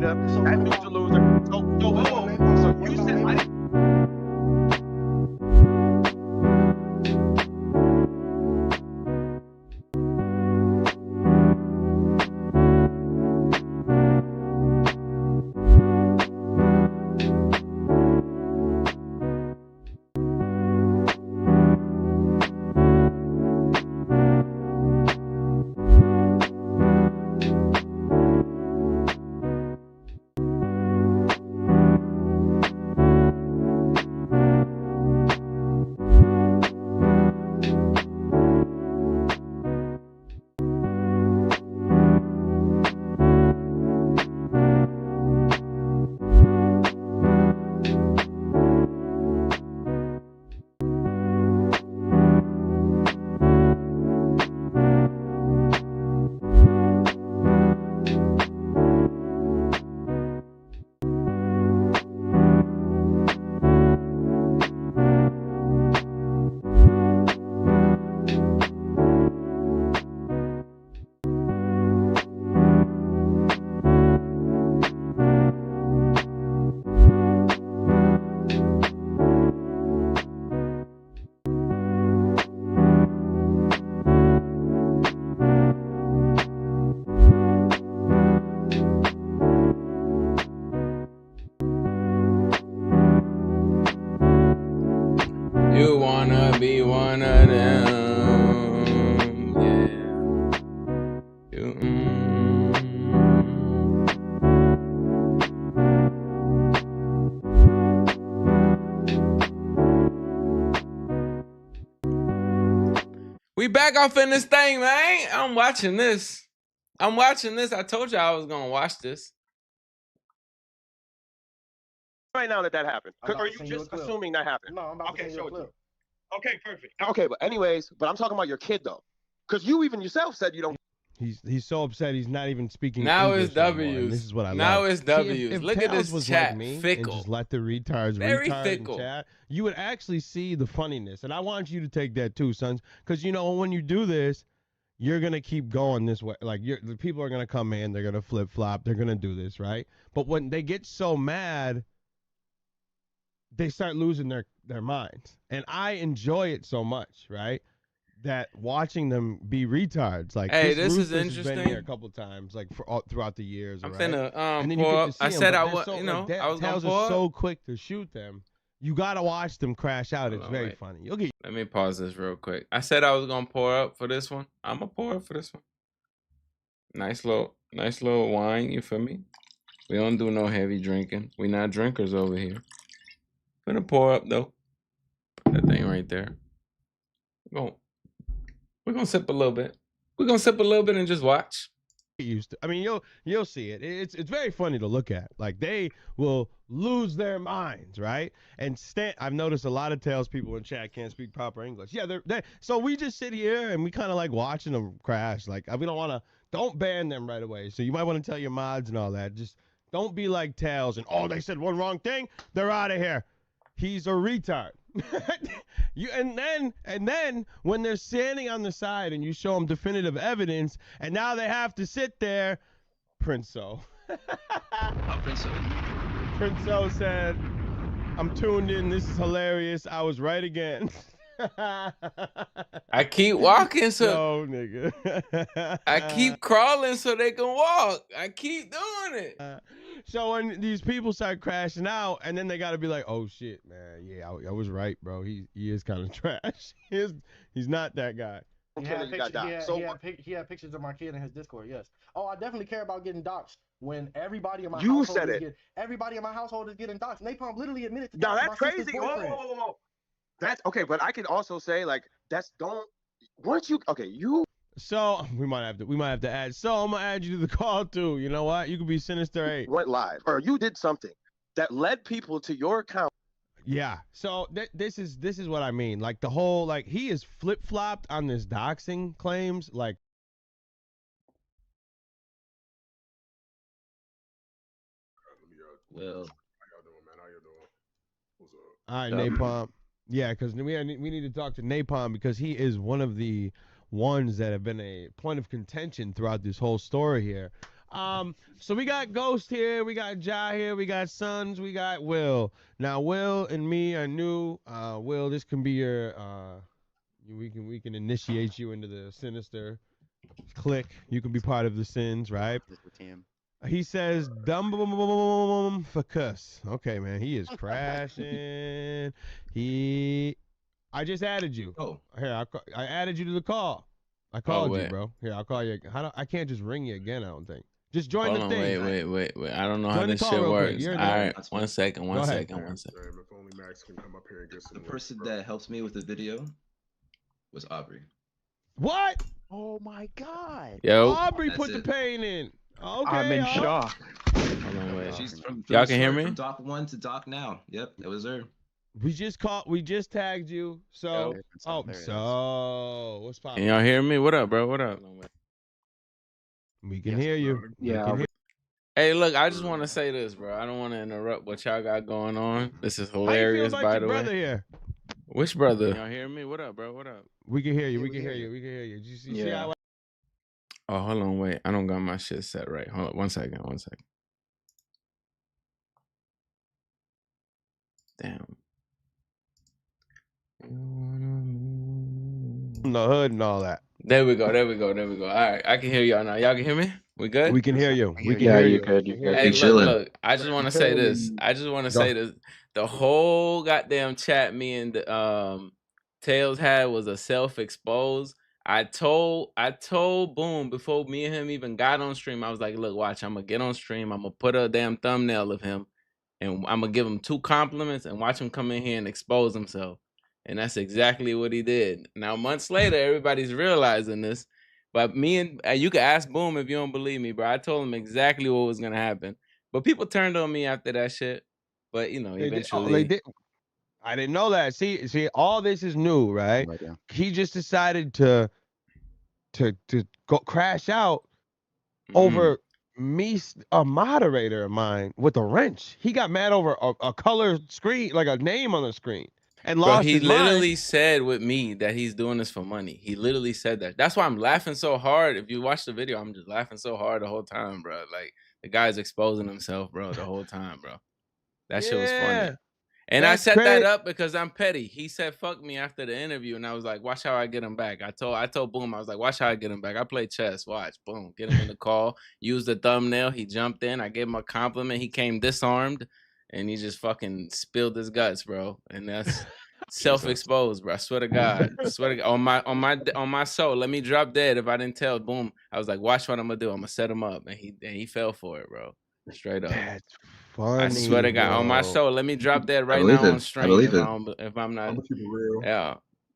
hater. That dude's a loser. So you said I didn't. You wanna be one of them, yeah. We back off in this thing, man. I'm watching this. I told you I was gonna watch this. Right now that happened. Or are you just assuming that happened? No, I'm about to send you a clip. Okay, perfect. Okay, but anyways, I'm talking about your kid though, because you even yourself said you don't. He's so upset he's not even speaking now English it's W's. anymore, and this is what I love. Now it's W's. See, if Look at Tails this was chat. Like me fickle. And just let the retards Very retard fickle. in chat. You would actually see the funniness, and I want you to take that too, sons, because you know when you do this, you're gonna keep going this way. Like the people are gonna come in, they're gonna flip flop, they're gonna do this, right? But when they get so mad, they start losing their minds, and I enjoy it so much, right? That watching them be retards, like hey, this is Ruthless interesting. Has been here a couple times, like throughout the years. I'm right? finna and then pour you up. get to see I them, said I was, was, like, I was gonna Tails pour are up. so quick to shoot them. You gotta watch them crash out. It's very funny. Okay. Let me pause this real quick. I said I was gonna pour up for this one. I'm gonna pour up for this one. Nice little wine. You feel me? We don't do no heavy drinking. We not drinkers over here. Gonna pour up though. Put that thing right there. We're gonna sip a little bit. We're gonna sip a little bit and just watch. Used to. I mean, you'll see it. It's very funny to look at. Like they will lose their minds, right? And I've noticed a lot of Tails people in chat can't speak proper English. Yeah, they so we just sit here and we kind of like watching them crash. Like we don't ban them right away. So you might want to tell your mods and all that. Just don't be like Tails and they said one wrong thing, they're out of here. He's a retard. and then when they're standing on the side and you show them definitive evidence, and now they have to sit there. Prinzo. Prinzo said, "I'm tuned in. This is hilarious. I was right again." I keep walking so no, nigga. I keep crawling so they can walk. I keep doing it. So when these people start crashing out, and then they got to be like, "Oh shit, man, yeah, I was right, bro. He is kind of trash. He's not that guy." He had pictures of my kid in his Discord. Yes. Oh, I definitely care about getting doxxed. When everybody in my everybody in my household is getting doxxed. Napalm literally admitted to no, that's crazy. Whoa. That's okay, but I can also say like weren't you okay? So we might have to add. So I'm gonna add you to the call too. You know what? You could be Sinister 8. Went live, or you did something that led people to your account. Yeah. So this is what I mean. Like the whole he is flip flopped on this doxing claims. Like. Well, how y'all doing, man? How y'all doing? What's up? All right, Napalm. Yeah, because we need to talk to Napalm because he is one of the ones that have been a point of contention throughout this whole story here. So we got Ghost here, we got Ja here, we got Sons, we got Will. Now Will and me are new. Will, this can be your we can initiate you into the sinister clique. You can be part of the sins, right? He says dumb for cuss. Okay, man, he is crashing. I just added you. Oh, Here, I added you to the call. I called you, bro. Here, I'll call you. I can't just ring you again, I don't think. Just join the thing. Wait. I don't know how Join the this call shit real quick. works. You're All there. right, one second. Damn, if only Max can come up here and get some. the person that helps me with the video was Aubrey. What? Oh my God. Yo, Aubrey That's put the it. pain in. Okay. I'm in shock. hold on, wait. She's from Y'all can hear start, me? From Doc 1 to Doc now. Yep, it was her. We just tagged you. So There it is. so what's Can poppin'? y'all hear me? What up, bro? What up? We can hear you. Yeah. Hey, look, I just want to say this, bro. I don't want to interrupt what y'all got going on. This is How you feel hilarious, about by your the brother way. here? Which brother? Y'all hear me? What up, bro? What up? We can hear you. Yeah, We we can hear hear you. you. We can hear you. Did you see Yeah. how Oh, hold on, wait. I don't got my shit set right. Hold on, one second. Damn. the hood and all that? There we go. All right, I can hear y'all now. Y'all can hear me? We good? We can hear you. We can Yeah, hear you you. good. You good. Hey, We chillin'. look. I just want to say this. The whole goddamn chat me and Tails had was a self-expose. I told Boom before me and him even got on stream. I was like, look, watch. I'm gonna get on stream. I'm gonna put a damn thumbnail of him, and I'm gonna give him 2 compliments and watch him come in here and expose himself. And that's exactly what he did. Now, months later, everybody's realizing this. But me and you can ask Boom if you don't believe me, bro. I told him exactly what was gonna happen. But people turned on me after that shit. But you know, eventually They did. I didn't know that. See, all this is new, right? Right, yeah. He just decided to go crash out over me, a moderator of mine, with a wrench. He got mad over a color screen, like a name on the screen, and Bro, lost he his literally mind. said with me that he's doing this for money. He literally said that. That's why I'm laughing so hard. If you watch the video, I'm just laughing so hard the whole time, bro. Like the guy's exposing himself, bro, the whole time, bro. That shit was funny. And I That's set that crazy. up because I'm petty. He said fuck me after the interview, and I was like, watch how I get him back. I told Boom, I was like, watch how I get him back. I play chess. Watch. Boom. Get him in the call. Use the thumbnail. He jumped in. I gave him a compliment. He came disarmed, and he just fucking spilled his guts, bro. And that's self-exposed, bro. I swear to God. On my soul. Let me drop dead if I didn't tell Boom. I was like, watch what I'm gonna do. I'm gonna set him up. And he fell for it, bro. Straight up. That's funny. I swear to God, on my bro. soul. Let me drop that right believe now it. on I stream. believe it. If I'm not, I'm gonna keep it real.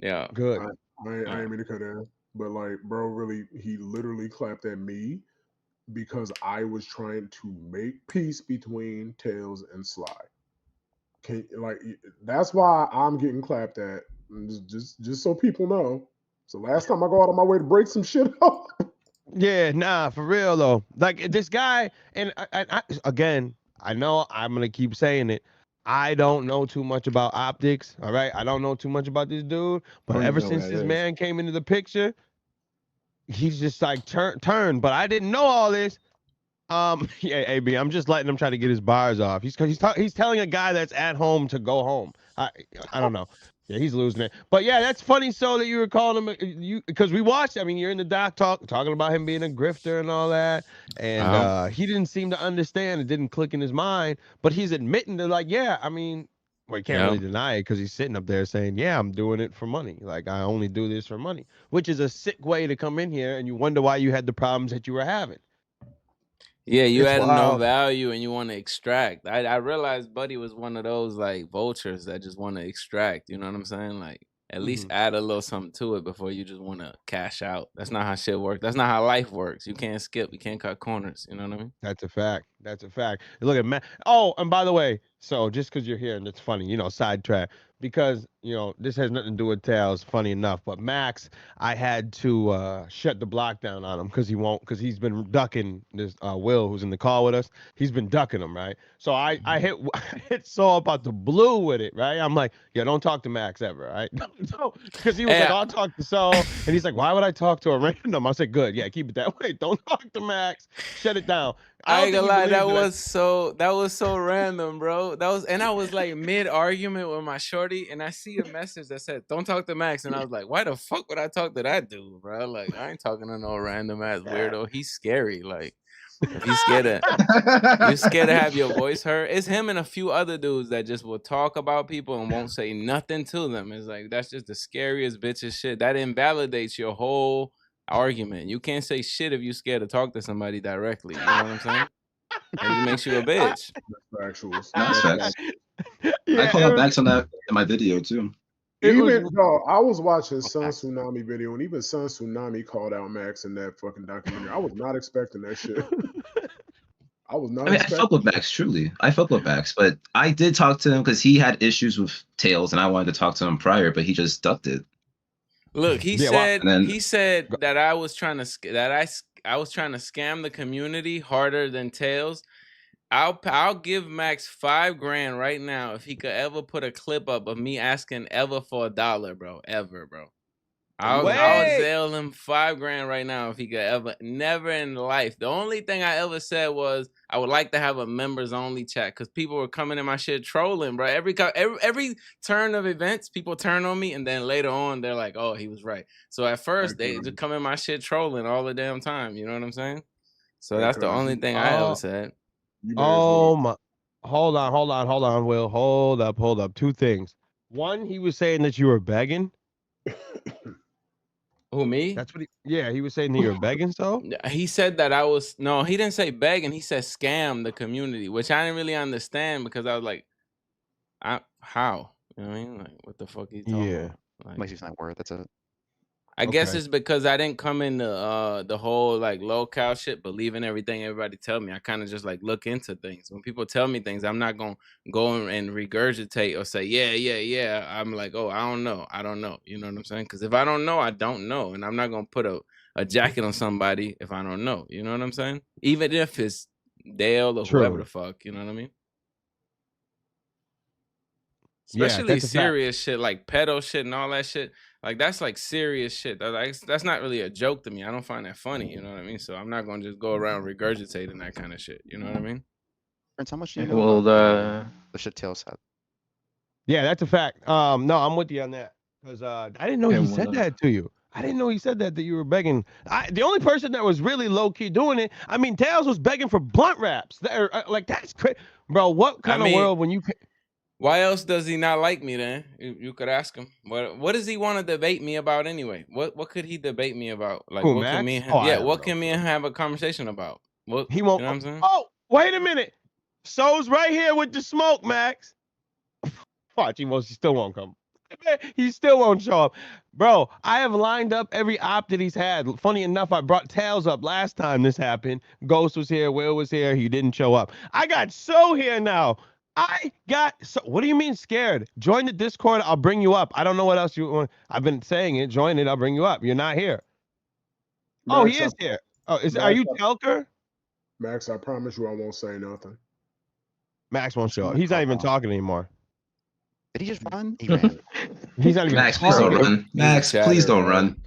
yeah. Good. I ain't mean to cut in, but like, bro, really, he literally clapped at me because I was trying to make peace between Tails and Sly. That's why I'm getting clapped at. Just so people know. So last time I go out of my way to break some shit up. Yeah, nah, for real though. Like this guy, and I again, I know I'm gonna keep saying it. I don't know too much about optics. All right, I don't know too much about this dude. But don't ever even know since who this that is. man came into the picture, he's just like turned. But I didn't know all this. Yeah, AB, I'm just letting him try to get his bars off. He's telling a guy that's at home to go home. I don't know. Yeah, he's losing it. But yeah, that's funny. So that you were calling him because we watched. I mean, you're in the doc talking about him being a grifter and all that, and he didn't seem to understand. It didn't click in his mind. But he's admitting to like, yeah. I mean, well, he can't really deny it because he's sitting up there saying, yeah, I'm doing it for money. Like I only do this for money, which is a sick way to come in here, and you wonder why you had the problems that you were having. Yeah, you It's add no wild. value and you want to extract. I realized Buddy was one of those like vultures that just want to extract. You know what I'm saying? Like at least add a little something to it before you just want to cash out. That's not how shit works. That's not how life works. You can't skip. You can't cut corners. You know what I mean? That's a fact. That's a fact. Look at Matt. Oh, and by the way, so just because you're here and it's funny, sidetrack, because this has nothing to do with Tails. Funny enough, but Max, I had to shut the block down on him because he's been ducking this Will who's in the call with us. He's been ducking him, right? So I hit I hit Saul about the blue with it, right? I'm like, yeah, don't talk to Max ever, right? Because he was like, I'll talk to Saul, and he's like, why would I talk to a random? I said, good, yeah, keep it that way. Don't talk to Max. Shut it down. I ain't gonna lie, that was so random, bro. And I was like mid argument with my shorty, and I see a message that said, "Don't talk to Max," and I was like, "Why the fuck would I talk to that dude, bro? Like, I ain't talking to no random ass weirdo. He's scary. Like, if you scared to have your voice heard, it's him and a few other dudes that just will talk about people and won't say nothing to them. It's like that's just the scariest bitch of shit. That invalidates your whole argument. You can't say shit if you scared to talk to somebody directly. You know what I'm saying? It just makes you a bitch. That's factuals. That's facts. Yeah, I call out Max on that in my video too. Even though I was watching Sun Tsunami video, and even Sun Tsunami called out Max in that fucking documentary. I was not expecting that shit. I was not. I mean, I fuck with Max, truly. I fuck with Max, but I did talk to him because he had issues with Tails, and I wanted to talk to him prior, but he just ducked it. Look, he said that I was trying to scam the community harder than Tails. I'll give Max $5,000 right now if he could ever put a clip up of me asking ever for $1, bro. Ever, bro. I'll sell him $5,000 right now if he could ever. Never in life. The only thing I ever said was I would like to have a members only chat because people were coming in my shit trolling, bro. Every turn of events, people turn on me, and then later on they're like, "Oh, he was right." So at first they just come in my shit trolling all the damn time. You know what I'm saying? So that's the only thing I ever said. Oh my! Hold on, Will. Hold up. Two things. One, he was saying that you were begging. Who, me? That's what he was saying that you were begging, so? He said that I was, no, he didn't say begging, he said scam the community, which I didn't really understand because I was like, how? You know what I mean? Like, what the fuck he talking about? Like, Makes you not word, that's it. I guess it's because I didn't come in the whole like low-cal shit, believing everything everybody tell me. I kind of just like look into things. When people tell me things, I'm not gonna go and regurgitate or say yeah. I'm like, oh, I don't know. You know what I'm saying? Because if I don't know, I don't know, and I'm not gonna put a jacket on somebody if I don't know. You know what I'm saying? Even if it's Dale or whoever the fuck. You know what I mean? Especially serious shit like pedo shit and all that shit. Like that's like serious shit. That's not really a joke to me. I don't find that funny. You know what I mean? So I'm not gonna just go around regurgitating that kind of shit. You know what I mean? Prince, how much do you know about the shit Tails said? Yeah, that's a fact. No, I'm with you on that because I didn't know he said that to you. I didn't know he said that you were begging. The only person that was really low key doing it. I mean, Tails was begging for blunt wraps. Like that's crazy, bro. What kind of world when you? Why else does he not like me then? You could ask him. What does he want to debate me about anyway? What could he debate me about? Like what can me and him, what can me and him have a conversation about? What he won't. You know what I'm saying? Oh, wait a minute. So's right here with the smoke, Max. Watch, he still won't come. He still won't show up. Bro, I have lined up every op that he's had. Funny enough, I brought Tails up last time this happened. Ghost was here, Will was here, he didn't show up. I got So here now. What do you mean scared? Join the Discord. I'll bring you up. I don't know what else you want. I've been saying it. Join it. I'll bring you up. You're not here. Max, he is here. Oh, are you Telker? Max, I promise you I won't say nothing. Max won't show up. He's not even talking anymore. Did he just run? He ran. He's not even Max, please don't run. Max, please don't run.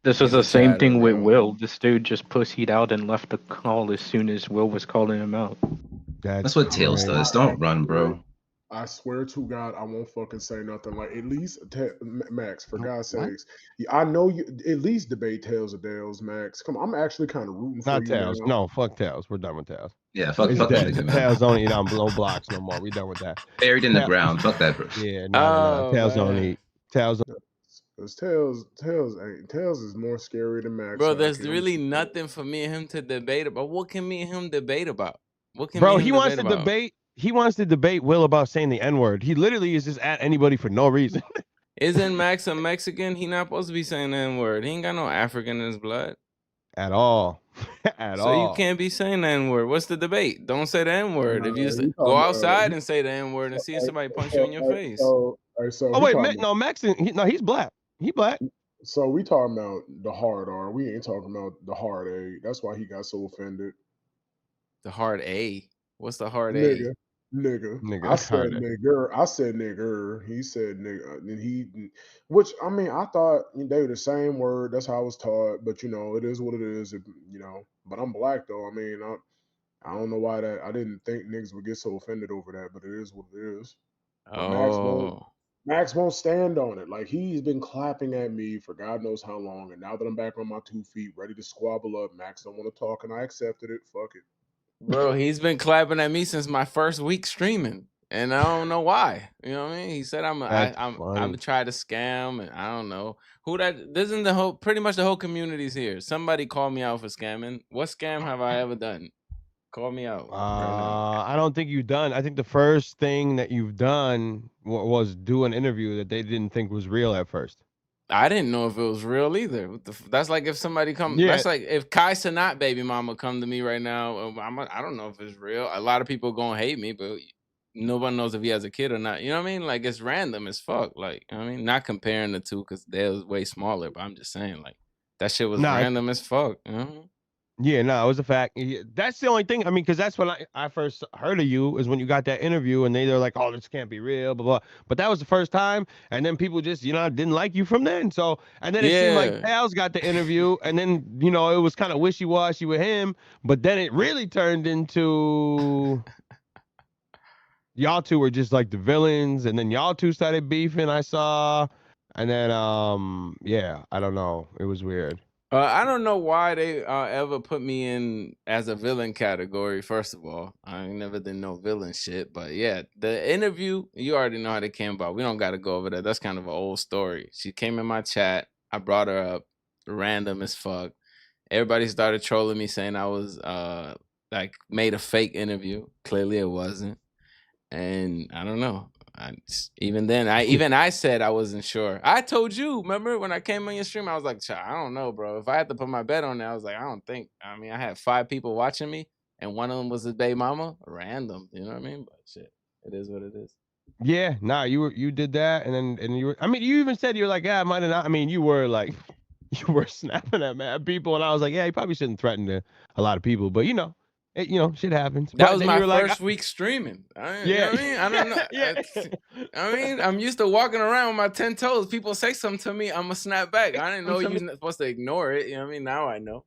This was the same thing with Will. This dude just pussied out and left the call as soon as Will was calling him out. That's what Tails does. Don't run, bro. I swear to God, I won't fucking say nothing. Like, at least, Max, for God's sakes. I know you at least debate Tails or Dales, Max. Come on, I'm actually kind of rooting for you. Not Tails. No, fuck Tails. We're done with Tails. Yeah, fuck Tails don't eat on below blocks no more. We done with that. Buried in the ground. Fuck that, bro. Yeah, no. Tails don't eat. Tails is more scary than Max. Bro, there's really nothing for me and him to debate about. What can me and him debate about? He wants to debate. He wants to debate Will about saying the N-word. He literally is just at anybody for no reason. Isn't Max a Mexican? He not supposed to be saying the N-word. He ain't got no African in his blood. At all. at So all. you can't be saying the N-word. What's the debate? Don't say the N-word. If you go outside and say the N-word and see somebody punch you in your face. So oh wait, Maxon. He's black. He black. So we talking about the hard R. We ain't talking about the hard A. That's why he got so offended. The hard A. What's the hard Nigga. A? Nigga. I said nigger. I said nigger. He said nigga. And which I mean, I thought they were the same word. That's how I was taught. But you know, it is what it is. You know, but I'm black though. I mean, I don't know why that. I didn't think niggas would get so offended over that, but it is what it is. But Max won't stand on it. Like he's been clapping at me for God knows how long, and now that I'm back on my 2 feet, ready to squabble up, Max don't want to talk, and I accepted it. Fuck it. Bro, he's been clapping at me since my first week streaming, and I don't know why. You know what I mean? He said I'm try to scam, and I don't know who that. This isn't the whole. Pretty much the whole community's here. Somebody call me out for scamming. What scam have I ever done? Call me out. I don't think you've done. I think the first thing that you've done was do an interview that they didn't think was real at first. I didn't know if it was real either. That's like if somebody come. Yeah. That's like if Kai Cenat baby mama come to me right now. I don't know if it's real. A lot of people gonna hate me, but nobody knows if he has a kid or not. You know what I mean? Like it's random as fuck. Like you know what I mean, not comparing the two because they're way smaller. But I'm just saying, like that shit was random as fuck. You know? Yeah, no, it was a fact. That's the only thing. I mean, because that's when I first heard of you is when you got that interview and they were like, oh, this can't be real, blah, blah. But that was the first time. And then people just, didn't like you from then. So, and then it seemed like Tails got the interview and then, it was kind of wishy-washy with him. But then it really turned into y'all two were just like the villains. And then y'all two started beefing, I saw. And then, I don't know. It was weird. I don't know why they ever put me in as a villain category. First of all, I never did no villain shit. But yeah, the interview, you already know how they came about. We don't got to go over that. That's kind of an old story. She came in my chat. I brought her up, random as fuck. Everybody started trolling me saying I was made a fake interview. Clearly it wasn't. And I don't know. I said I wasn't sure. I told you, remember when I came on your stream, I was like, I don't know, bro. If I had to put my bet on that, I was like, I don't think. I mean, I had 5 people watching me, and one of them was his baby mama. Random, you know what I mean? But shit, it is what it is. Yeah, you did that, and you were. I mean, you even said you were like, yeah, I might have not. I mean, you were like, you were snapping at mad people, and I was like, yeah, you probably shouldn't threaten a lot of people, but shit happens. That was my first week streaming. You know what I mean? I don't know. I mean, I'm used to walking around with my 10 toes. People say something to me, I'm gonna snap back. I didn't know you were supposed to ignore it. You know what I mean? Now I know.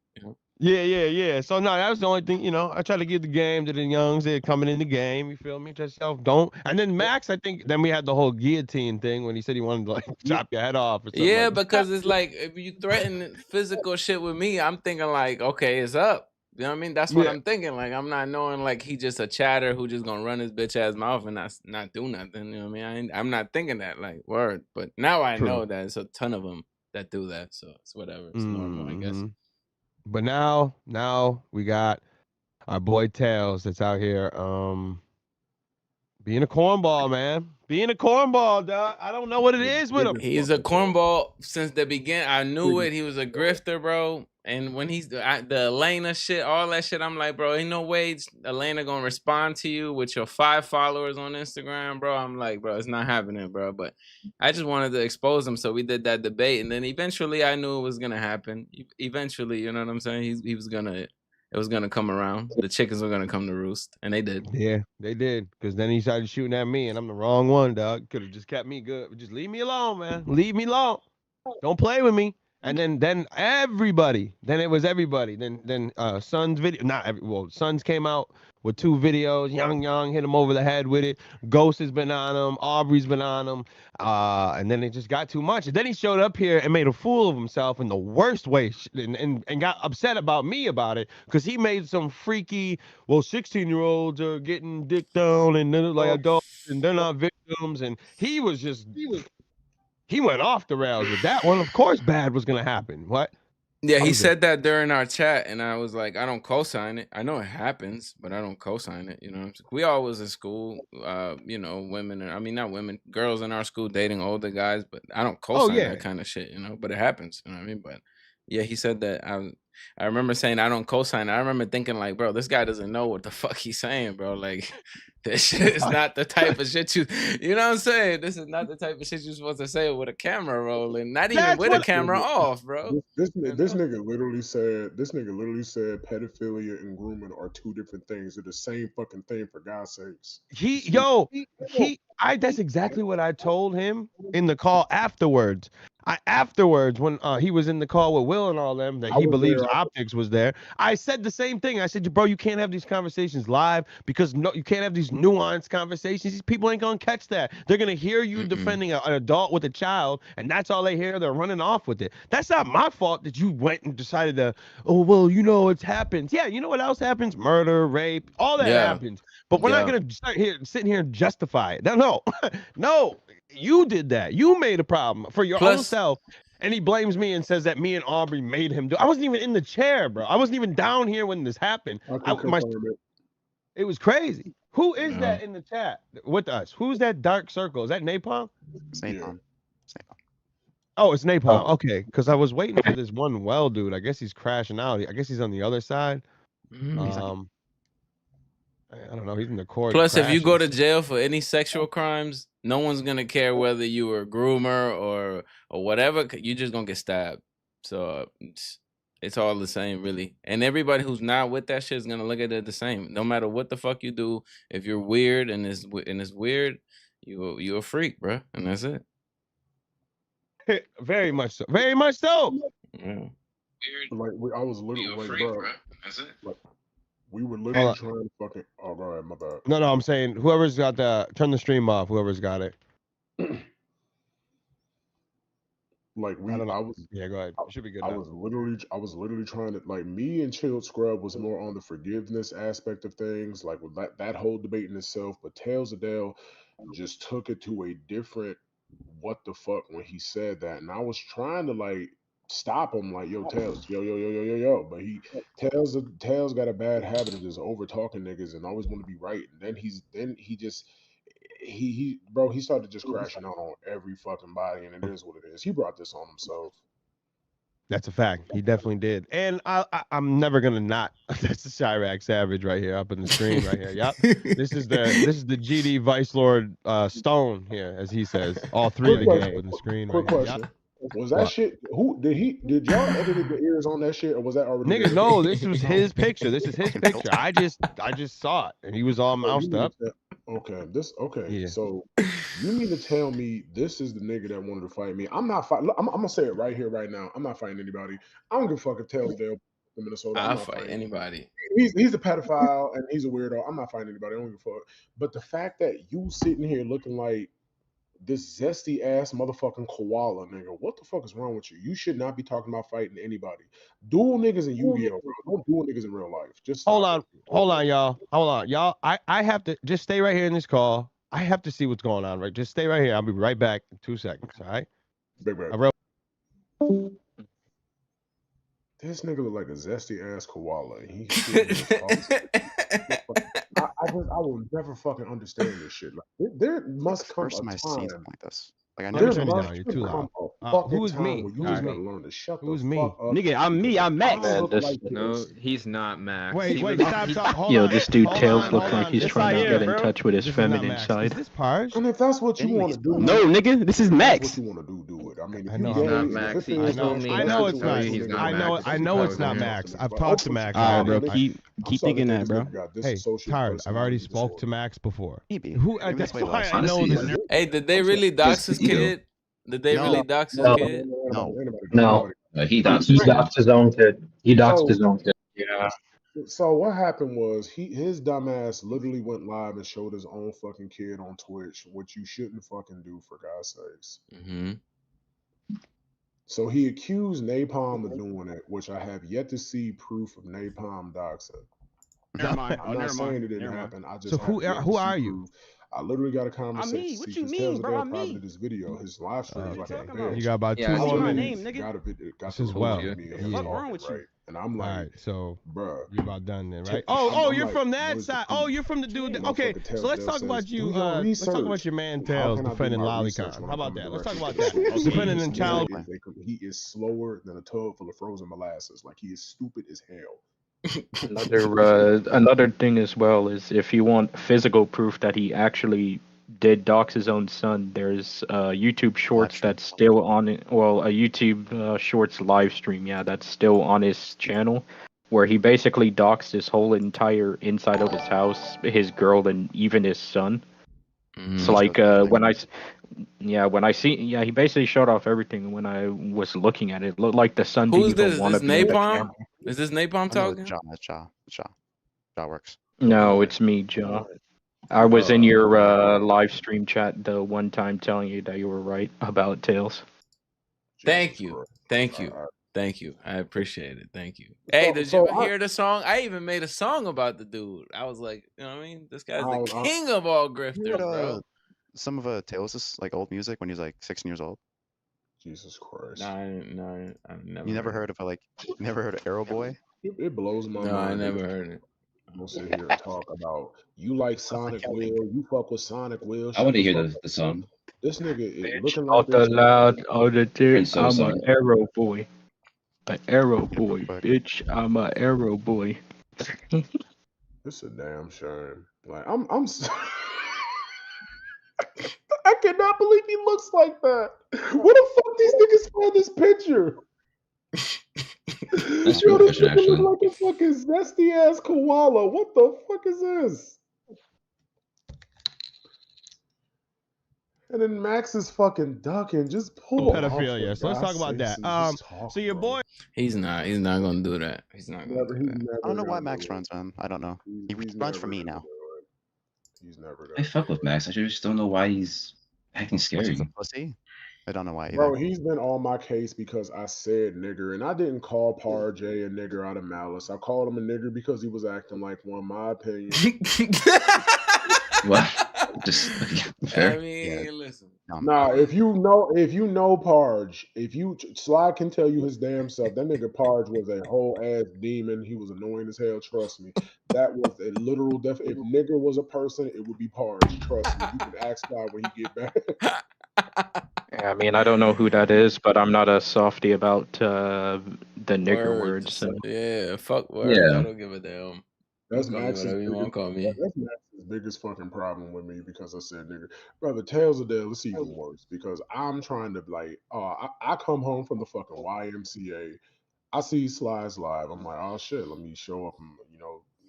Yeah. So no, that was the only thing. I try to give the game to the youngs. They're coming in the game. You feel me? Just don't. And then Max, I think. Then we had the whole guillotine thing when he said he wanted to chop your head off. Or something yeah, because it's like if you threaten physical shit with me, I'm thinking like, okay, it's up. You know what I mean? That's what I'm thinking. Like, I'm not knowing like he just a chatter who just gonna run his bitch ass mouth and not do nothing. You know what I mean? I'm not thinking that like word. But now I know that it's a ton of them that do that. So it's whatever. It's normal, I guess. But now we got our boy Tails that's out here being a cornball, man. Being a cornball, dog. I don't know what it is with him. He's a cornball since the beginning. I knew it. He was a grifter, bro. And when he's the Elena shit, all that shit, I'm like, bro, ain't no way Elena gonna respond to you with your 5 followers on Instagram, bro. I'm like, bro, it's not happening, bro. But I just wanted to expose him, so we did that debate, and then eventually I knew it was gonna happen. Eventually, you know what I'm saying? It was gonna come around. The chickens were gonna come to roost, and they did. Yeah, they did. Because then he started shooting at me, and I'm the wrong one, dog. Could have just kept me good. Just leave me alone, man. Leave me alone. Don't play with me. And then everybody. Then it was everybody. Then Sun's video. Sun's came out with 2 videos. Young hit him over the head with it. Ghost has been on him. Aubrey's been on him. And then it just got too much. And then he showed up here and made a fool of himself in the worst way, and got upset about me about it because he made some freaky. 16-year-olds are getting dick down and they're like adults and they're not victims. And he went off the rails with that one. Of course, bad was gonna happen. What? Yeah, he said that during our chat, and I was like, I don't co-sign it. I know it happens, but I don't co-sign it. You know, we all was in school. Women. Not women, girls in our school dating older guys, but I don't co-sign that kind of shit. But it happens. You know what I mean? But yeah, he said that. I remember saying I don't co-sign. I remember thinking like, bro, this guy doesn't know what the fuck he's saying, bro. Like, this shit is not the type of shit you know what I'm saying? This is not the type of shit you're supposed to say with a camera rolling, not even with a camera off, bro. This nigga literally said pedophilia and grooming are two different things. They're the same fucking thing, for God's sakes. That's exactly what I told him in the call afterwards. Afterwards, when he was in the call with Will and all them, that he believes optics was there. I said the same thing. I said, bro, you can't have these conversations live because you can't have these nuanced conversations. These people ain't gonna catch that. They're gonna hear you defending an adult with a child, and that's all they hear. They're running off with it. That's not my fault that you went and decided to. Oh well, you know it happens. Yeah, you know what else happens? Murder, rape, all that happens. But we're not gonna start sitting here and justify it. No, no. You did that. You made a problem for your own self. And he blames me and says that me and Aubrey made him do. I wasn't even in the chair, bro. I wasn't even down here when this happened. It was crazy. Who is that in the chat with us? Who's that dark circle? Is that Napalm? It's Napalm. Oh, it's Napalm. Okay, because I was waiting for this one well dude. I guess he's crashing out. I guess he's on the other side. I don't know. He's in the court. Plus, if you go to jail for any sexual crimes, no one's gonna care whether you were a groomer or whatever. You're just gonna get stabbed. So it's all the same, really. And everybody who's not with that shit is gonna look at it the same. No matter what the fuck you do, if you're weird and it's weird, you're a freak, bro, and that's it. Very much so. Very much so. Yeah. Like I was literally like, freak, bro. That's it. Like, we were literally trying to fucking. Oh, go ahead, my bad. No, I'm saying whoever's got turn the stream off. Whoever's got it. Like go ahead. It should be good. I was literally trying to, like, me and Chilled Scrub was more on the forgiveness aspect of things, like with that whole debate in itself. But Tails Adele just took it to a different what the fuck when he said that, and I was trying to like stop him, like, yo, Tails, yo. But Tails got a bad habit of just over talking niggas and always want to be right. And then he started just crashing out on every fucking body, and it is what it is. He brought this on himself. That's a fact. He definitely did. And I'm never gonna not. That's the Chirac Savage right here, up in the screen right here. Yep. This is the GD Vice Lord Stone here, as he says. All three of the games up in the screen. Quick question. Yep. Was that shit? Did y'all edit the ears on that shit, or was that already? Nigga, no. This was his picture. This is his picture. I just saw it, and he was all moused up. Okay. Yeah. So you mean to tell me this is the nigga that wanted to fight me? I'm not fighting. I'm gonna say it right here, right now. I'm not fighting anybody. I don't give a fuck if Tailsdale in Minnesota. I'll fight anybody. He's a pedophile and he's a weirdo. I'm not fighting anybody. I don't give a fuck. But the fact that you sitting here looking like this zesty ass motherfucking koala, nigga. What the fuck is wrong with you? You should not be talking about fighting anybody. Duel niggas in Yu-Gi-Oh, bro. Don't duel niggas in real life. Just hold on, y'all. I have to just stay right here in this call. I have to see what's going on, right? Just stay right here. I'll be right back in 2 seconds. All right. Big man. This nigga look like a zesty ass koala. I will never fucking understand this shit. Like, there must come a time like this. Like, I never turn it down. You're too loud. Who's me? You just gotta learn to shut Who's the me? fuck up. Nigga, I'm me. I'm Max. No, he's not Max. Wait, stop. Hold Yo, on. this dude Tails Hold looks on. like he's This trying to right get here, in bro. touch with his This is not feminine Max. side. Is this Parge? And if that's what you want to do, No, nigga, this is Max. What you want to do it. I mean, if I know. you He's not gay, Max. if He it is told me I know it's not. he's not Max. I know it's not Max. I've talked to Max. Alright, bro. already. Keep thinking that, bro. Hey, tired. I've already spoke to Max before. Maybe. Who? Maybe That's that's what why he I know Honestly, this. Hey, did they really dox his kid? Did they really dox his kid? No, he doxed He doxed his own kid. Yeah. So what happened was his dumbass literally went live and showed his own fucking kid on Twitch, which you shouldn't fucking do, for God's sakes. Mm-hmm. So he accused Napalm of doing it, which I have yet to see proof of Napalm doxing. Never mind. I'm not saying it didn't happen. I just So who are you? I literally got a conversation. me. What See, you 'cause mean, Tails bro? Adele I'm probably me. did this video. His live stream is like talking a about? bed. You got about Yeah, two I more see my minutes. name, nigga. Got This the is well. recording of me and him Fuck talking, wrong with you? right? And I'm All like, right, so bruh. you're about done then, right? I'm Oh, you're like, from what that is the side. Oh, beef? you're from the dude. Okay, Motherfucker so Tails let's Adele talk about says, you. do your Let's talk about research. your man How Tails can I do defending my research Lolicon. when How I about come that? to Let's talk direction? about that. Also, Defending in child. he is slower than a tub full of frozen molasses. Like he is stupid as hell. Another thing as well is if you want physical proof that he actually did dox his own son, there's YouTube Shorts that's still on it. Well, a YouTube Shorts live stream, yeah, that's still on his channel, where he basically doxed his whole entire inside of his house, his girl, and even his son. So like he basically showed off everything. When I was looking at it, it looked like the son Who's didn't even this? want This to be on the Napalm? camera. Is this Napalm talking? Jaw works. No, it's me, Jaw. I was in your live stream chat the one time telling you that you were right about Tails. Thank you. Thank you. Thank you. I appreciate it. Thank you. Hey, did you hear the song? I even made a song about the dude. I was like, you know what I mean? This guy's the king of all grifters, bro. Some of Tails' like old music when he was like 16 years old. Jesus Christ. No, I never. You never heard of never heard of Arrow Boy? It blows my mind. No, I never heard it. I'm gonna sit here and talk about you like Sonic Will, you fuck with Sonic Will. I want to hear the song. This nigga is looking Out like the loud, out the dick, I'm song. an Arrow Boy. An Arrow Boy, bitch. I'm an Arrow Boy. It's a damn shame. Like I'm I cannot believe he looks like that. Where the fuck these niggas find this picture? That's your question, actually. Like a fucking zesty ass koala. What the fuck is this? And then Max is fucking ducking. Just pull pedophilia. So let's talk about that. So your boy, he's not gonna do that. He's not gonna do that. I don't know why Max runs, man. I don't know. He runs for me now. He's never. I fuck with Max. I just don't know why he's acting scary. He's a pussy. I don't know why either. Bro, he's been on my case because I said nigger, and I didn't call Par J a nigger out of malice. I called him a nigger because he was acting like one, my opinion. What? Just fair. I mean, listen. Nah, if you know Parge, Sly can tell you his damn self. That nigga Parge was a whole ass demon. He was annoying as hell. Trust me. That was a literal if nigger was a person, it would be Parge. Trust me. You can ask Sly when he get back. Yeah, I mean, I don't know who that is, but I'm not a softie about the nigger words. So. Yeah, fuck words. Yeah. I don't give a damn. That's Max's biggest fucking problem with me because I said nigga. Brother, Tails of Dale, it's even worse because I'm trying to like, I come home from the fucking YMCA. I see Sly's live. I'm like, oh shit, let me show up and,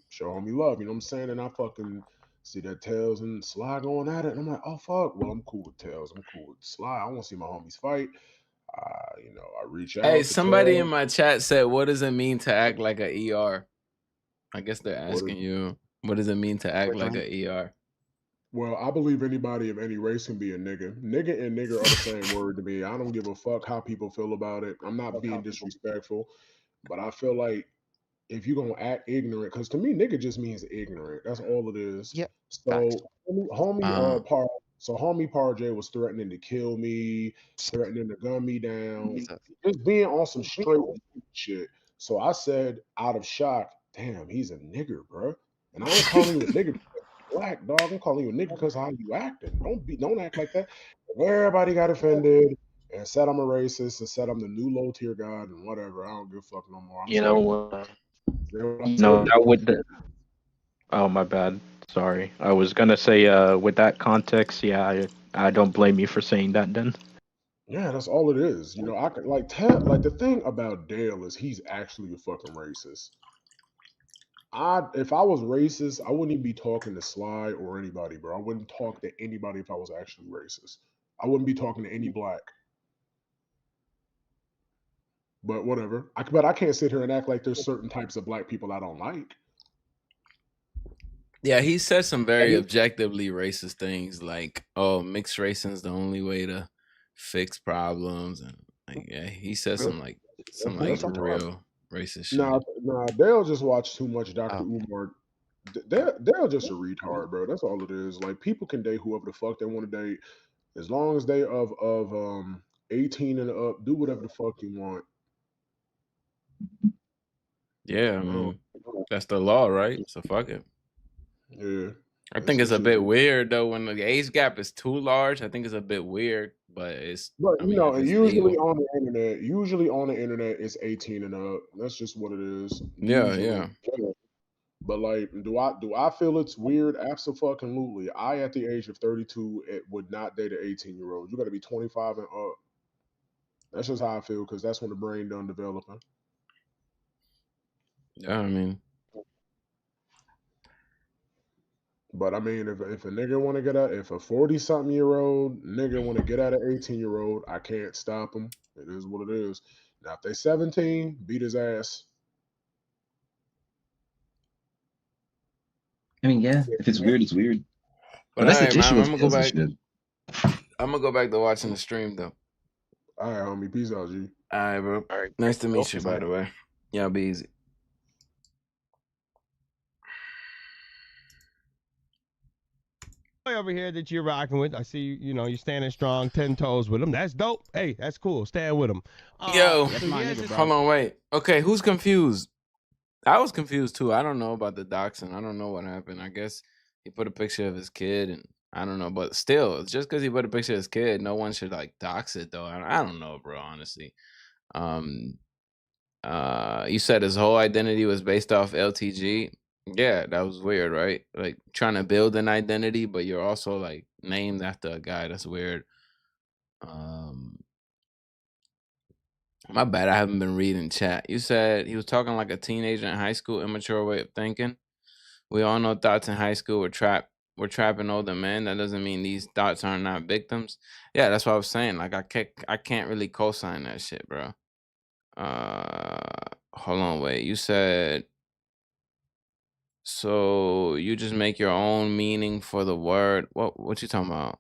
show homie love. You know what I'm saying? And I fucking see that Tails and Sly going at it. And I'm like, oh fuck. Well, I'm cool with Tails. I'm cool with Sly. I want to see my homies fight. I reach out. Hey, somebody in my chat said, what does it mean to act like a ER? I guess they're asking you, what does it mean to act like a ER? Well, I believe anybody of any race can be a nigga. Nigga and nigger are the same word to me. I don't give a fuck how people feel about it. I'm not being disrespectful, but I feel like if you're going to act ignorant, because to me, nigga just means ignorant. That's all it is. Yep. So, homie Par J was threatening to kill me, threatening to gun me down, just being on some straight shit. So I said, out of shock, damn, he's a nigger, bro. And I ain't calling you a nigga because you're black, dog. I'm calling you a nigga because how you acting. Don't act like that. Everybody got offended and said I'm a racist and said I'm the new low tier god and whatever. I don't give a fuck no more. That would. Oh, my bad. Sorry. I was gonna say, with that context, yeah, I don't blame you for saying that then. Yeah, that's all it is. I could the thing about Dale is he's actually a fucking racist. If I was racist, I wouldn't even be talking to Sly or anybody, bro. I wouldn't talk to anybody if I was actually racist. I wouldn't be talking to any black. But whatever. But I can't sit here and act like there's certain types of black people I don't like. Yeah, he said some very objectively racist things like, "Oh, mixed racing is the only way to fix problems," and he said some real racist shit. Nah, Dale just watched too much Dr. Umar they're just a retard, bro. That's all it is. Like people can date whoever the fuck they want to date, as long as they of 18 and up. Do whatever the fuck you want. Yeah, I mean, that's the law, right? So fuck it. Yeah. I think it's a bit weird though when the age gap is too large. I think it's a bit weird, but it's. But I mean, and usually on the internet, it's 18 and up. That's just what it is. Yeah, yeah. But like, do I feel it's weird? Absolutely. I, at the age of 32, would not date an 18-year-old. You got to be 25 and up. That's just how I feel because that's when the brain done developing. Yeah, I mean. But I mean, if a nigga want to get out, if a 40-something-year-old nigga want to get out of 18-year-old, I can't stop him. It is what it is. Now, if they 17, beat his ass. I mean, yeah, if it's weird, it's weird. But that's the issue with pills and shit. I'm gonna go back to watching the stream though. All right, homie. Peace out, G. All right, bro. All right. Nice to meet you, by the way. Y'all be easy. Over here that you're rocking with, I see you're standing strong, 10 toes with him. That's dope. Hey, that's cool. Stand with him. Yo, hold on, wait. Okay, who's confused? I was confused too. I don't know about the doxing. I don't know what happened. I guess he put a picture of his kid, and I don't know. But still, just because he put a picture of his kid, no one should like dox it though. I don't know, bro. Honestly, you said his whole identity was based off LTG. Yeah, that was weird, right? Like trying to build an identity, but you're also like named after a guy. That's weird. My bad. I haven't been reading chat. You said he was talking like a teenager in high school, immature way of thinking. We all know thoughts in high school were trapping older men. That doesn't mean these thoughts are not victims. Yeah, that's what I was saying. Like I can't really co-sign that shit, bro. Hold on, wait. You said so you just make your own meaning for the word. What you talking about?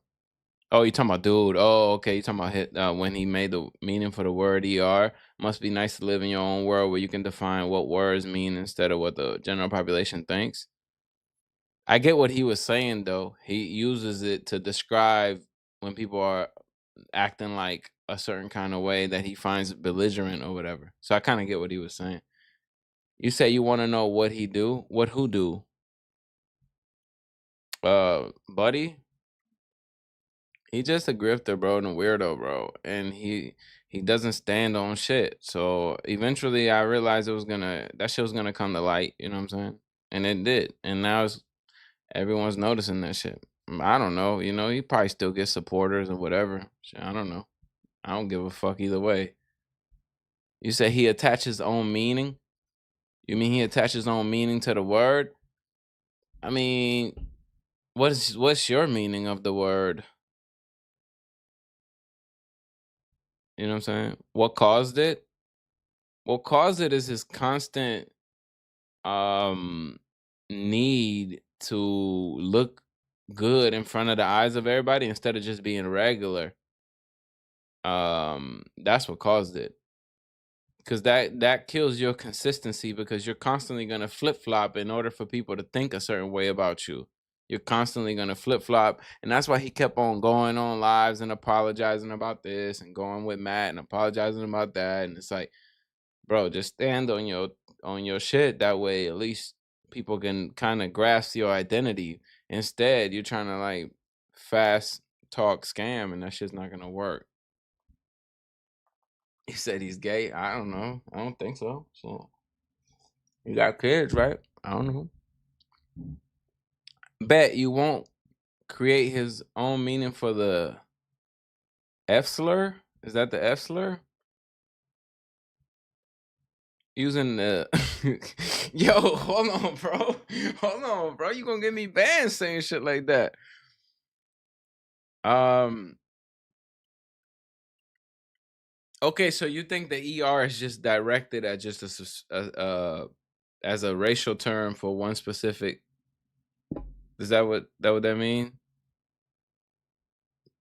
Oh, you talking about dude. Oh, okay. You talking about when he made the meaning for the word ER. Must be nice to live in your own world where you can define what words mean instead of what the general population thinks. I get what he was saying though. He uses it to describe when people are acting like a certain kind of way that he finds belligerent or whatever. So I kind of get what he was saying. You say you want to know what he do? What who do? Buddy? He just a grifter, bro, and a weirdo, bro. And he doesn't stand on shit. So eventually I realized that shit was gonna come to light, you know what I'm saying? And it did. And now everyone's noticing that shit. I don't know, he probably still gets supporters or whatever. Shit, I don't know. I don't give a fuck either way. You say he attaches his own meaning? You mean he attaches his own meaning to the word? I mean, what's your meaning of the word? You know what I'm saying? What caused it? What caused it is his constant need to look good in front of the eyes of everybody instead of just being regular. That's what caused it. Because that kills your consistency because you're constantly going to flip-flop in order for people to think a certain way about you. You're constantly going to flip-flop. And that's why he kept on going on lives and apologizing about this and going with Matt and apologizing about that. And it's like, bro, just stand on your shit. That way, at least people can kind of grasp your identity. Instead, you're trying to like fast talk scam and that shit's not going to work. He said he's gay. I don't know. I don't think so. So you got kids, right? I don't know. Bet you won't create his own meaning for the F slur? Is that the F slur? Using the yo, hold on, bro. Hold on, bro. You gonna get me banned saying shit like that. Okay, so you think the ER is just directed at just as a racial term for one specific? Is that what that mean?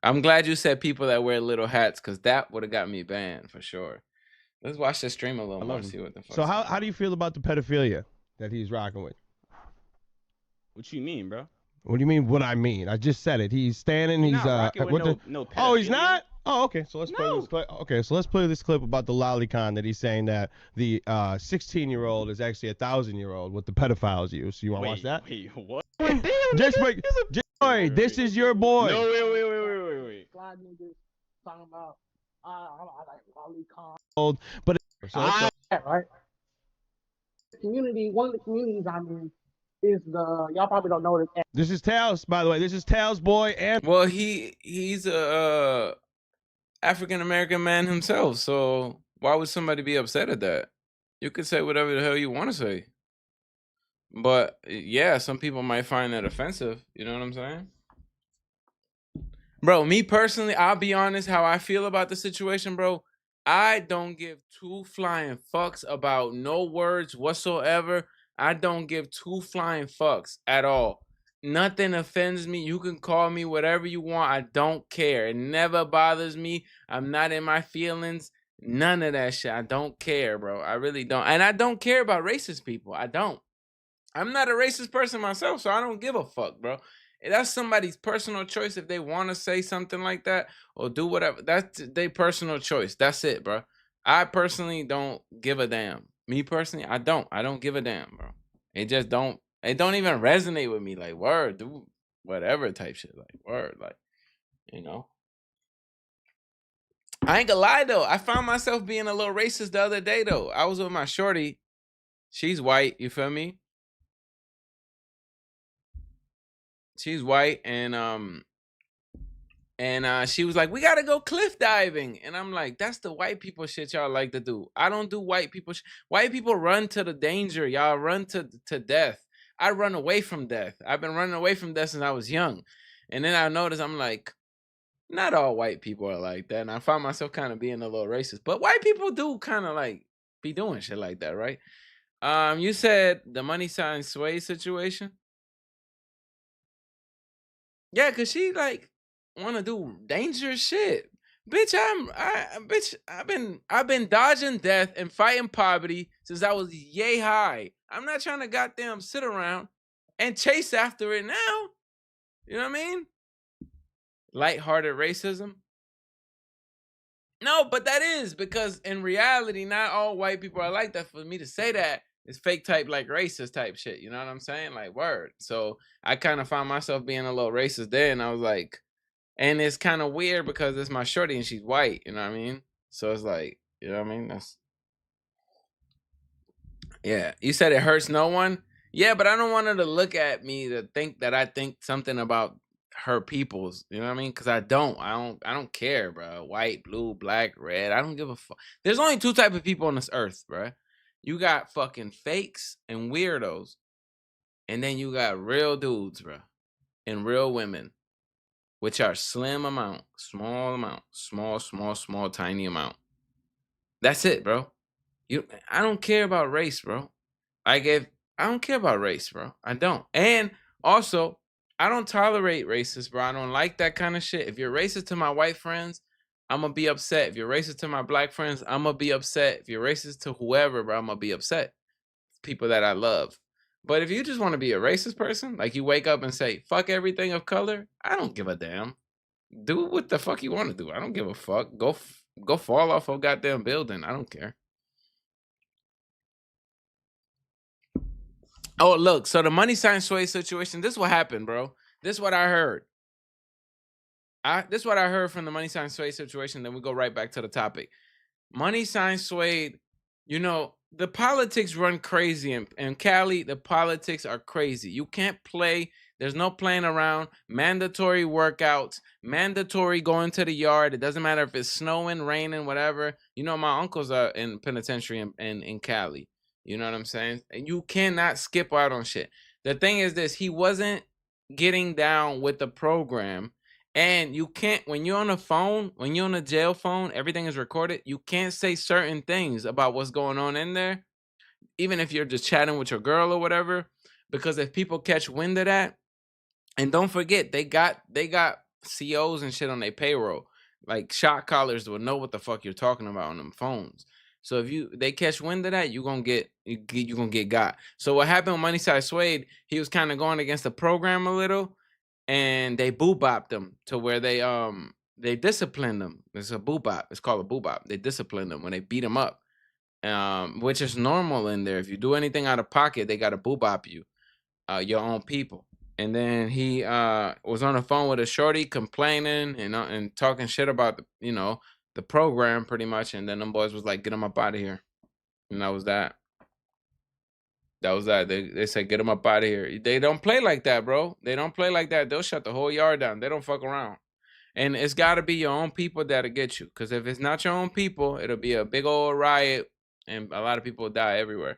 I'm glad you said people that wear little hats because that would have got me banned for sure. Let's watch the stream a little more. See what the fuck. So how do you feel about the pedophilia that he's rocking with? What you mean, bro? What do you mean? What I mean? I just said it. He's standing. He's no Oh, he's not. Oh, okay. So let's play this clip. Okay, so let's play this clip about the lolicon that he's saying that the 16-year-old is actually a 1,000-year-old what the pedophiles use. You want to watch that? Wait, what? Just wait. Boy, this is your boy. No, wait. Fly niggas talking about I like lolicon. But right. Community. One of the communities I'm in is the y'all probably don't know this. This is Tails, by the way. This is Tails' boy, and well, he's a African American man himself. So why would somebody be upset at that? You could say whatever the hell you want to say, but yeah, some people might find that offensive. You know what I'm saying? Bro, me personally, I'll be honest how I feel about the situation, bro. I don't give two flying fucks about no words whatsoever. I don't give two flying fucks at all. Nothing offends me. You can call me whatever you want. I don't care. It never bothers me. I'm not in my feelings. None of that shit. I don't care, bro. I really don't. And I don't care about racist people. I don't. I'm not a racist person myself, so I don't give a fuck, bro. That's somebody's personal choice if they want to say something like that or do whatever. That's their personal choice. That's it, bro. I personally don't give a damn. Me personally, I don't give a damn, bro. It just don't even resonate with me. Like, word, dude, whatever type shit. Like, word, like, you know. I ain't gonna lie, though. I found myself being a little racist the other day, though. I was with my shorty. She's white, you feel me? She's white, and she was like, we gotta go cliff diving. And I'm like, that's the white people shit y'all like to do. I don't do white people shit. White people run to the danger. Y'all run to death. I run away from death. I've been running away from death since I was young. And then I noticed, I'm like, not all white people are like that. And I found myself kind of being a little racist. But white people do kind of like be doing shit like that, right? You said the money sign sway situation. Yeah, cause she like wanna do dangerous shit. Bitch, I've been dodging death and fighting poverty since I was yay high. I'm not trying to goddamn sit around and chase after it now. You know what I mean? Lighthearted racism. No, but that is because in reality, not all white people are like that. For me to say that is fake type, like racist type shit. You know what I'm saying? Like, word. So I kind of found myself being a little racist there, and I was like, and it's kind of weird because it's my shorty and she's white. You know what I mean? So it's like, you know what I mean? That's yeah. You said it hurts no one. Yeah, but I don't want her to look at me to think that I think something about her peoples. You know what I mean? Because I don't care, bro. White, blue, black, red. I don't give a fuck. There's only two type of people on this earth, bro. You got fucking fakes and weirdos, and then you got real dudes, bro, and real women, which are slim amount, small, tiny amount. That's it, bro. I don't care about race, bro. I don't care about race, bro. I don't. And also, I don't tolerate racists, bro. I don't like that kind of shit. If you're racist to my white friends, I'm going to be upset. If you're racist to my black friends, I'm going to be upset. If you're racist to whoever, bro, I'm going to be upset. People that I love. But if you just want to be a racist person, like you wake up and say, fuck everything of color, I don't give a damn. Do what the fuck you want to do. I don't give a fuck. Go fall off a goddamn building. I don't care. Oh, look. So the money sign sway situation, this is what happened, bro. This is what I heard. This is what I heard from the money sign sway situation. Then we go right back to the topic. Money sign swayed. You know, the politics run crazy in Cali. The politics are crazy. You can't play. There's no playing around. Mandatory workouts. Mandatory going to the yard. It doesn't matter if it's snowing, raining, whatever. You know, my uncles are in penitentiary in Cali. You know what I'm saying? And you cannot skip out on shit. The thing is this. He wasn't getting down with the program. And you can't, when you're on a phone, when you're on a jail phone, everything is recorded. You can't say certain things about what's going on in there, even if you're just chatting with your girl or whatever, because if people catch wind of that, and don't forget, they got COs and shit on their payroll. Like shot callers will know what the fuck you're talking about on them phones. So if they catch wind of that, you gonna get got. So what happened with Money Size Suede? He was kind of going against the program a little, and they boo-bopped him to where they disciplined him. It's a boo-bop. It's called a boo-bop. They disciplined him when they beat him up, which is normal in there. If you do anything out of pocket, they gotta boo-bop you, your own people. And then he was on the phone with a shorty complaining and talking shit about the program pretty much. And then them boys was like, get him up out of here. And that was that. That was that. They said, get him up out of here. They don't play like that, bro. They don't play like that. They'll shut the whole yard down. They don't fuck around. And it's got to be your own people that'll get you. Because if it's not your own people, it'll be a big old riot. And a lot of people die everywhere.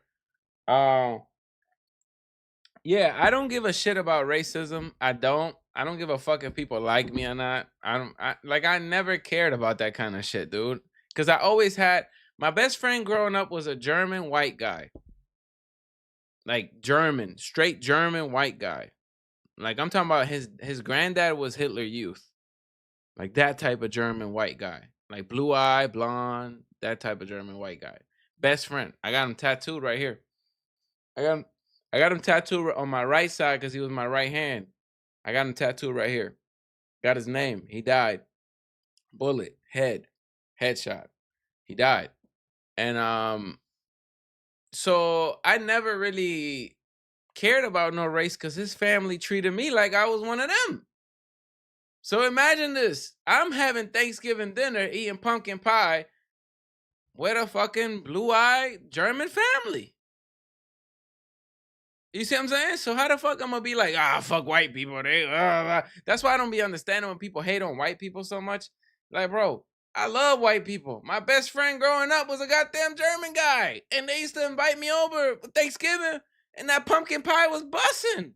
Yeah, I don't give a shit about racism. I don't give a fuck if people like me or not. I never cared about that kind of shit, dude. Because I always had my best friend growing up was a German white guy. Like German, straight German white guy. Like I'm talking about his granddad was Hitler Youth. Like that type of German white guy. Like blue eye, blonde, that type of German white guy. Best friend. I got him tattooed right here. I got him tattooed on my right side because he was my right hand. I got him tattooed right here. Got his name. He died. Bullet, headshot. He died. And so I never really cared about no race because his family treated me like I was one of them. So imagine this. I'm having Thanksgiving dinner eating pumpkin pie with a fucking blue-eyed German family. You see what I'm saying? So how the fuck I'm gonna be like, fuck white people? That's why I don't be understanding when people hate on white people so much. Like, bro, I love white people. My best friend growing up was a goddamn German guy. And they used to invite me over for Thanksgiving. And that pumpkin pie was bussin'.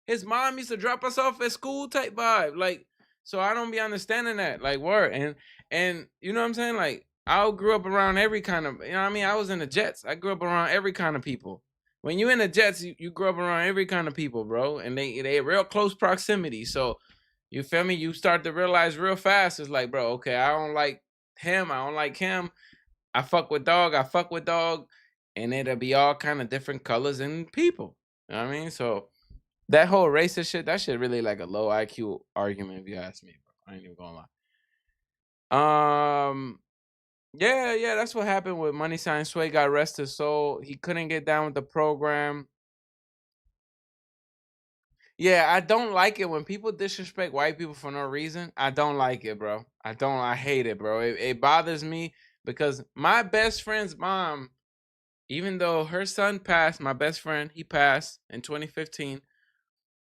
His mom used to drop us off at school type vibe. Like, so I don't be understanding that. Like, word. And you know what I'm saying? Like, I grew up around every kind of, you know what I mean? I was in the Jets. I grew up around every kind of people. When you in the Jets, you grow up around every kind of people, bro. And they real close proximity. So, you feel me? You start to realize real fast. It's like, bro, okay, I don't like him. I don't like him. I fuck with dog. And it'll be all kind of different colors and people. You know what I mean? So, that whole racist shit, that shit really like a low IQ argument, if you ask me, bro. I ain't even gonna lie. Yeah, that's what happened with Money Sign Sway got arrested. So he couldn't get down with the program. Yeah, I don't like it when people disrespect white people for no reason. I don't like it, bro. I hate it, bro. It bothers me because my best friend's mom, even though her son passed, my best friend, he passed in 2015,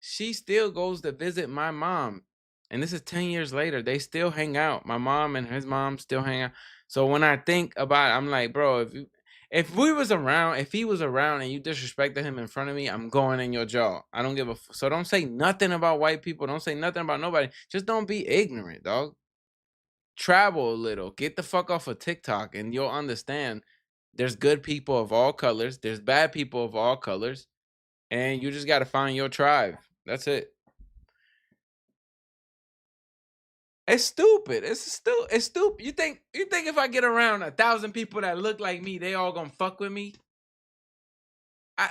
she still goes to visit my mom. And this is 10 years later. They still hang out. My mom and his mom still hang out. So when I think about it, I'm like, bro, if he was around and you disrespected him in front of me, I'm going in your jaw. I don't give a so don't say nothing about white people. Don't say nothing about nobody. Just don't be ignorant, dog. Travel a little. Get the fuck off of TikTok and you'll understand there's good people of all colors. There's bad people of all colors. And you just got to find your tribe. That's it. It's stupid. It's stupid. You think if I get around 1,000 people that look like me, they all gonna fuck with me?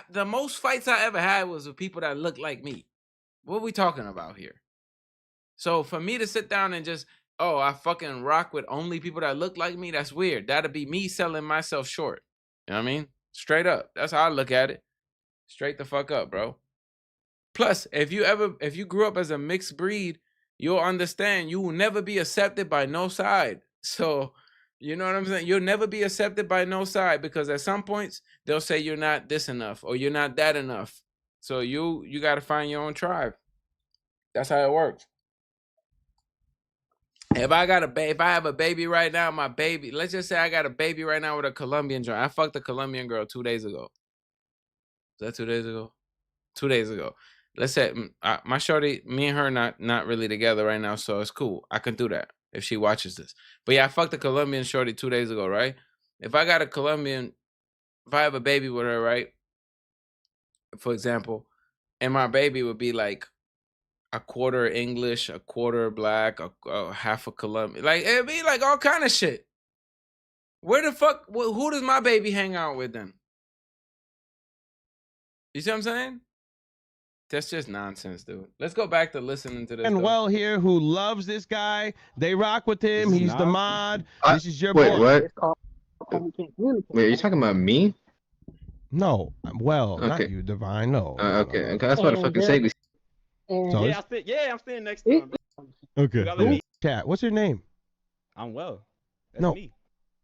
The most fights I ever had was with people that look like me. What are we talking about here? So for me to sit down and just, I fucking rock with only people that look like me, that's weird. That'd be me selling myself short. You know what I mean? Straight up. That's how I look at it. Straight the fuck up, bro. Plus, if you grew up as a mixed breed, you'll understand you will never be accepted by no side. So, you know what I'm saying? You'll never be accepted by no side because at some points they'll say you're not this enough or you're not that enough. So you got to find your own tribe. That's how it works. If I have a baby right now, my baby, let's just say I got a baby right now with a Colombian joint. I fucked a Colombian girl 2 days ago. Is that 2 days ago? 2 days ago. Let's say my shorty, me and her not really together right now, so it's cool. I can do that if she watches this. But yeah, I fucked a Colombian shorty 2 days ago, right? If I got a Colombian, if I have a baby with her, right? For example, and my baby would be like a quarter English, a quarter black, a half a Colombian. Like it'd be like all kind of shit. Where the fuck? Who does my baby hang out with then? You see what I'm saying? That's just nonsense, dude. Let's go back to listening to this. And Well here, who loves this guy. They rock with him. He's the mod. This is your wait, boy. what? Wait, are you talking about me? No, well, Okay. not you, Divine. No. Okay, okay, that's what I fucking say. So I'm staying next to him. okay. Chat. What's your name? I'm well. That's No. me.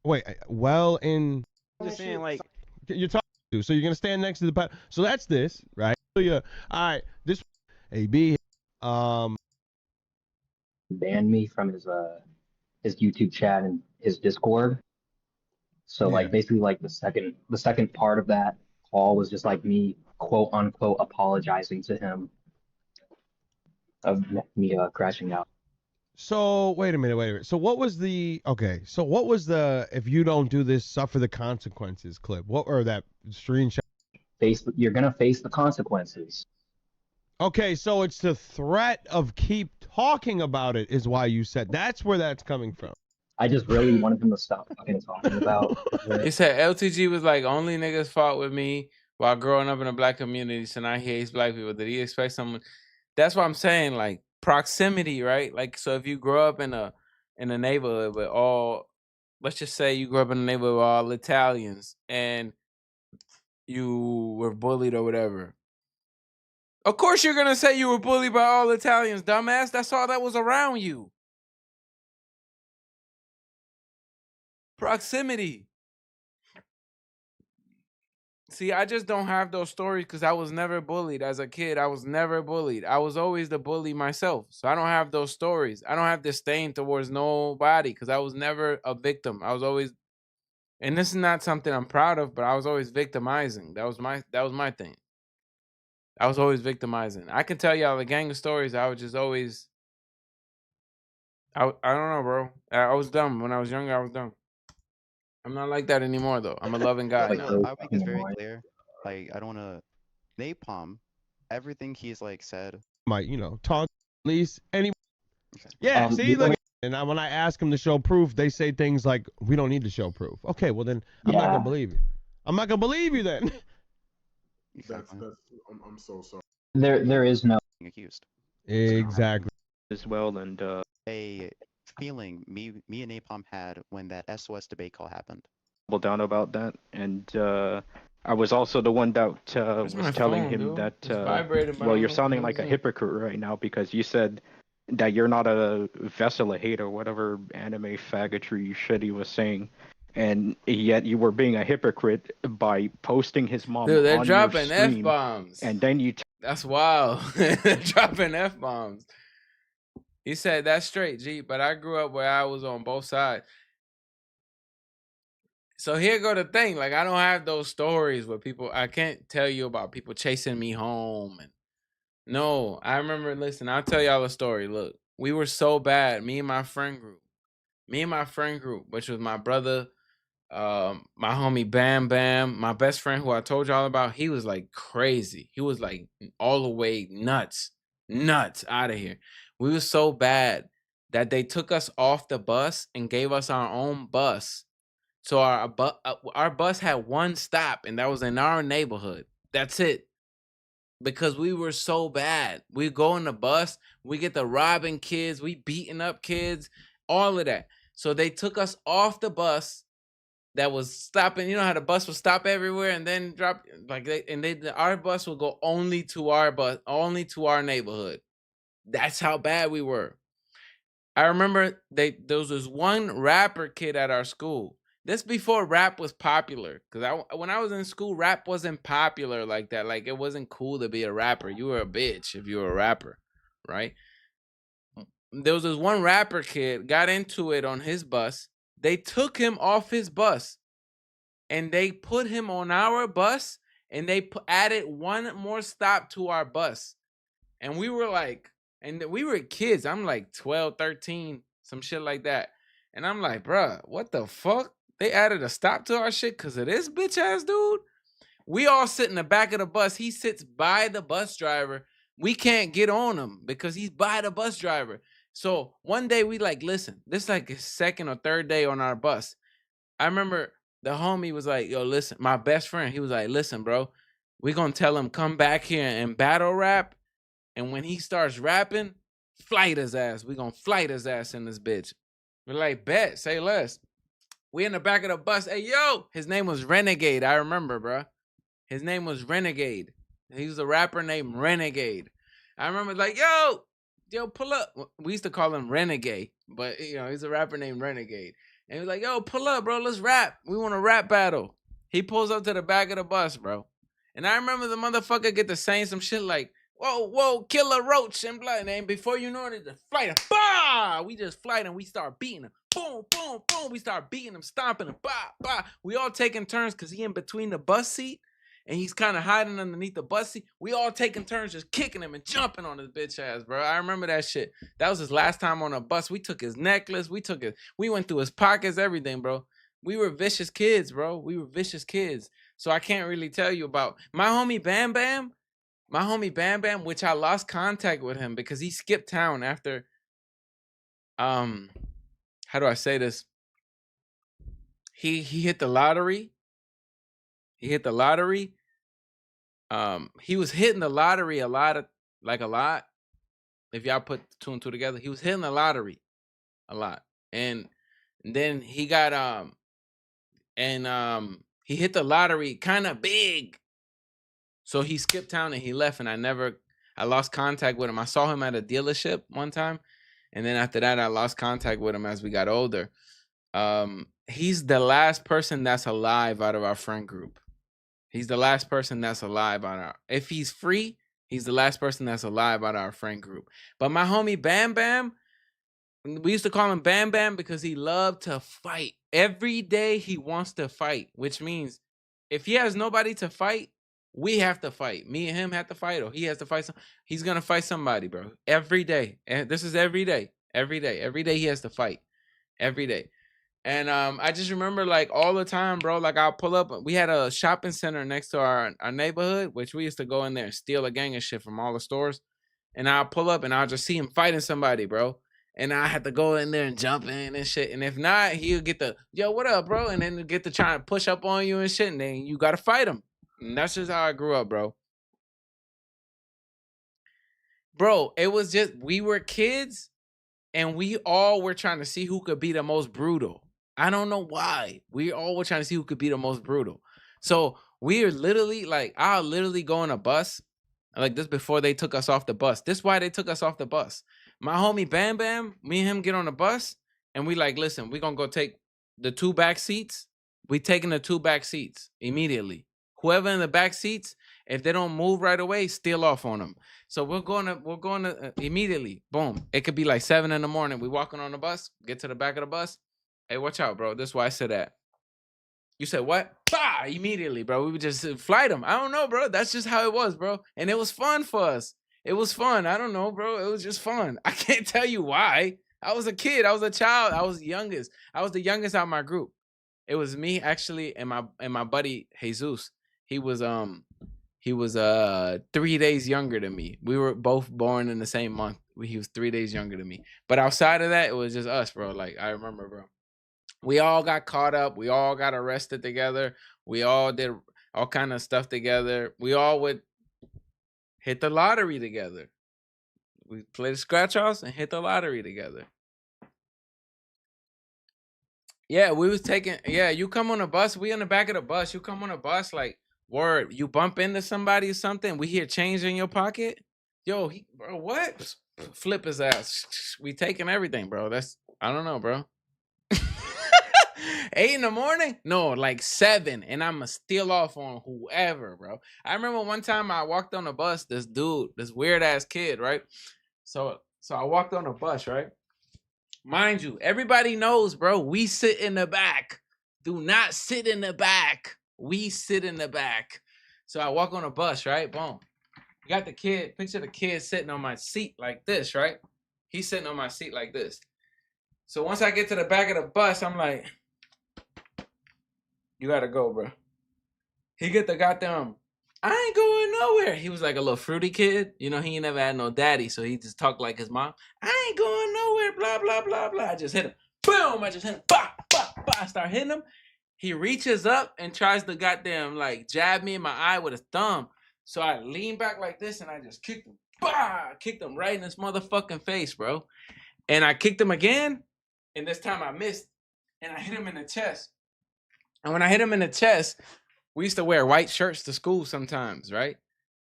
Wait. Well, in. I'm just saying, like, You're talking to. So you're gonna stand next to the. So that's this, right? So yeah. All right. This. AB. Banned me from his YouTube chat and his Discord. So like basically like the second part of that call was just like me quote unquote apologizing to him of me crashing out. So wait a minute. So what was the if you don't do this, suffer the consequences clip? What or that screenshot? You're gonna face the consequences. Okay, so it's the threat of keep talking about it is why you said that's where that's coming from. I just really wanted him to stop fucking talking about it. He said LTG was like, only niggas fought with me while growing up in a black community, so now he hates black people. Did he expect someone? That's what I'm saying, like proximity, right? Like, so if you grow up in a neighborhood with all, let's just say you grew up in a neighborhood with all Italians and you were bullied or whatever. Of course you're gonna say you were bullied by all Italians, dumbass. That's all that was around you. Proximity. See, I just don't have those stories because I was never bullied as a kid. I was never bullied. I was always the bully myself. So I don't have those stories. I don't have disdain towards nobody because I was never a victim. I was always, and this is not something I'm proud of, but I was always victimizing. That was my thing. I was always victimizing. I can tell y'all a gang of stories. I was just always, I don't know, bro. I was dumb. When I was younger, I was dumb. I'm not like that anymore, though. I'm a loving guy now. I'll make this very clear. Like, I don't want to napalm everything he's like said. Might taunt at least any. Yeah, see, look. And when I ask them to show proof, they say things like, "We don't need to show proof." Okay, well then I'm not gonna believe you. I'm not gonna believe you then. I'm so sorry. There is no accused. Exactly. As well, and a feeling me and Napalm had when that SOS debate call happened. Down about that, and I was also the one that was telling him that well, you're sounding like a hypocrite right now because you said that you're not a vessel of hate or whatever anime faggotry shit he was saying, and yet you were being a hypocrite by posting his mom. Dude, they're on dropping your stream, F-bombs. and then you. That's wild. They're dropping F-bombs. He said that's straight, G, but I grew up where I was on both sides. So here go the thing. Like, I don't have those stories where people, I can't tell you about people chasing me home. And no, I remember, listen, I'll tell y'all a story. Look, we were so bad, me and my friend group, which was my brother, my homie Bam Bam, my best friend who I told y'all about, he was like crazy. He was like all the way nuts out of here. We were so bad that they took us off the bus and gave us our own bus. So our bus had one stop, and that was in our neighborhood. That's it. Because we were so bad. We go in the bus, we get to robbing kids, we beating up kids, all of that. So they took us off the bus that was stopping. You know how the bus would stop everywhere and then drop, our bus would go only to our neighborhood. That's how bad we were. I remember there was this one rapper kid at our school. This before rap was popular. Because when I was in school, rap wasn't popular like that. Like, it wasn't cool to be a rapper. You were a bitch if you were a rapper, right? There was this one rapper kid, got into it on his bus. They took him off his bus. And they put him on our bus. And they added one more stop to our bus. And we were like... And we were kids. I'm like 12, 13, some shit like that. And I'm like, bruh, what the fuck? They added a stop to our shit because of this bitch ass dude? We all sit in the back of the bus. He sits by the bus driver. We can't get on him because he's by the bus driver. So one day we like, listen, this is like his second or third day on our bus. I remember the homie was like, yo, listen, my best friend, he was like, listen, bro, we gonna tell him come back here and battle rap. And when he starts rapping, flight his ass. We gonna flight his ass in this bitch. We're like, bet, say less. We in the back of the bus. Hey, yo, his name was Renegade. I remember, bro. His name was Renegade. He was a rapper named Renegade. I remember like, yo, pull up. We used to call him Renegade, but you know, he's a rapper named Renegade. And he was like, yo, pull up, bro. Let's rap. We want a rap battle. He pulls up to the back of the bus, bro. And I remember the motherfucker get to saying some shit like, whoa, Killer Roach and blah. And before you know it, the flight, bah! We just flight and we start beating him. Boom, boom, boom. We start beating him, stomping him, bah, bah. We all taking turns because he in between the bus seat and he's kind of hiding underneath the bus seat. We all taking turns just kicking him and jumping on his bitch ass, bro. I remember that shit. That was his last time on a bus. We took his necklace. We went through his pockets, everything, bro. We were vicious kids, bro. We were vicious kids. So I can't really tell you about my homie Bam Bam. My homie Bam Bam, which I lost contact with him because he skipped town after, how do I say this? He hit the lottery. He hit the lottery. He was hitting the lottery a lot. If y'all put 2 and 2 together, he was hitting the lottery a lot. And then he got, he hit the lottery kind of big. So he skipped town and he left, and I lost contact with him. I saw him at a dealership one time, and then after that, I lost contact with him as we got older. He's the last person that's alive out of our friend group. He's the last person that's alive if he's free, he's the last person that's alive out of our friend group. But my homie Bam Bam, we used to call him Bam Bam because he loved to fight. Every day he wants to fight, which means if he has nobody to fight, we have to fight. Me and him have to fight, or he has to fight. He's going to fight somebody, bro. Every day. And this is every day. Every day. Every day he has to fight. Every day. And I just remember, like, all the time, bro, like, I'll pull up. We had a shopping center next to our neighborhood, which we used to go in there and steal a gang of shit from all the stores. And I'll pull up and I'll just see him fighting somebody, bro. And I had to go in there and jump in and shit. And if not, he'll get the, yo, what up, bro? And then get to try and push up on you and shit. And then you got to fight him. And that's just how I grew up, bro. Bro, it was just, we were kids and we all were trying to see who could be the most brutal. I don't know why. We all were trying to see who could be the most brutal. So we are literally, like, I'll literally go on a bus. Like this before they took us off the bus. This is why they took us off the bus. My homie Bam Bam, me and him get on the bus and we like, listen, we're going to go take the 2 back seats. We taking the 2 back seats immediately. Whoever in the back seats, if they don't move right away, steal off on them. So we're going to immediately, boom. It could be like 7 in the morning. We walking on the bus, get to the back of the bus. Hey, watch out, bro. This is why I said that. You said what? Bah! Immediately, bro. We would just flight them. I don't know, bro. That's just how it was, bro. And it was fun for us. It was fun. I don't know, bro. It was just fun. I can't tell you why. I was a kid. I was a child. I was the youngest. I was the youngest out of my group. It was me actually and my buddy Jesus. He was 3 days younger than me. We were both born in the same month. He was 3 days younger than me. But outside of that, it was just us, bro. Like I remember, bro. We all got caught up. We all got arrested together. We all did all kind of stuff together. We all would hit the lottery together. We played the scratch offs and hit the lottery together. Yeah, we was taking. Yeah, you come on a bus. We in the back of the bus. You come on a bus, like word. You bump into somebody or something. We hear change in your pocket. Yo, bro, what? Flip his ass. We taking everything, bro. I don't know, bro. 8 in the morning? No, like 7. And I'ma steal off on whoever, bro. I remember one time I walked on a bus, this dude, this weird ass kid, right? So I walked on a bus, right? Mind you, everybody knows, bro, we sit in the back. Do not sit in the back. We sit in the back. So I walk on a bus, right? Boom. You got the kid, picture the kid sitting on my seat like this, right? He's sitting on my seat like this. So once I get to the back of the bus, I'm like, you gotta go, bro. He get the goddamn, I ain't going nowhere. He was like a little fruity kid. You know, he ain't never had no daddy, so he just talked like his mom. I ain't going nowhere, blah, blah, blah, blah. I just hit him. Boom, I just hit him. Bah, bah, bah. I start hitting him. he reaches up and tries to goddamn like jab me in my eye with his thumb. So I lean back like this and I just kicked him. Bah! Kicked him right in his motherfucking face, bro. And I kicked him again, and this time I missed, and I hit him in the chest. And when I hit him in the chest, we used to wear white shirts to school sometimes, right?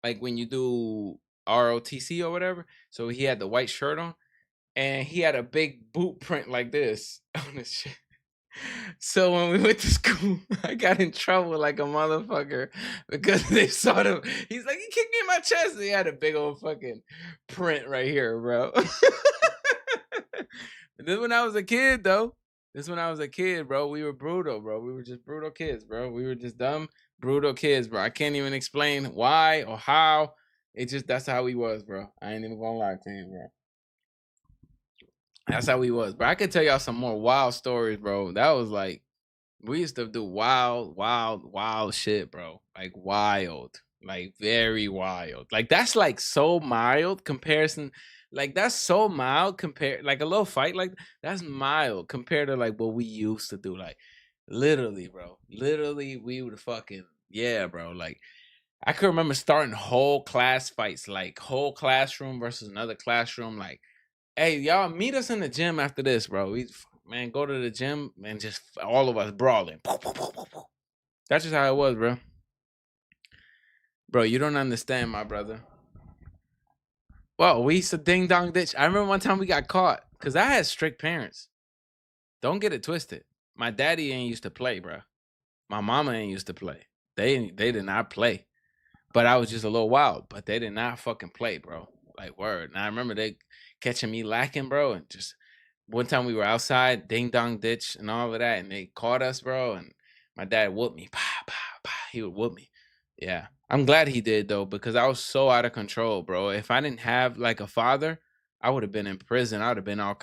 Like when you do ROTC or whatever. So he had the white shirt on, and he had a big boot print like this on his shit. So when we went to school, I got in trouble like a motherfucker because they saw him. He's like, he kicked me in my chest. He had a big old fucking print right here, bro. This when I was a kid, though. This when I was a kid, bro. We were brutal, bro. We were just brutal kids, bro. We were just dumb, brutal kids, bro. I can't even explain why or how. It just, that's how we was, bro. I ain't even gonna lie to you, bro. That's how we was, bro. I could tell y'all some more wild stories, bro. That was like, we used to do wild shit, bro. Like wild, like very wild. Like that's like so mild comparison. Like that's so mild compared, like a little fight, like that's mild compared to like what we used to do. Like literally, bro. Literally, we would fucking, yeah, bro. Like I could remember starting whole class fights, like whole classroom versus another classroom. Like, hey, y'all meet us in the gym after this, bro. We man, go to the gym and just all of us brawling. That's just how it was, bro. Bro, you don't understand, my brother. Well, we used to ding dong ditch. I remember one time we got caught because I had strict parents. Don't get it twisted. My daddy ain't used to play, bro. My mama ain't used to play. They did not play. But I was just a little wild. But they did not fucking play, bro. Like word. And I remember they catching me lacking, bro, and just one time we were outside, ding dong ditch and all of that, and they caught us, bro. And my dad whooped me. He would whoop me. Yeah. I'm glad he did, though, because I was so out of control, bro. If I didn't have like a father, I would have been in prison. I would have been all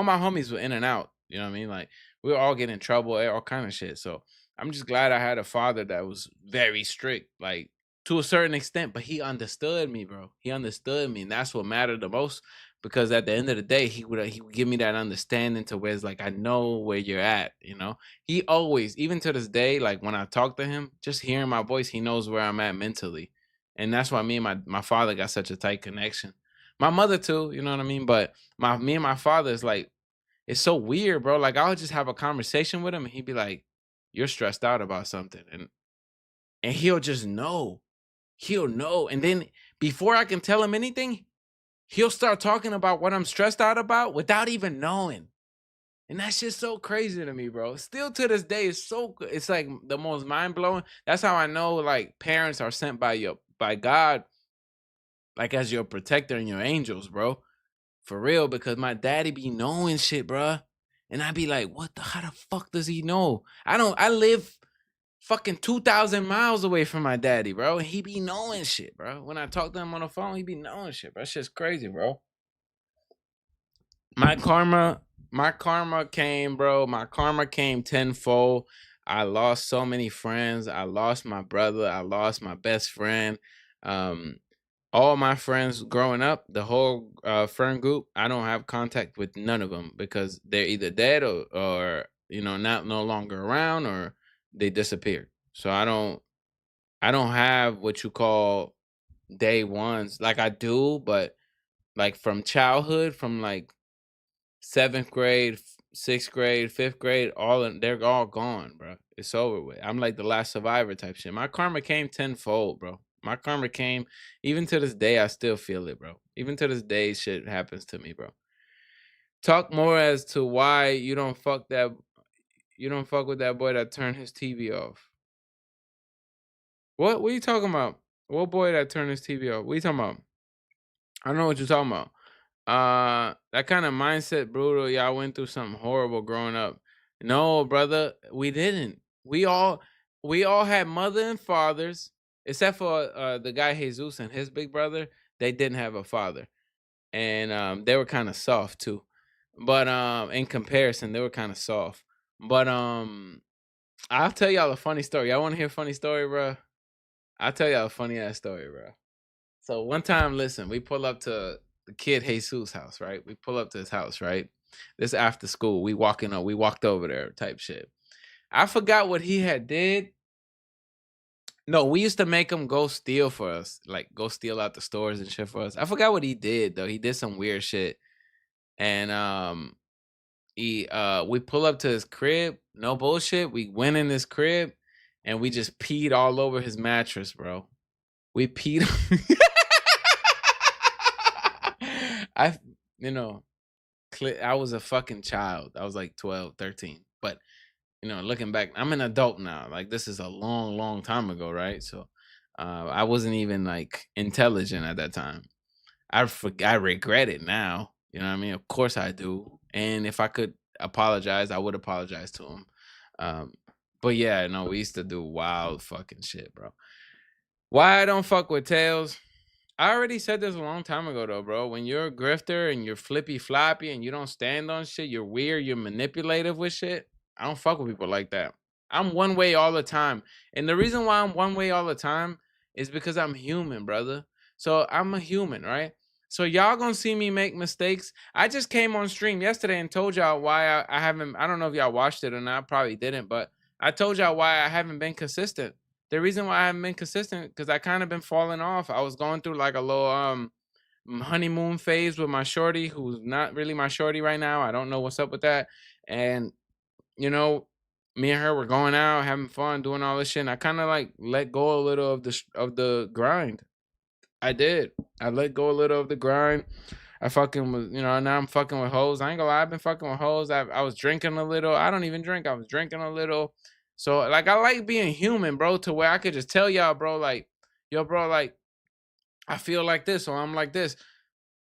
my homies were in and out. You know what I mean? Like we were all getting in trouble, all kind of shit. So I'm just glad I had a father that was very strict, like to a certain extent, but he understood me, bro. He understood me, and that's what mattered the most. Because at the end of the day, he would give me that understanding to where it's like I know where you're at, you know. He always, even to this day, like when I talk to him, just hearing my voice, he knows where I'm at mentally, and that's why me and my father got such a tight connection. My mother too, you know what I mean. But me and my father is like, it's so weird, bro. Like I'll just have a conversation with him, and he'd be like, "You're stressed out about something," and he'll just know, and then before I can tell him anything, he'll start talking about what I'm stressed out about without even knowing. And that's just so crazy to me, bro. Still to this day, it's like the most mind-blowing. That's how I know like parents are sent by God, like as your protector and your angels, bro. For real, because my daddy be knowing shit, bro. And I be like, how the fuck does he know? I live fucking 2,000 miles away from my daddy, bro. And he be knowing shit, bro. When I talk to him on the phone, he be knowing shit, bro. That's just crazy, bro. My karma came, bro. My karma came tenfold. I lost so many friends. I lost my brother. I lost my best friend. All my friends growing up, the whole friend group, I don't have contact with none of them because they're either dead or you know, no longer around, or they disappeared. So I don't have what you call day ones. Like I do, but like from childhood, from like 7th grade, 6th grade, 5th grade, they're all gone, bro. It's over with. I'm like the last survivor type shit. My karma came tenfold, bro. My karma came, even to this day, I still feel it, bro. Even to this day, shit happens to me, bro. Talk more as to why you don't fuck with that boy that turned his TV off. What are you talking about? What boy that turned his TV off? What are you talking about? I don't know what you're talking about. That kind of mindset, brutal. Y'all went through something horrible growing up. No, brother, we didn't. We all had mother and fathers, except for the guy Jesus and his big brother. They didn't have a father, and they were kind of soft too. But in comparison, they were kind of soft. But I'll tell y'all a funny story. Y'all want to hear a funny story, bro? I'll tell y'all a funny ass story, bro. So one time, listen, we pull up to the kid Jesus' house, right? We pull up to his house, right? This after school. We walked over there type shit. I forgot what he had did. No, we used to make him go steal for us, like go steal out the stores and shit for us. I forgot what he did though. He did some weird shit, and we pull up to his crib. No bullshit. We went in his crib, and we just peed all over his mattress, bro. We peed. I, you know, I was a fucking child. I was like 12, 13. But, you know, looking back, I'm an adult now. Like, this is a long, long time ago, right? So, I wasn't even, like, intelligent at that time. I regret it now. You know what I mean? Of course I do. And if I could apologize, I would apologize to him. But, yeah, no, we used to do wild fucking shit, bro. Why I don't fuck with Tails? I already said this a long time ago, though, bro. When you're a grifter and you're flippy floppy and you don't stand on shit, you're weird, you're manipulative with shit. I don't fuck with people like that. I'm one way all the time. And the reason why I'm one way all the time is because I'm human, brother. So I'm a human, right? So y'all gonna see me make mistakes. I just came on stream yesterday and told y'all why I haven't, I don't know if y'all watched it or not, probably didn't, but I told y'all why I haven't been consistent. The reason why I haven't been consistent because I kind of been falling off. I was going through like a little honeymoon phase with my shorty, who's not really my shorty right now. I don't know what's up with that. And you know, me and her were going out, having fun, doing all this shit. And I kind of like let go a little of the grind. I did. I let go a little of the grind. I fucking was, you know, now I'm fucking with hoes. I ain't gonna lie, I've been fucking with hoes. I was drinking a little. I don't even drink. I was drinking a little. So like I like being human, bro, to where I could just tell y'all, bro, like, yo, bro, like, I feel like this or I'm like this.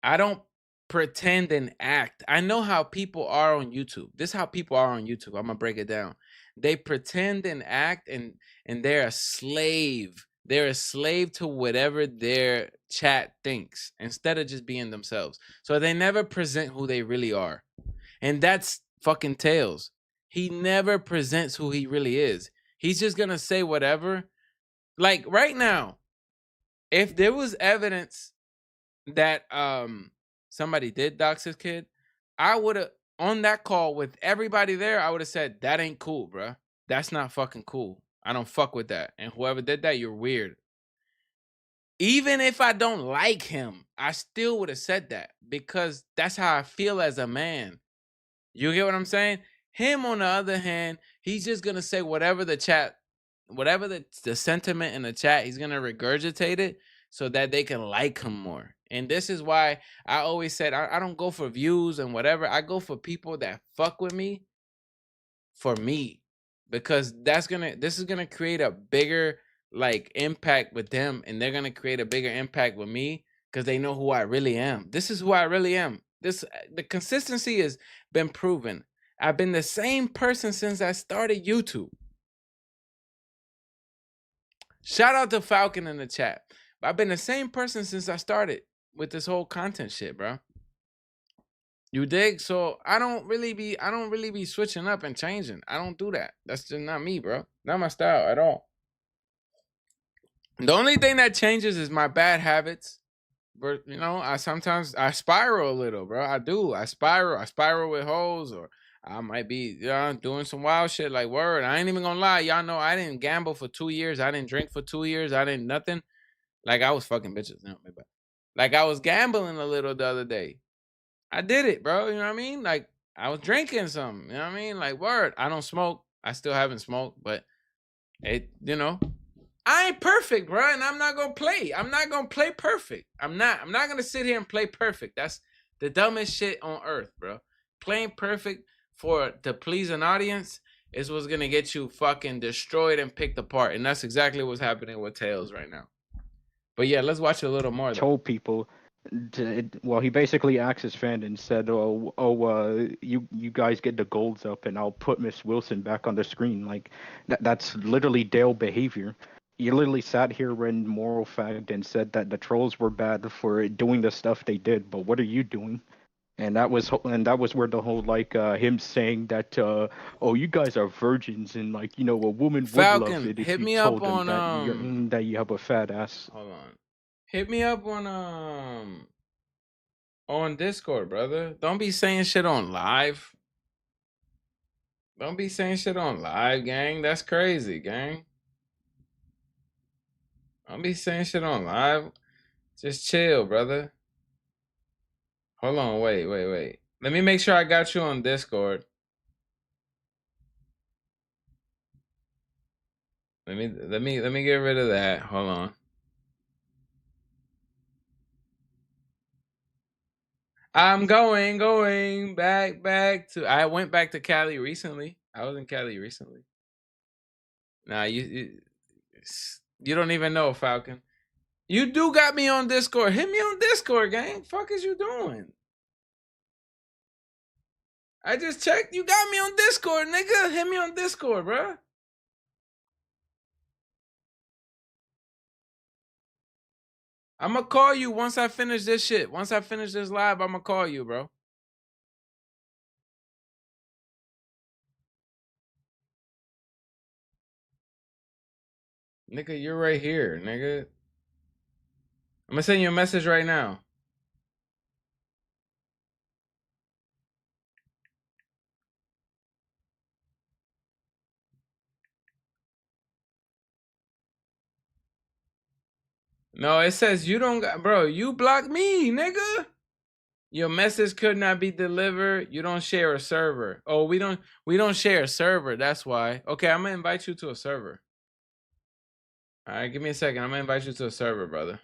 I don't pretend and act. I know how people are on YouTube. This is how people are on YouTube. I'm gonna break it down. They pretend and act and they're a slave. They're a slave to whatever their chat thinks instead of just being themselves. So they never present who they really are. And that's fucking Tails. He never presents who he really is. He's just gonna say whatever. Like right now, if there was evidence that somebody did dox his kid, I would have on that call with everybody there, I would have said, that ain't cool, bro. That's not fucking cool. I don't fuck with that. And whoever did that, you're weird. Even if I don't like him, I still would have said that because that's how I feel as a man. You get what I'm saying? Him, on the other hand, he's just going to say whatever the chat, whatever the sentiment in the chat, he's going to regurgitate it so that they can like him more. And this is why I always said I don't go for views and whatever. I go for people that fuck with me for me because this is going to create a bigger like impact with them and they're going to create a bigger impact with me because they know who I really am. This is who I really am. The consistency has been proven. I've been the same person since I started YouTube. Shout out to Falcon in the chat. I've been the same person since I started with this whole content shit, bro. You dig? So I don't really be switching up and changing. I don't do that. That's just not me, bro. Not my style at all. The only thing that changes is my bad habits. But you know, I sometimes spiral a little, bro. I do. I spiral with hoes, or I might be doing some wild shit like word. I ain't even gonna lie. Y'all know I didn't gamble for 2 years. I didn't drink for 2 years. I didn't nothing. Like I was fucking bitches. No, like I was gambling a little the other day. I did it, bro. You know what I mean? Like I was drinking something. You know what I mean? Like word. I don't smoke. I still haven't smoked, but it, you know. I ain't perfect, bro, and I'm not gonna play. I'm not gonna play perfect. I'm not gonna sit here and play perfect. That's the dumbest shit on earth, bro. Playing perfect to please an audience is what's gonna get you fucking destroyed and picked apart, and that's exactly what's happening with Tails right now. But yeah, let's watch a little more. Told people, well, he basically asked his fan and said, you guys get the golds up, and I'll put Miss Wilson back on the screen. Like that's literally Dale behavior. You literally sat here in moral fact and said that the trolls were bad for doing the stuff they did, but what are you doing? And that was where the whole like him saying that you guys are virgins and like a woman Falcon, would love it if hit you me told up them on that you have a fat ass. Hold on. Hit me up on Discord, brother. Don't be saying shit on live. Don't be saying shit on live, gang. That's crazy, gang. Don't be saying shit on live. Just chill, brother. Hold on, wait. Let me make sure I got you on Discord. Let me get rid of that. Hold on. I'm going back to. I went back to Cali recently. I was in Cali recently. Nah, you don't even know, Falcon. You do got me on Discord. Hit me on Discord, gang. Fuck is you doing? I just checked. You got me on Discord, nigga. Hit me on Discord, bruh. I'm gonna call you once I finish this shit. Once I finish this live, I'm gonna call you, bro. Nigga, you're right here, nigga. I'm gonna send you a message right now. No, it says you don't got, bro. You blocked me, nigga. Your message could not be delivered. You don't share a server. Oh, we don't share a server. That's why. Okay, I'm gonna invite you to a server. All right, give me a second. I'm gonna invite you to a server, brother.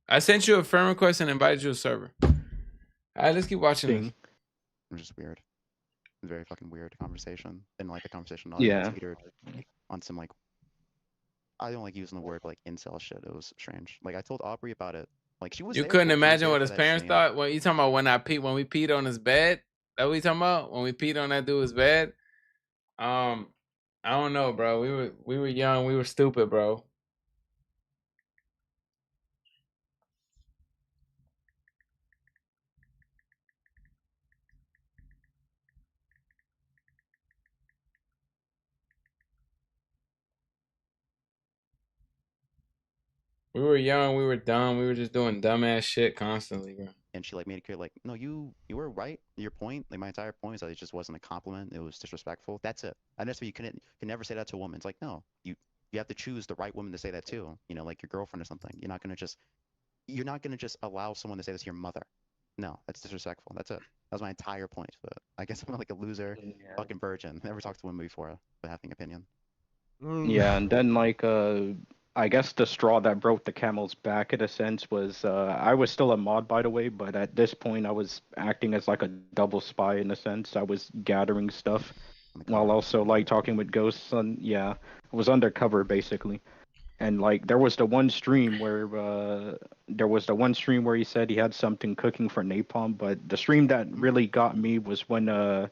I sent you a friend request and invited you to a server. All right, let's keep watching this. It was just weird. It was a very fucking weird conversation. And like the conversation teetered on some like, I don't like using the word like incel shit. It was strange. Like I told Aubrey about it. Like she was. You couldn't imagine what his parents thought when you talking about when we peed on his bed. That what you talking about? When we peed on that dude's bed? I don't know, bro. We were young. We were stupid, bro. We were young, we were dumb, we were just doing dumbass shit constantly, bro. And she like made it clear, like, no, you were right. Your point, like my entire point is that it just wasn't a compliment. It was disrespectful. That's it. And that's why you can never say that to a woman. It's like, no, you have to choose the right woman to say that to. You know, like your girlfriend or something. You're not gonna just allow someone to say this to your mother. No, that's disrespectful. That's it. That was my entire point. But I guess I'm like a loser, fucking virgin. Never talked to women before, but having opinion. Yeah, and then like I guess the straw that broke the camel's back in a sense was I was still a mod, by the way, but at this point I was acting as like a double spy in a sense. I was gathering stuff while also like talking with ghosts, and I was undercover basically. And like there was the one stream where he said he had something cooking for napalm, but the stream that really got me was when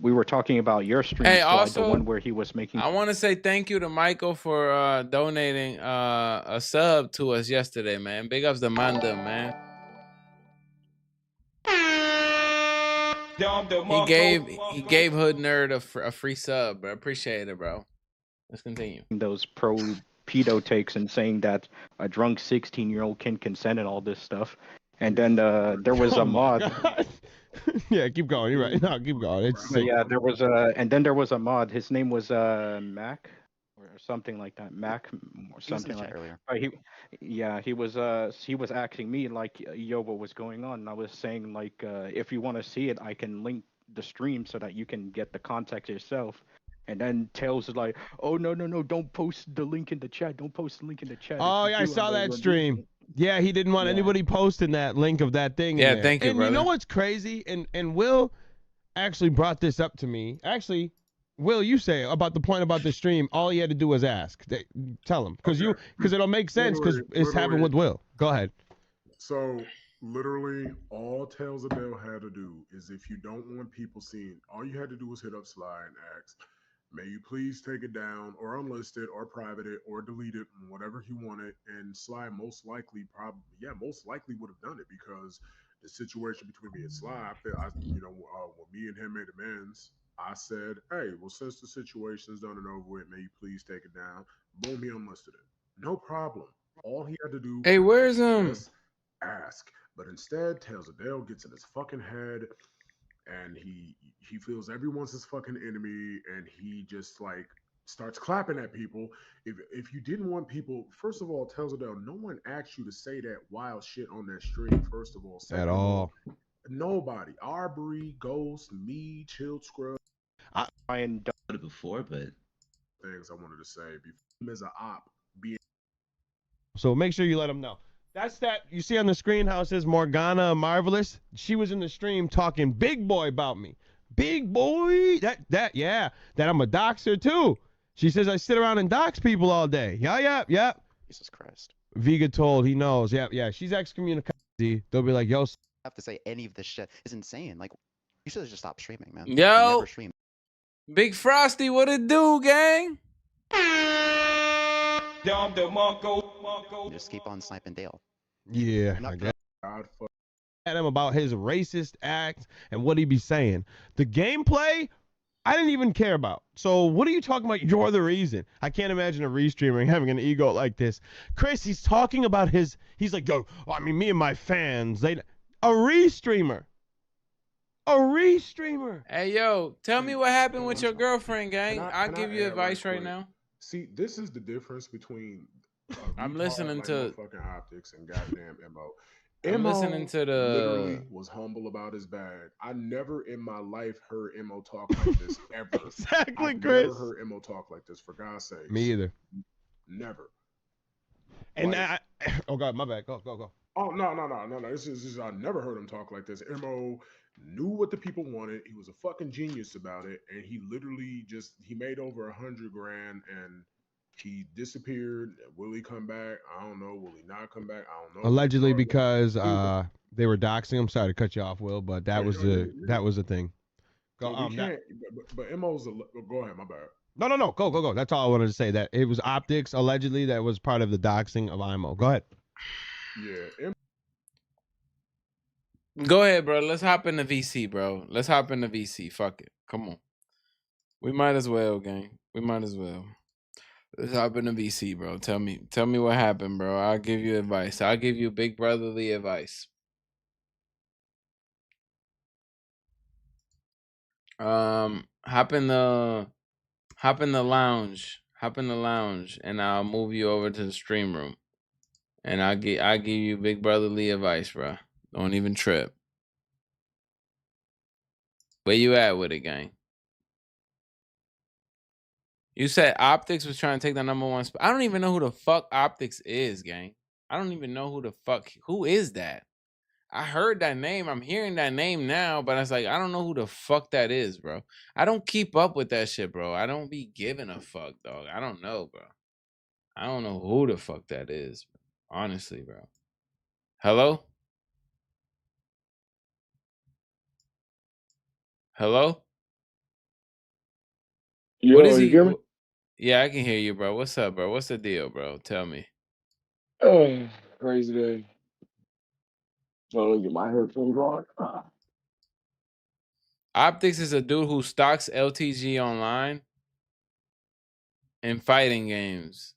we were talking about your stream, hey, also, the one where he was making. I want to say thank you to Michael for donating a sub to us yesterday, man. Big ups to Manda, man. He gave Hood Nerd a free sub, bro. Appreciate it, bro. Let's continue. Those pro pedo takes and saying that a drunk 16-year-old can consent and all this stuff. And then there was a mod. Yeah, keep going. You're right. No, keep going. There was a mod. His name was Mac or something like that. Mac or something like that. He was asking me like, yo, what was going on? And I was saying like, if you want to see it, I can link the stream so that you can get the context yourself. And then Tails is like, oh no, don't post the link in the chat. Don't post the link in the chat. Oh yeah, I saw that stream. Yeah, he didn't want anybody posting that link of that thing. Yeah, thank you, and brother. You know what's crazy? And Will actually brought this up to me. Actually, Will, you say about the point about the stream. All you had to do was ask. Tell him because it'll make sense because it's happening with Will. Go ahead. So literally, all Tales of Dale had to do is if you don't want people seeing, all you had to do was hit up Sly and ask, may you please take it down or unlist it or private it or delete it, whatever he wanted. And Sly most likely would have done it because the situation between me and Sly, when me and him made amends, I said, hey, well, since the situation's done and over with, may you please take it down. Boom, he unlisted it. no problem. All he had to do Hey, where's was just ask. But instead, Tails of Dale gets in his fucking head, and he feels everyone's his fucking enemy, and he just like starts clapping at people. If you didn't want people, first of all, Tails of Dale, no one asked you to say that wild shit on that stream. First of all, second At of all. Nobody. Arbery, Ghost, me, Chilled Scrub. I done it before, but things I wanted to say. Before as an op, being So make sure you let them know. That's that you see on the screen how it says Morgana Marvelous. She was in the stream talking big boy about me. Big boy. That I'm a doxer too. She says I sit around and dox people all day. Yeah. Jesus Christ. Vega told he knows. Yeah. She's excommunicated. They'll be like, yo, Have to say any of this shit is insane. Like, you should have just stopped streaming, man. Yo. Never stream. Big Frosty, what it do, gang? Just keep on sniping Dale. Yeah, I guess. At him about his racist acts and what he be saying. The gameplay, I didn't even care about. So what are you talking about? You're the reason. I can't imagine a restreamer having an ego like this. Chris, he's talking about he's like, yo, me and my fans, a restreamer. A restreamer. Hey, yo, tell me what happened with your girlfriend, gang. I'll give you advice right now. See, this is the difference between I'm listening to fucking optics and goddamn Mo. I'm listening to the literally was humble about his bag. I never in my life heard Mo talk like this ever. Exactly, I've Chris. Never heard Mo talk like this, for God's sake. Me either. Never. And oh God, my bad. Go. Oh no. This is I never heard him talk like this. Mo knew what the people wanted. He was a fucking genius about it, and he literally he made over $100 grand, and he disappeared. Will he come back? I don't know. Will he not come back? I don't know. Allegedly because they were doxing him. Sorry to cut you off, Will, but that was the thing. Go. But Mo's go ahead. My bad. No. Go. That's all I wanted to say. That it was optics allegedly that was part of the doxing of IMO. Go ahead. Yeah. Go ahead, bro. Let's hop in the VC, bro. Let's hop in the VC. Fuck it. Come on. We might as well, gang. We might as well. Let's hop in the VC, bro. Tell me what happened, bro. I'll give you advice. I'll give you big brotherly advice. Hop in the lounge. Hop in the lounge, and I'll move you over to the stream room. And I'll give you big brotherly advice, bro. Don't even trip. Where you at with it, gang? You said Optics was trying to take the #1 spot. I don't even know who the fuck Optics is, gang. I don't even know who is that? I heard that name. I'm hearing that name now, but I was like, I don't know who the fuck that is, bro. I don't keep up with that shit, bro. I don't be giving a fuck, dog. I don't know, bro. I don't know who the fuck that is, honestly, bro. Hello? Hello? Yo, What is he? you hear me? Yeah, I can hear you, bro. What's up, bro? What's the deal, bro? Tell me. Oh, crazy day. Trying to get my headphones on. Optics is a dude who stocks LTG online and fighting games.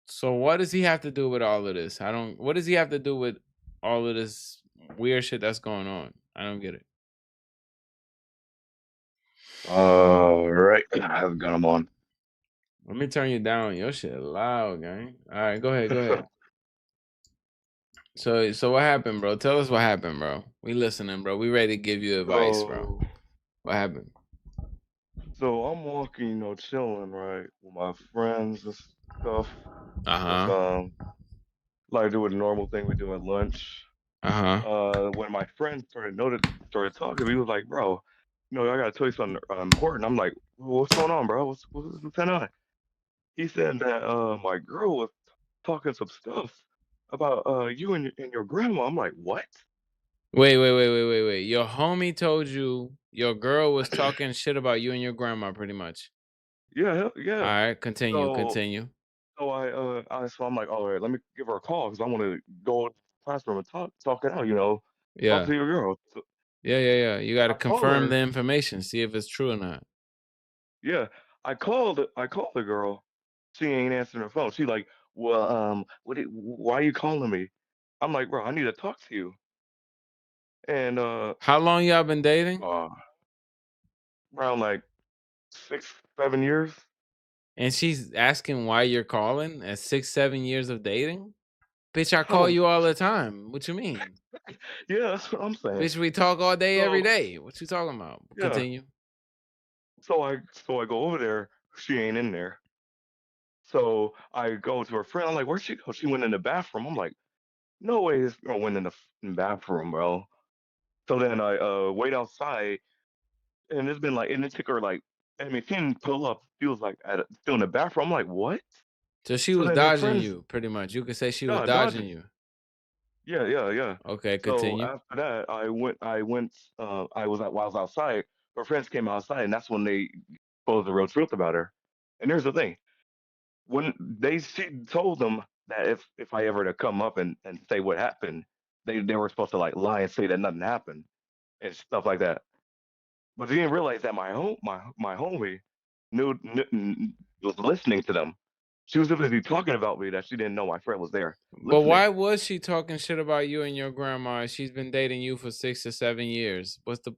So what does he have to do with all of this? What does he have to do with all of this weird shit that's going on? I don't get it. Right. I've got them on. Let me turn you down. Your shit loud, gang. All right, go ahead. So what happened, bro? Tell us what happened, bro. We listening, bro. We ready to give you advice, bro. What happened? So I'm walking, chilling, right, with my friends and stuff. Like doing the normal thing we do at lunch. When my friend started talking, he was like, bro, I gotta tell you something important. I'm like, what's going on, bro? What's going on? He said that my girl was talking some stuff about you and your grandma. I'm like, what? Wait. Your homie told you your girl was talking shit about you and your grandma, pretty much. Yeah. All right, continue. So I'm like, all right, let me give her a call because I want to go in the classroom and talk it out, talk to your girl. So, yeah. You got to confirm the information, see if it's true or not. Yeah, I called the girl, she ain't answering her phone. She like, well, why are you calling me? I'm like, bro, I need to talk to you. And how long y'all been dating? Around like 6-7 years. And she's asking why you're calling at 6-7 years of dating? Bitch, I call you all the time. What you mean? Yeah, that's what I'm saying. Bitch, we talk all day, every day. What you talking about? Yeah. Continue. So I go over there. She ain't in there. So I go to her friend. I'm like, where'd she go? She went in the bathroom. I'm like, no way this girl went in the bathroom, bro. So then I wait outside, and it's been like, and it took her like, I mean, she didn't pull up. She was like still in the bathroom. I'm like, what? So she was dodging you, pretty much. You could say she was dodging you. Yeah. Okay, continue. So after that, I was outside. Her friends came outside, and that's when they exposed the real truth about her. And here's the thing: when she told them that if I ever to come up and say what happened, they were supposed to like lie and say that nothing happened and stuff like that. But they didn't realize that my homie was listening to them. She was supposed to be talking about me that she didn't know my friend was there. But why was she talking shit about you and your grandma? She's been dating you for 6 or 7 years. What's the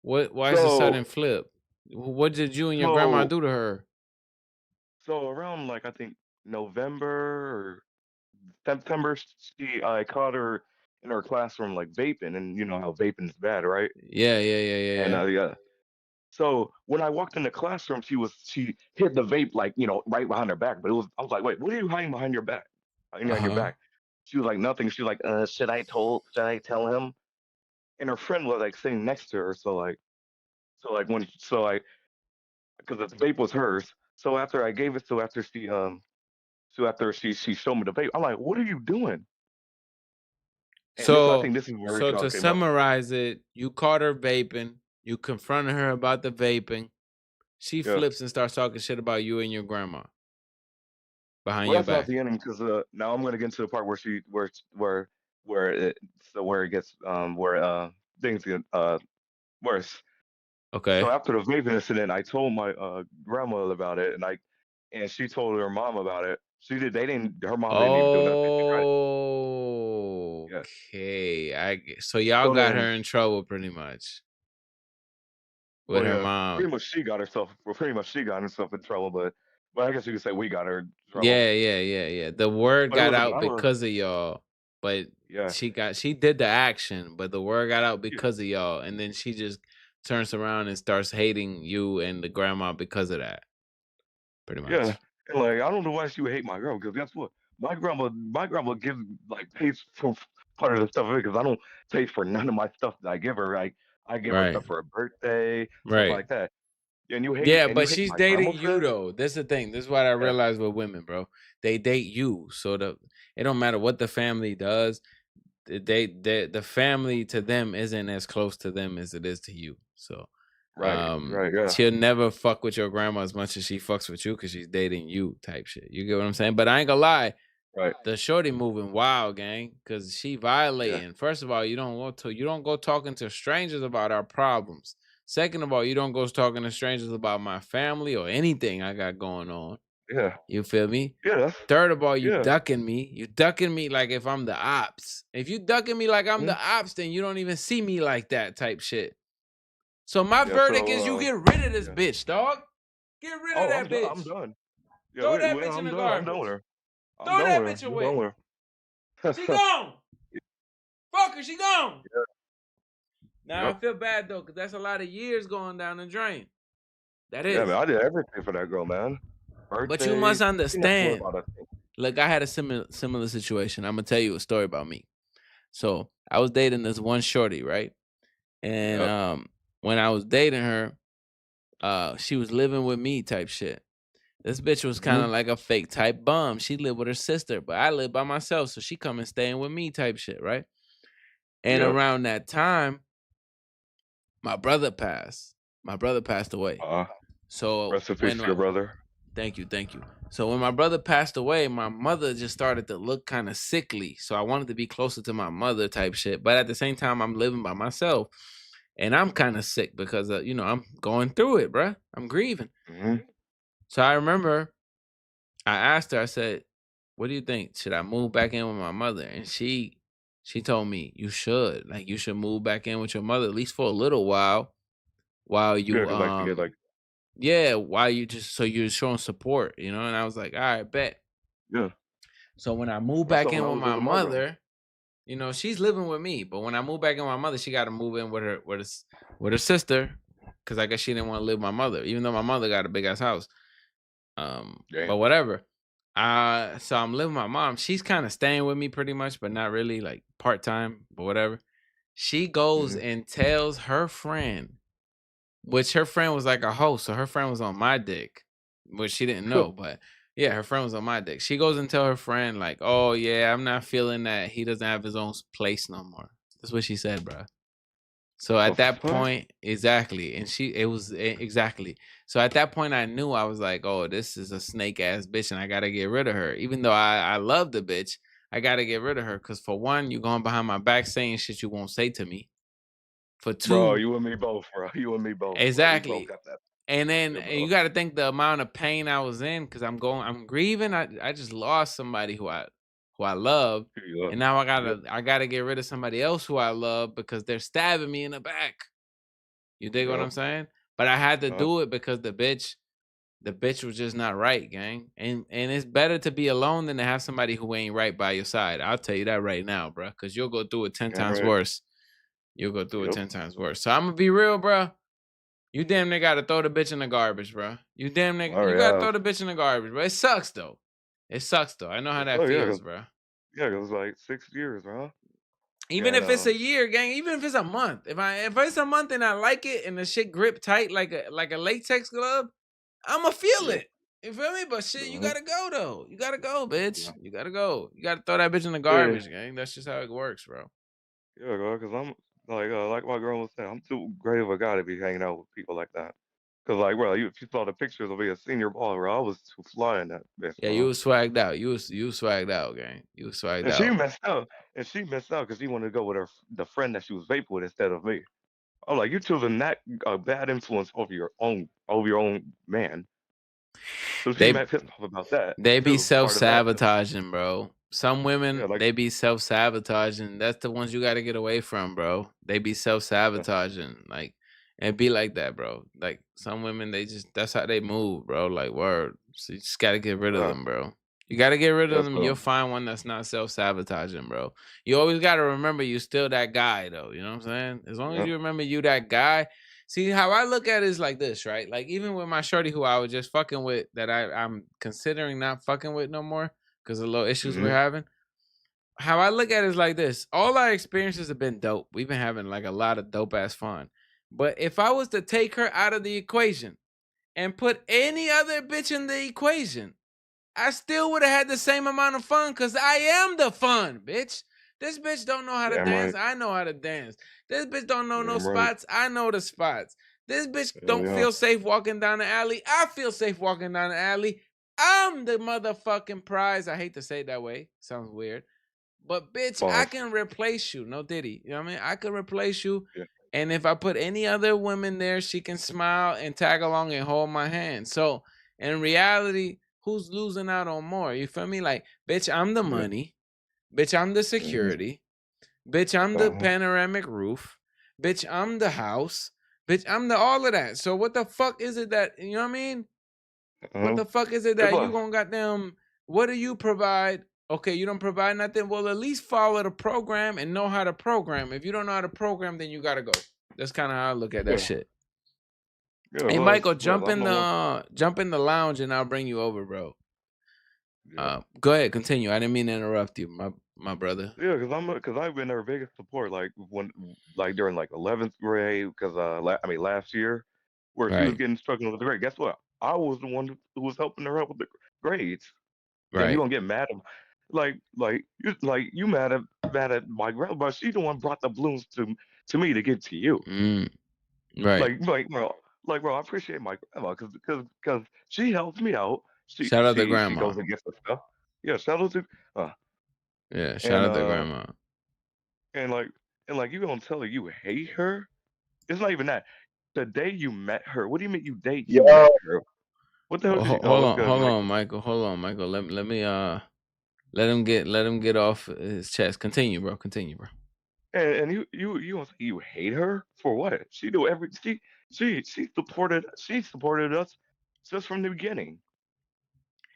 why is the sudden flip? What did you and your grandma do to her? So around like I think November or September, I caught her in her classroom like vaping, and you know how vaping is bad, right? Yeah. And yeah. So when I walked in the classroom, she hid the vape like right behind her back. But I was like, wait, what are you hiding behind your back? Behind your back. She was like nothing. She was like, should I tell him? And her friend was like sitting next to her. Because the vape was hers. So after I gave it, after she showed me the vape, I'm like, what are you doing? And I think this is where so to summarize it, you caught her vaping. You confronted her about the vaping. She flips and starts talking shit about you and your grandma behind your back. That's not the ending because now I'm gonna get into the part where it gets where things get worse. Okay. So after the vaping incident, I told my grandmother about it, and she told her mom about it. Her mom didn't even do nothing. Okay. So y'all got her in trouble pretty much. With her mom. Pretty much she got herself in trouble, but I guess you could say we got her in trouble. Yeah. The word got out because of y'all. But she did the action, but the word got out because of y'all. And then she just turns around and starts hating you and the grandma because of that. Pretty much. Yeah. And like I don't know why she would hate my grandma, because guess what? My grandma gives pays for part of the stuff because I don't pay for none of my stuff that I give her. I give her stuff for her birthday, stuff like that. And you hate but she's dating you though. That's the thing. This is what I realized with women, bro. They date you. So it don't matter what the family does. The family to them isn't as close to them as it is to you. So she'll never fuck with your grandma as much as she fucks with you because she's dating you type shit. You get what I'm saying? But I ain't gonna lie. The shorty moving wild, gang, because she violating. First of all, you don't go talking to strangers about our problems. Second of all, you don't go talking to strangers about my family or anything I got going on. Yeah. You feel me? Yeah. Third of all, you ducking me. You ducking me like if I'm the ops. If you ducking me like I'm the ops, then you don't even see me like that type shit. So my verdict is you get rid of this bitch, dog. Get rid of that bitch. I'm done. Yeah, throw that bitch in the garbage. I'm done with her. Throw that bitch away. She gone. Fuck her, she gone. Yeah. Now I feel bad though, because that's a lot of years going down the drain. That is. Yeah, man, I did everything for that girl, man. But you must understand. Look, I had a similar situation. I'm gonna tell you a story about me. So I was dating this one shorty, right? And when I was dating her, she was living with me type shit. This bitch was kind of like a fake type bum. She lived with her sister, but I lived by myself, so she come and staying with me type shit, right? And around that time, my brother passed. My brother passed away. So rest in peace to your brother. Thank you. So when my brother passed away, my mother just started to look kind of sickly. So I wanted to be closer to my mother type shit. But at the same time, I'm living by myself. And I'm kind of sick because, I'm going through it, bruh. I'm grieving. So I remember I asked her, I said, what do you think? Should I move back in with my mother? And she told me, you should. Like, you should move back in with your mother, at least for a little while you, while you just, so you're showing support, you know? And I was like, all right, bet. Yeah. So when I moved back in with my mother, you know, she's living with me. But when I moved back in with my mother, she got to move in with her sister, because I guess she didn't want to live with my mother, even though my mother got a big ass house. But whatever. So I'm living with my mom. She's kind of staying with me pretty much, but not really, like part time, but whatever. She goes and tells her friend, which her friend was like a host, so her friend was on my dick, which she didn't know, but yeah, her friend was on my dick. She goes and tell her friend, like, oh yeah, I'm not feeling that he doesn't have his own place no more. That's what she said, bro. So at that point, exactly, and exactly. So at that point, I knew, I was like, oh, this is a snake ass bitch, and I gotta get rid of her. Even though I love the bitch, I gotta get rid of her, because for one, you're going behind my back saying shit you won't say to me. For two, bro, you and me both, bro. You and me both. Exactly. Bro. We both got that. And then you got to think the amount of pain I was in, because I'm grieving. I just lost somebody who I love, and now I gotta get rid of somebody else who I love because they're stabbing me in the back. You dig what I'm saying? But I had to do it because the bitch was just not right, gang. And it's better to be alone than to have somebody who ain't right by your side. I'll tell you that right now, bro, because you'll go through it 10 times worse. You'll go through it 10 times worse. So I'm gonna be real, bro. You damn near gotta throw the bitch in the garbage, bro. You damn near you gotta throw the bitch in the garbage, bro. It sucks though. I know how that feels, bro. Yeah, it was like 6 years, bro. Even if it's a year, gang. Even if it's a month. If it's a month and I like it and the shit grip tight like a latex glove, I'ma feel it. You feel me? But shit, you gotta go though. You gotta go, bitch. You gotta go. You gotta throw that bitch in the garbage, gang. That's just how it works, bro. Yeah, bro. Because I'm like my girl was saying, I'm too great of a guy to be hanging out with people like that. Cause like, bro, if you saw the pictures of me a senior baller, bro, I was too fly in that bitch. Yeah, you was swagged out. You was swagged out, gang. You was swagged and out. She messed up. And she messed up because she wanted to go with the friend that she was vaping with instead of me. I'm like, you're choosing that bad influence over your own man. So she might pissed off about that. They be self-sabotaging, bro. Some women, they be self-sabotaging. That's the ones you got to get away from, bro. They be self-sabotaging. Like, and be like that, bro. Like, some women, that's how they move, bro. Like, word. So you just got to get rid of them, bro. You got to get rid of them. You'll find one that's not self-sabotaging, bro. You always got to remember you still that guy, though. You know what I'm saying? As long as you remember you that guy. See, how I look at it is like this, right? Like, even with my shorty who I was just fucking with, that I'm considering not fucking with no more because of the little issues we're having. How I look at it is like this. All our experiences have been dope. We've been having like a lot of dope ass fun. But if I was to take her out of the equation and put any other bitch in the equation, I still would have had the same amount of fun because I am the fun, bitch. This bitch don't know how to dance. Right. I know how to dance. This bitch don't know no spots. I know the spots. This bitch don't feel safe walking down the alley. I feel safe walking down the alley. I'm the motherfucking prize. I hate to say it that way. Sounds weird. But bitch, I can replace you. No Diddy. You know what I mean? I can replace you. Yeah. And if I put any other woman there, she can smile and tag along and hold my hand. So in reality, who's losing out on more? You feel me? Like, bitch, I'm the money. Bitch, I'm the security. Bitch, I'm the panoramic roof. Bitch, I'm the house. Bitch, I'm the all of that. So what the fuck is it that, you know what I mean? What the fuck is it that you gonna goddamn, what do you provide? Okay, you don't provide nothing. Well, at least follow the program and know how to program. If you don't know how to program, then you gotta go. That's kind of how I look at that shit. Yeah, hey, Michael, jump in the lounge and I'll bring you over, bro. Go ahead, continue. I didn't mean to interrupt you, my brother. Yeah, because I've been their biggest support, like during like 11th grade, because last year, where she was struggling with the grade. Guess what? I was the one who was helping her out with the grades. Right. And you gonna get mad at you mad at my grandma, but she the one brought the balloons to me to give to you. Right. Bro, I appreciate my grandma because she helps me out. Shout out to grandma. She goes and gets the stuff. Yeah, shout out to shout out to grandma. And you gonna tell her you hate her? It's not even that. The day you met her, what do you mean you met her? What the hell did you? Hold on, Michael. Hold on, Michael. Let me let him get off his chest. Continue, bro. And you hate her for what? She do every she supported us just from the beginning.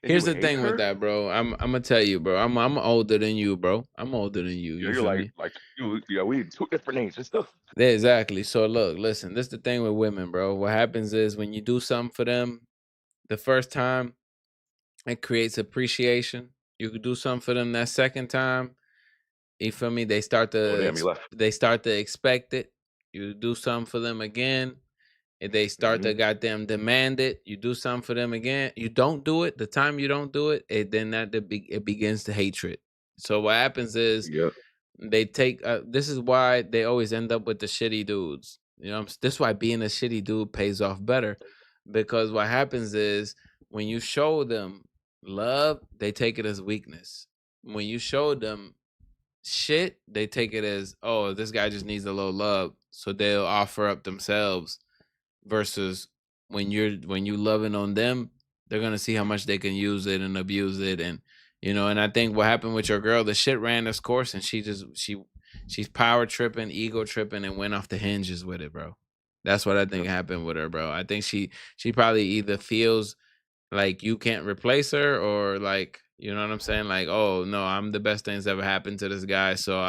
And Here's you the hate thing with her? that, bro. I'm gonna tell you, bro. I'm older than you, bro. I'm older than you. Yeah, You you're feel me? like you. Yeah, we two different names and stuff. Yeah, exactly. So look, listen. This is the thing with women, bro. What happens is when you do something for them the first time, it creates appreciation. You could do something for them that second time. You feel me? They start Oh to damn, he left. expect it. You do something for them again, and they start to goddamn demand it. You do something for them again. You don't do it. The time you don't do it, then it begins to hatred. So what happens is they take. This is why they always end up with the shitty dudes. You know, this is why being a shitty dude pays off better, because what happens is when you show them love, they take it as weakness. When you show them shit, they take it as, oh, this guy just needs a little love, so they'll offer up themselves. Versus when you loving on them, they're gonna see how much they can use it and abuse it, and and I think what happened with your girl, the shit ran its course, and she's power tripping, ego tripping, and went off the hinges with it, bro. That's what I think happened with her, bro. I think she probably either feels like you can't replace her, or like, you know what I'm saying? Like, oh no, I'm the best thing's ever happened to this guy, so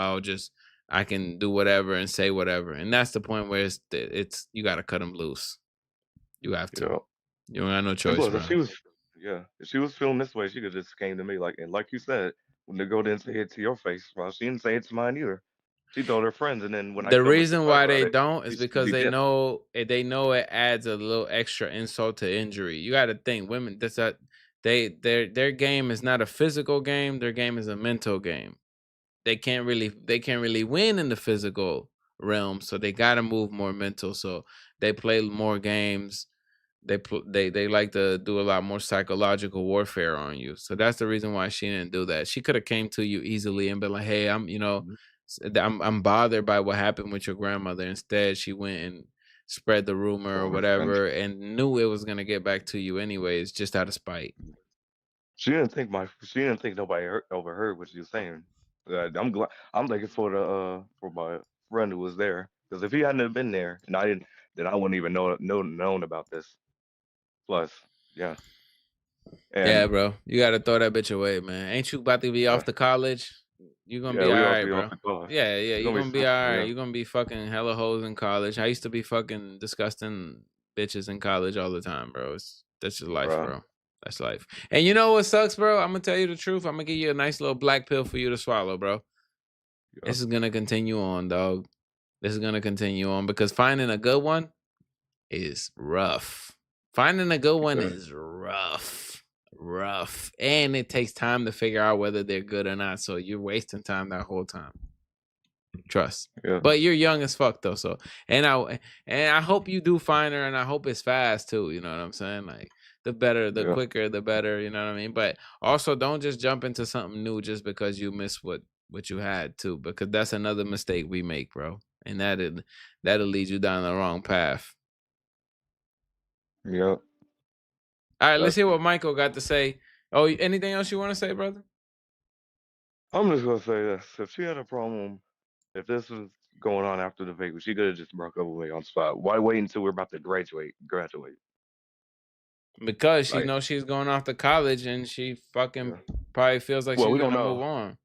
I can do whatever and say whatever. And that's the point where it's you got to cut him loose. You have to. You don't have no choice, Plus, bro. if she was feeling this way, she could just came to me like you said, when the girl didn't say it to your face, well, she didn't say it to mine either. She told her friends, and then when I The come and reason confront why her they about it, don't is because she they dipped. know it adds a little extra insult to injury. You got to think, women, their game is not a physical game. Their game is a mental game. They can't really win in the physical realm, so they got to move more mental. So they play more games. They like to do a lot more psychological warfare on you. So that's the reason why she didn't do that. She could have came to you easily and been like, "Hey, I'm bothered by what happened with your grandmother." Instead, she went and spread the rumor or whatever, and knew it was gonna get back to you anyways, just out of spite. She didn't think nobody overheard what she was saying. I'm glad. I'm thankful for my friend who was there, because if he hadn't have been there and I didn't, then I wouldn't even known about this. Plus, yeah. Yeah, And bro, you gotta throw that bitch away, man. Ain't you about to be off to college? You gonna be we all all right, be off bro. the college. Yeah, It's you gonna be gonna be all right. yeah. You gonna be fucking hella hoes in college. I used to be fucking disgusting bitches in college all the time, bro. That's just life, bro. That's life. And you know what sucks, bro? I'm gonna tell you the truth. I'm gonna give you a nice little black pill for you to swallow, bro. This is gonna continue on, dog. This is gonna continue on because finding a good one is rough. Finding a good one is rough, and it takes time to figure out whether they're good or not. So you're wasting time that whole time. Trust. But you're young as fuck though. So and I hope you do find her, and I hope it's fast too. You know what I'm saying? Like the better, the quicker, the better. You know what I mean? But also don't just jump into something new just because you miss what you had too, because that's another mistake we make, bro, and that'll lead you down the wrong path. Yep. All right, let's hear what Michael got to say. Oh, anything else you want to say, brother? I'm just gonna say this: if she had a problem, if this was going on after the vape, she could have just broke up with me on spot. Why wait until we're about to graduate? Because she knows she's going off to college, and she fucking probably feels like she's gonna move on.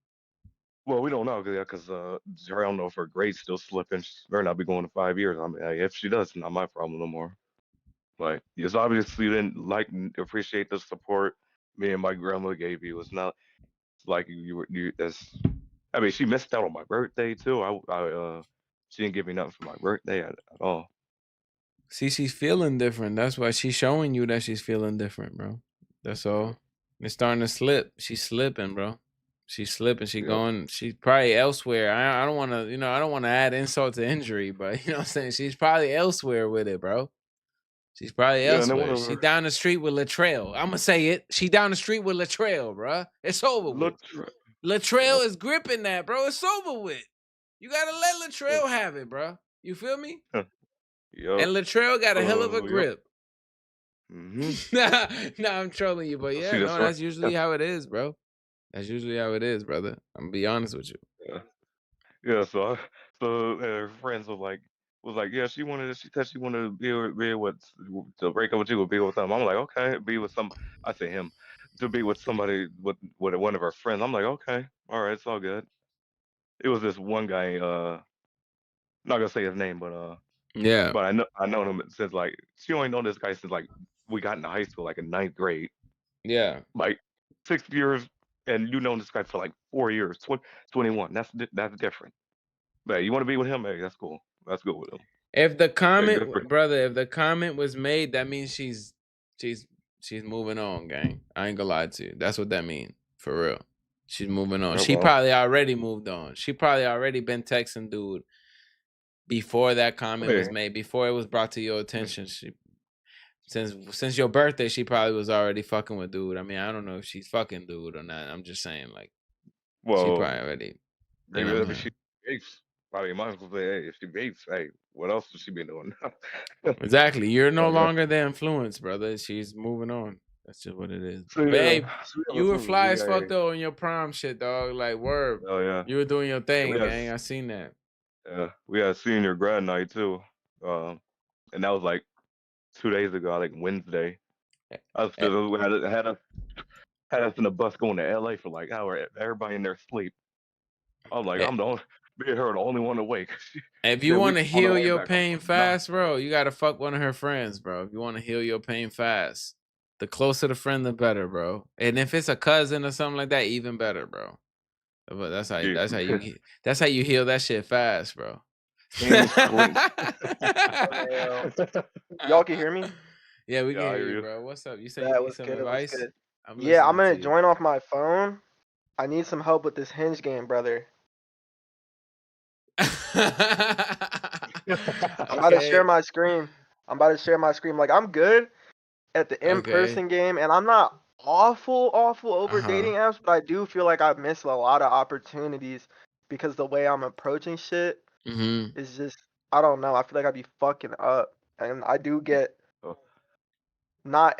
Well, we don't know because I don't know if her grade's still slipping. She better not be going to 5 years. I mean, if she does, it's not my problem no more. Like, it's obviously you didn't appreciate the support me and my grandma gave you. It's not like you that's. I mean, she missed out on my birthday too. She didn't give me nothing for my birthday at all. See, she's feeling different. That's why she's showing you that she's feeling different, bro. That's all. It's starting to slip. She's slipping, bro. She's slipping. She's going. She's probably elsewhere. I don't want to. I don't want to add insult to injury, but you know what I'm saying. She's probably elsewhere with it, bro. She's probably elsewhere. She down the street with Latrell. I'm gonna say it. She down the street with Latrell, bro. It's over with. Latrell is gripping that, bro. It's over with. You gotta let Latrell have it, bro. You feel me? And Latrell got a hell of a grip. No, I'm trolling you, but yeah, no, that's usually how it is, bro. That's usually how it is, brother. I'm gonna be honest with you. Yeah. So her friends was like, yeah, she said she wanted to be with to break up with you or be with them. I'm like, okay, be with some. I say him to be with somebody with one of her friends. I'm like, okay, all right, it's all good. It was this one guy. Not gonna say his name, yeah. But I know him since like she only known this guy since like we got into high school, like in 9th grade. Yeah. Like 6 years, and you known this guy for like 4 years, 21. That's different. But you want to be with him? Hey, that's cool. That's good with him. If the comment, brother, if the comment was made, that means she's moving on, gang. I ain't gonna lie to you. That's what that means, for real. She's moving on. She probably already moved on. She probably already been texting dude before that comment was made, before it was brought to your attention. She since your birthday, she probably was already fucking with dude. I mean, I don't know if she's fucking dude or not. I'm just saying, like, she probably already. Maybe if she vapes, probably might as well say, hey, if she vapes, hey, what else would she be doing? Exactly. You're no longer the influence, brother. She's moving on. That's just what it is. So, but hey, you were fly as fuck though in your prom shit, dog. Like, word. Oh yeah. You were doing your thing, gang. I seen that. Yeah, we had senior grad night too, and that was like 2 days ago, like Wednesday. We had us in the bus going to LA for like hour. Everybody in there asleep. I was like, I'm the only, me and her the only one awake. If you want to heal your pain fast, bro, you gotta fuck one of her friends, bro. If you want to heal your pain fast, the closer the friend, the better, bro. And if it's a cousin or something like that, even better, bro. But that's how you heal that shit fast, bro. Y'all can hear me? Yeah, we can hear you, bro. What's up? You say you need some advice? I'm gonna join off my phone. I need some help with this Hinge game, brother. I'm about to share my screen. Like, I'm good at the in-person game, and I'm not awful over dating apps, but I do feel like I've missed a lot of opportunities because the way I'm approaching shit is just, I don't know. I feel like I'd be fucking up, and I do get not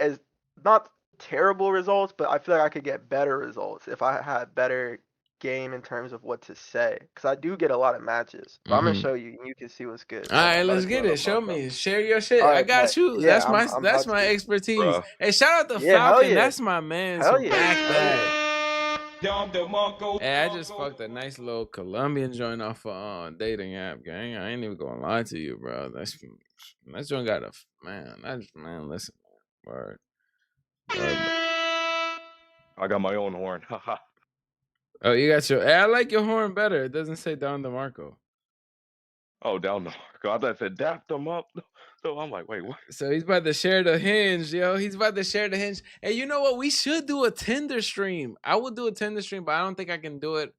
terrible results, but I feel like I could get better results if I had better game in terms of what to say, because I do get a lot of matches. But I'm gonna show you, and you can see what's good. All right, let's get it. Show me. Share your shit. Right, I got you. Yeah, that's my expertise. Bro. Hey, shout out to Falcon. That's my man. Hell yeah. Hey, I just fucked a nice little Colombian joint off a dating app, gang. I ain't even gonna lie to you, bro. That joint got a man. Listen, word. I got my own horn. Haha. Oh, you got your. I like your horn better. It doesn't say Don DeMarco. Oh, down the Marco. I thought it said dap them up. So I'm like, wait, what? So he's about to share the Hinge, yo. He's about to share the Hinge. Hey, you know what? We should do a Tinder stream. I would do a Tinder stream, but I don't think I can do it.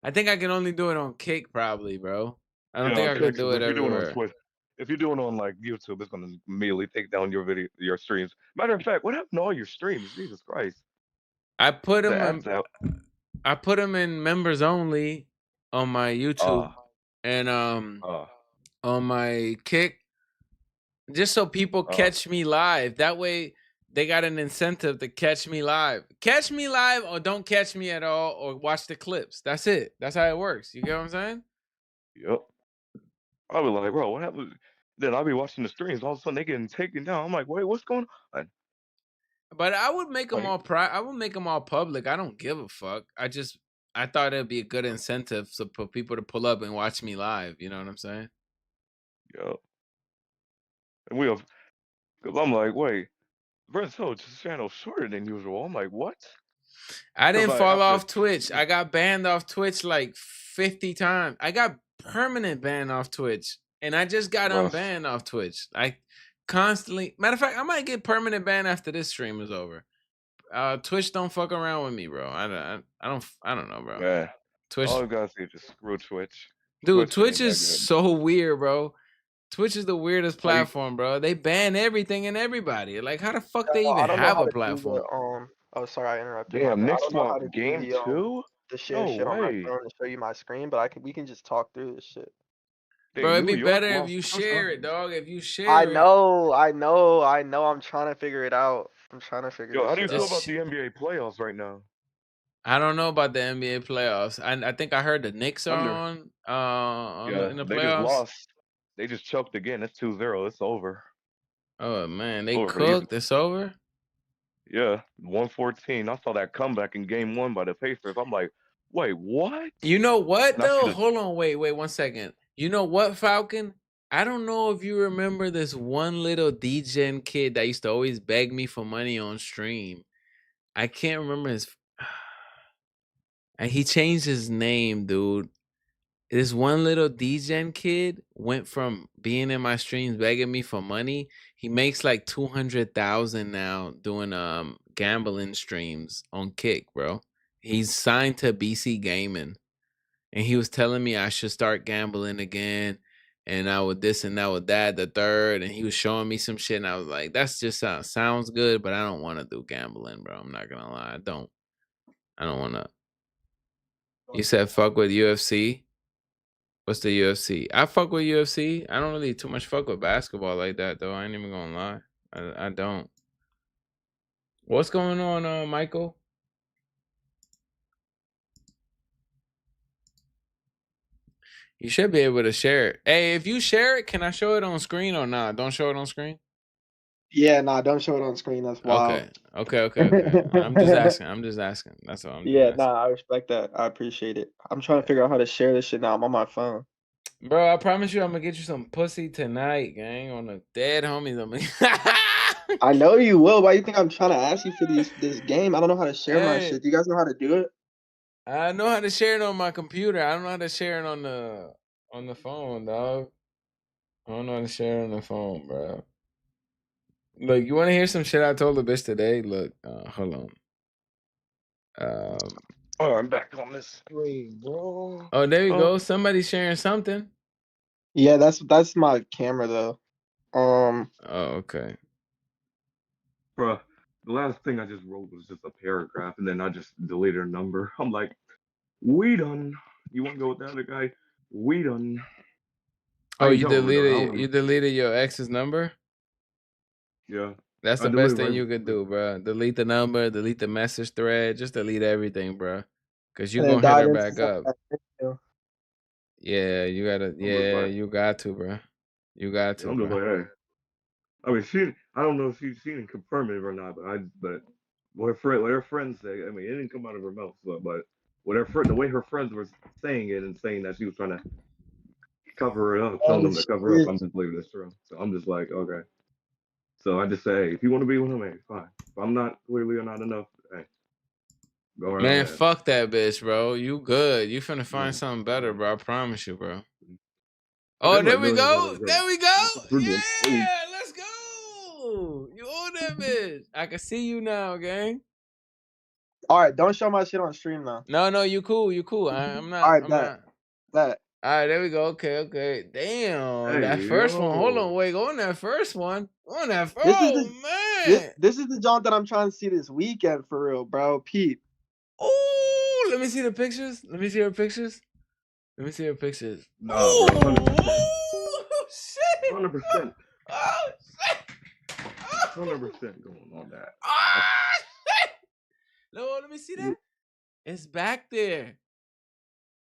I think I can only do it on Kick, probably, bro. I don't think I can do it everywhere. If you're doing it on like YouTube, it's gonna immediately take down your streams. Matter of fact, what happened to all your streams? Jesus Christ! I put them in members only on my YouTube and on my Kick, just so people catch me live. That way they got an incentive to catch me live. Catch me live or don't catch me at all, or watch the clips. That's it. That's how it works. You get what I'm saying? Yep. I'll be like, bro, what happened? Then I'll be watching the streams. All of a sudden they getting taken down. I'm like, wait, what's going on? But I would make them I would make them all public. I don't give a fuck. I thought it'd be a good incentive for people to pull up and watch me live. You know what I'm saying? Yep. And because I'm like, wait, Brent's channel shorter than usual. I'm like, what? I didn't fall off Twitch. I got banned off Twitch like 50 times. I got permanent ban off Twitch, and I just got unbanned off Twitch. I constantly. Matter of fact, I might get permanent ban after this stream is over. Twitch don't fuck around with me, bro. I don't know, bro. Yeah. Twitch. All you gotta say is just screw Twitch. Dude, Twitch is so weird, bro. Twitch is the weirdest platform, bro. They ban everything and everybody. Like, how the fuck they even have a platform? Oh, sorry, I interrupted. Damn, next one, game 2? The share shit on my phone to show you my screen, but we can just talk through this shit. Bro, it'd be better if you share it, dog. If you share I it. know. I'm trying to figure it out. I'm trying to figure Yo, how this do you shit feel out. about the NBA playoffs right now? I don't know about the NBA playoffs. I think I heard the Knicks are in the They just playoffs. lost. They just choked again. It's 2-0. It's over. Oh man, they Over cooked. It's over. Yeah, 114. I saw that comeback in game 1 by the Pacers. I'm like, wait, what? You know what And I see though? the Hold on, wait 1 second. You know what, Falcon? I don't know if you remember this one little DGen kid that used to always beg me for money on stream. I can't remember his. And he changed his name, dude. This one little DGen kid went from being in my streams begging me for money. He makes like 200,000 now doing gambling streams on Kick, bro. He's signed to BC Gaming, and he was telling me I should start gambling again, and I would this and that with that, the third, and he was showing me some shit, and I was like, that's just sounds good, but I don't want to do gambling, bro. I'm not gonna lie, I don't want to. You said fuck with UFC. What's the UFC? I fuck with UFC. I don't really too much fuck with basketball like that though. I ain't even gonna lie. I don't. What's going on, Michael? You should be able to share it. Hey, if you share it, can I show it on screen or not? Don't show it on screen. Yeah, nah, don't show it on screen. That's wild. Okay. I'm just asking. That's all. I respect that. I appreciate it. I'm trying to figure out how to share this shit now. I'm on my phone. Bro, I promise you I'm gonna get you some pussy tonight, gang, on the dead homies. I know you will. Why you think I'm trying to ask you for this game? I don't know how to share my shit. Do you guys know how to do it? I know how to share it on my computer. I don't know how to share it on the phone, dog. I don't know how to share it on the phone, bro. Look, you want to hear some shit I told the bitch today? Look, hold on. Oh, I'm back on this screen, bro. Oh, there you go. Somebody's sharing something. Yeah, that's my camera though. Oh, okay. Bruh, the last thing I just wrote was just a paragraph, and then I just deleted a number. I'm like, we done. You want to go with the other guy? We done. Oh, you deleted your ex's number? Yeah. That's the best thing you could do, bro. Delete the number, delete the message thread, just delete everything, bro. Cause you're gonna hit her back up. Yeah, you gotta. Yeah, you got to, bro. You got to. I'm just like, hey. I mean, I don't know if she didn't confirm it or not, but what her friends say. I mean, it didn't come out of her mouth, but the way her friends were saying it and saying that she was trying to cover it up, telling them to cover up, I'm just believing it's true. So I'm just like, okay. So I just say, hey, if you want to be with him, hey, fine. If I'm not clearly or not enough, hey, go right Man, ahead. fuck that bitch, bro. You good. You finna find something better, bro. I promise you, bro. Oh, there we go. There we go. Yeah, let's go. You own that bitch. I can see you now, gang. All right, don't show my shit on stream now. No, you cool. You cool. I'm not. All right, I'm not. That. All right, there we go. Okay. Damn, that first one. Hold on, wait. Go on that first one. On that first. Man. This is the joint that I'm trying to see this weekend for real, bro. Pete. Oh, let me see the pictures. Let me see her pictures. No, oh, shit. 100%. Oh, shit. 100% going on that. Oh, shit. No, let me see that. It's back there.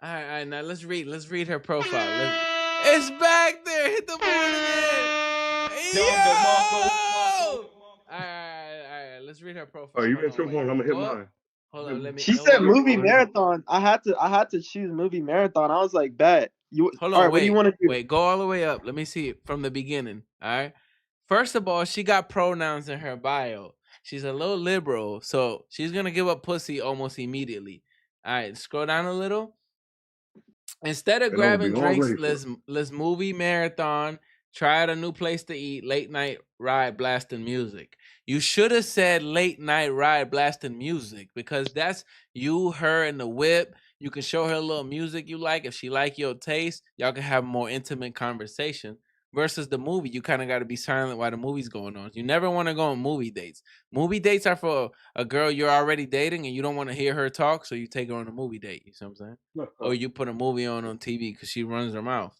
All right. Now let's read her profile. It's back there. Hit the board again. Yo! All right. Let's read her profile. Oh, you in trouble? I'm gonna hit mine. Hold on. Let me. She said movie marathon. I had to choose movie marathon. I was like, bet. Hold on. All right, what do you want to do? Wait, go all the way up. Let me see it from the beginning. All right. First of all, she got pronouns in her bio. She's a little liberal, so she's gonna give up pussy almost immediately. All right, scroll down a little. Instead of grabbing drinks, let's movie marathon. Try out a new place to eat. Late night ride blasting music. You should have said late night ride blasting music because that's you, her, and the whip. You can show her a little music you like. If she like your taste, y'all can have a more intimate conversation. Versus the movie, you kind of got to be silent while the movie's going on. You never want to go on movie dates. Movie dates are for a girl you're already dating and you don't want to hear her talk, so you take her on a movie date. You see what I'm saying? Or you put a movie on TV because she runs her mouth.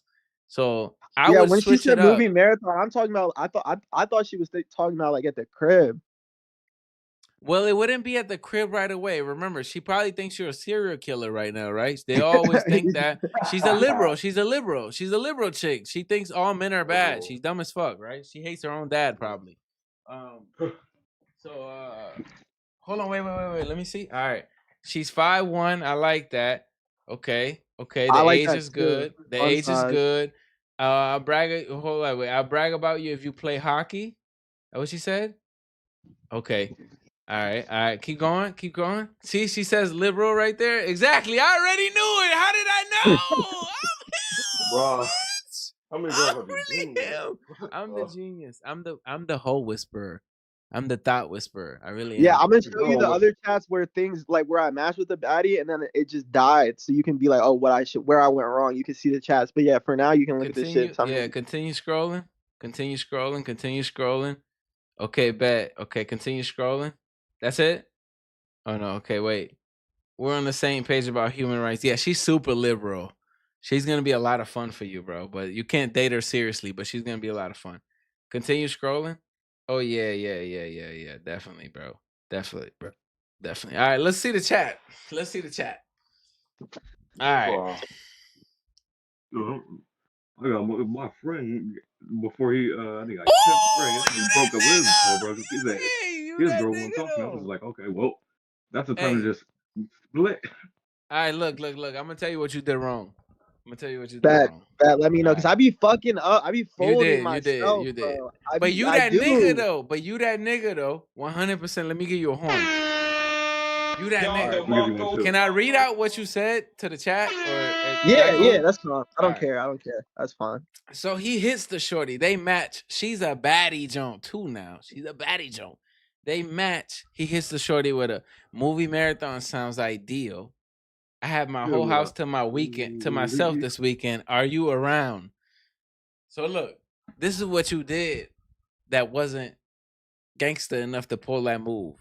So I would when she switch said it up. movie marathon, I'm talking about. I thought she was talking about like at the crib. Well, it wouldn't be at the crib right away. Remember, she probably thinks you're a serial killer right now, right? They always think that. She's a liberal. She's a liberal. She's a liberal chick. She thinks all men are bad. She's dumb as fuck, right? She hates her own dad, probably. Hold on, wait. Let me see. All right. She's 5'1". I like that. Okay. The age is good. The age is good. I'll brag. Hold on, wait. I'll brag about you if you play hockey. Is that what she said? Okay. All right. Keep going. See, she says liberal right there. Exactly. I already knew it. How did I know? Bro, how many girls have you been with? I'm the genius. I'm the whole whisperer. I'm the thought whisperer. I really am. Yeah, I'm gonna show you the other chats where things like where I matched with the baddie and then it just died, so you can be like, oh, where I went wrong. You can see the chats, but yeah, for now you can look at this shit. Continue scrolling. Continue scrolling. Okay, bet. Okay, continue scrolling. That's it? Oh, no. Okay, wait. We're on the same page about human rights. Yeah, she's super liberal. She's going to be a lot of fun for you, bro. But you can't date her seriously, but she's going to be a lot of fun. Continue scrolling. Oh, yeah. Definitely, bro. Definitely. All right, let's see the chat. All right. I got my friend before he, I think he broke up with his bro. He said his girl wasn't talking. I was like, okay, well, that's the time to just split. All right, look. I'm gonna tell you what you did wrong. Let me know, because I be fucking up. I be folding myself. You did. Bro. But you that nigga though. 100%. Let me give you a horn. You that nigga. Can I read out what you said to the chat? Yeah, that's fine. I don't care. That's fine. So he hits the shorty. They match. She's a baddie jump too now. She's a baddie jump. They match. He hits the shorty with a movie marathon. Sounds ideal. I have my whole house to myself this weekend. Are you around? So look, this is what you did that wasn't gangster enough to pull that move.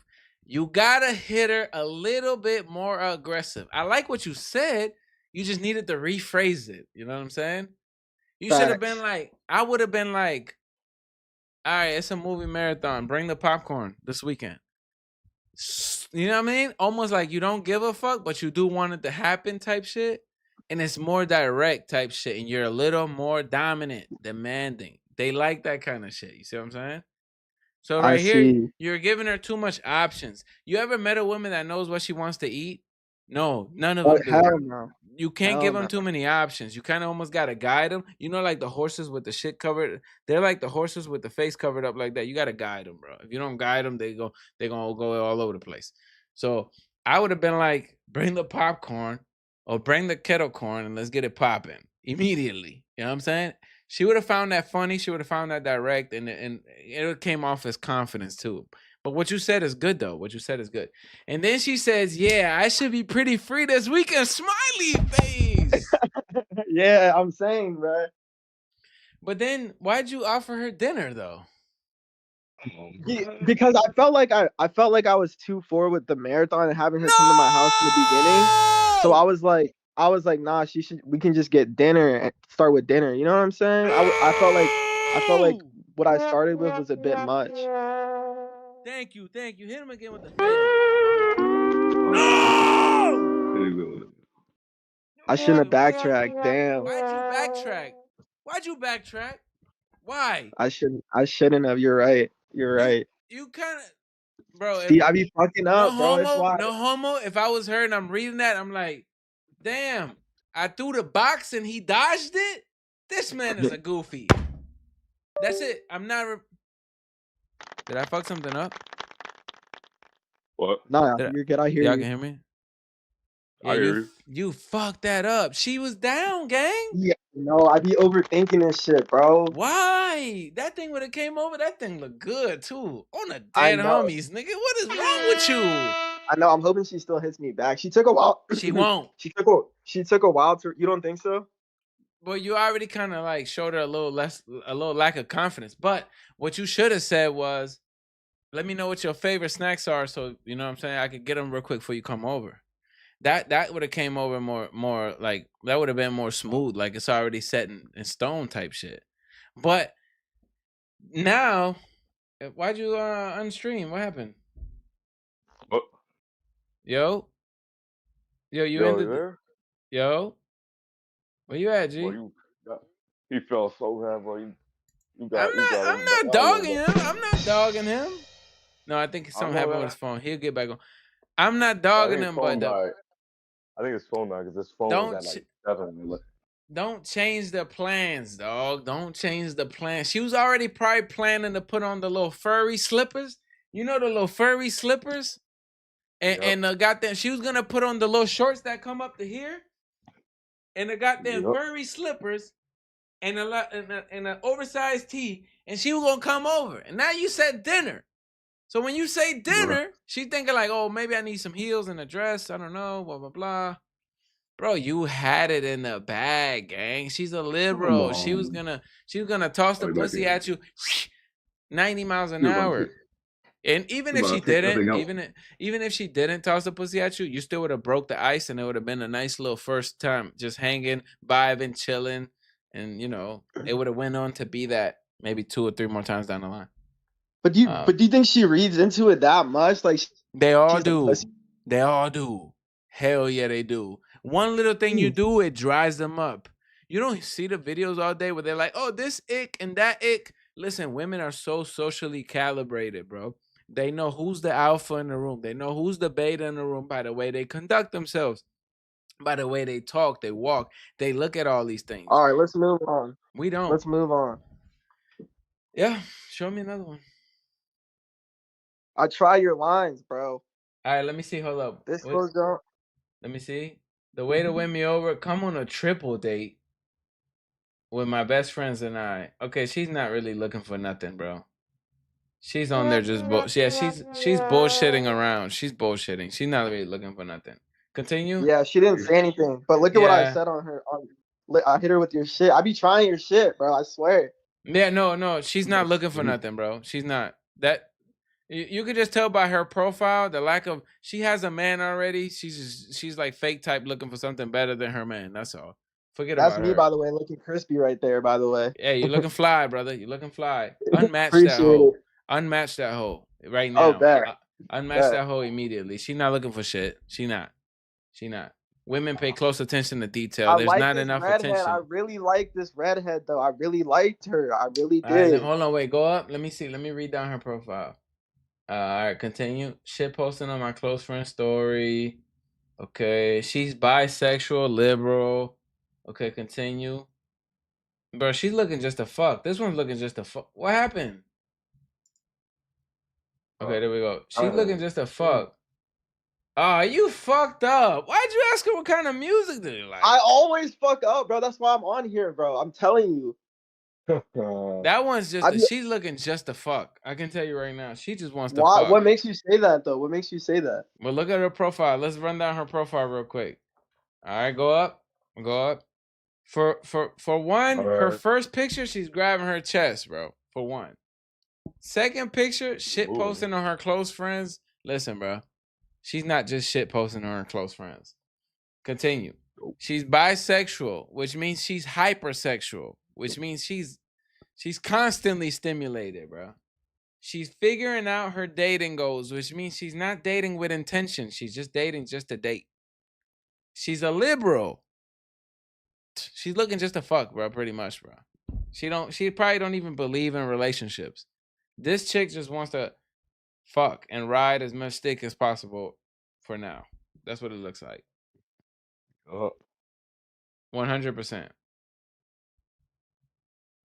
You gotta hit her a little bit more aggressive. I like what you said. You just needed to rephrase it. You know what I'm saying? You should have been like, I would have been like, all right, it's a movie marathon. Bring the popcorn this weekend. You know what I mean? Almost like you don't give a fuck, but you do want it to happen type shit. And it's more direct type shit. And you're a little more dominant, demanding. They like that kind of shit. You see what I'm saying? So right here, you're giving her too much options. You ever met a woman that knows what she wants to eat? No, none of them do. Hell no. You can't give them too many options. You kind of almost got to guide them. You know, like the horses with the shit covered. They're like the horses with the face covered up like that. You got to guide them, bro. If you don't guide them, they're going to go all over the place. So I would have been like, bring the popcorn or bring the kettle corn and let's get it popping immediately. You know what I'm saying? She would have found that funny. She would have found that direct. And it came off as confidence too. But what you said is good, though. What you said is good. And then she says, yeah, I should be pretty free this weekend. Smiley face. Yeah, I'm saying, bro. But then why'd you offer her dinner, though? Because I felt like I was too forward with the marathon and having her come to my house in the beginning. So I was like, nah, we can just get dinner and start with dinner. You know what I'm saying? I felt like what I started with was a bit much. Thank you. Hit him again with the no! I shouldn't have backtracked. Damn. Why'd you backtrack? Why? I shouldn't have. You're right. You kind of, bro. See, I be fucking up, bro. No homo. If I was her and I'm reading that, I'm like, damn. I threw the box and he dodged it. This man is a goofy. That's it. I'm not. Did I fuck something up? What? Nah, you're good. I hear you. Y'all can hear me? Yeah, I hear you. You fucked that up. She was down, gang. Yeah, no, I be overthinking this shit, bro. Why? That thing would have came over. That thing looked good too. On the dead homies, nigga. What is wrong with you? I know. I'm hoping she still hits me back. She took a while. She won't. She took a while to. You don't think so? Well, you already kind of like showed her a little lack of confidence. But what you should have said was, let me know what your favorite snacks are, so you know what I'm saying, I could get them real quick before you come over. that would have came over more like that would have been more smooth, like it's already set in stone type shit. But now, why'd you unstream? What happened? What? Yo, you Yo, ended. there? Yo, where you at, G? Boy, he felt so bad, boy. I'm not dogging him. I'm not dogging him. No, I think something happened with his phone. He'll get back on. I'm not dogging him, but I think his phone died because his phone was at like 7. Don't change the plans, dog. Don't change the plans. She was already probably planning to put on the little furry slippers. You know the little furry slippers? And the goddamn, she was gonna put on the little shorts that come up to here. And the goddamn furry slippers and an oversized tee, and she was gonna come over. And now you said dinner. So when you say dinner, she thinking like, oh, maybe I need some heels and a dress. I don't know, blah, blah, blah. Bro, you had it in the bag, gang. She's a liberal. She was gonna toss the pussy at you 90 miles an hour. And even if she didn't, even if she didn't toss the pussy at you, you still would have broke the ice, and it would have been a nice little first time, just hanging, vibing, chilling, and it would have went on to be that maybe 2 or 3 more times down the line. But do you think she reads into it that much? Like they all do. They all do. Hell yeah, they do. One little thing you do, it dries them up. You don't see the videos all day where they're like, oh, this ick and that ick. Listen, women are so socially calibrated, bro. They know who's the alpha in the room. They know who's the beta in the room by the way they conduct themselves, by the way they talk, they walk, they look at all these things. All right, let's move on. We don't. Let's move on. Yeah, show me another one. I try your lines, bro. All right, let me see. Hold up. This goes down. Let me see. The way to win me over, come on a triple date with my best friends and I. Okay, she's not really looking for nothing, bro. She's on there just she's bullshitting around. She's bullshitting. She's not really looking for nothing. Continue. Yeah, she didn't say anything. But look at what I said on her. I hit her with your shit. I be trying your shit, bro. I swear. Yeah, no. She's not looking for nothing, bro. She's not. That you could just tell by her profile the lack of. She has a man already. She's like fake type, looking for something better than her man. That's all. Forget about her. That's me, by the way, looking crispy right there. By the way. Yeah, you're looking fly, brother. You're looking fly. Unmatch that hoe. Unmatch that hoe right now. Oh, bet. Unmatch that hoe immediately. She not looking for shit. She not. Women pay close attention to detail. There's not enough attention. I really like this redhead though. I really liked her. I really did. All right, hold on, wait, go up. Let me see. Let me read down her profile. All right, continue. Shit posting on my close friend story. Okay, she's bisexual, liberal. Okay, continue. Bro, she's looking just a fuck. This one's looking just a fuck. What happened? Okay, there we go. She's looking just a fuck. Oh, you fucked up. Why'd you ask her what kind of music do you like? I always fuck up, bro. That's why I'm on here, bro. I'm telling you. That one's just she's looking just a fuck. I can tell you right now. She just wants to fuck. What makes you say that though? What makes you say that? Well, look at her profile. Let's run down her profile real quick. All right, go up. For one, her first picture, she's grabbing her chest, bro. For one. Second picture, shit posting on her close friends. Listen, bro. She's not just shit posting on her close friends. Continue. She's bisexual, which means she's hypersexual, which means she's constantly stimulated, bro. She's figuring out her dating goals, which means she's not dating with intention. She's just dating just to date. She's a liberal. She's looking just to fuck, bro, pretty much, bro. She probably don't even believe in relationships. This chick just wants to fuck and ride as much stick as possible for now. That's what it looks like. 100%.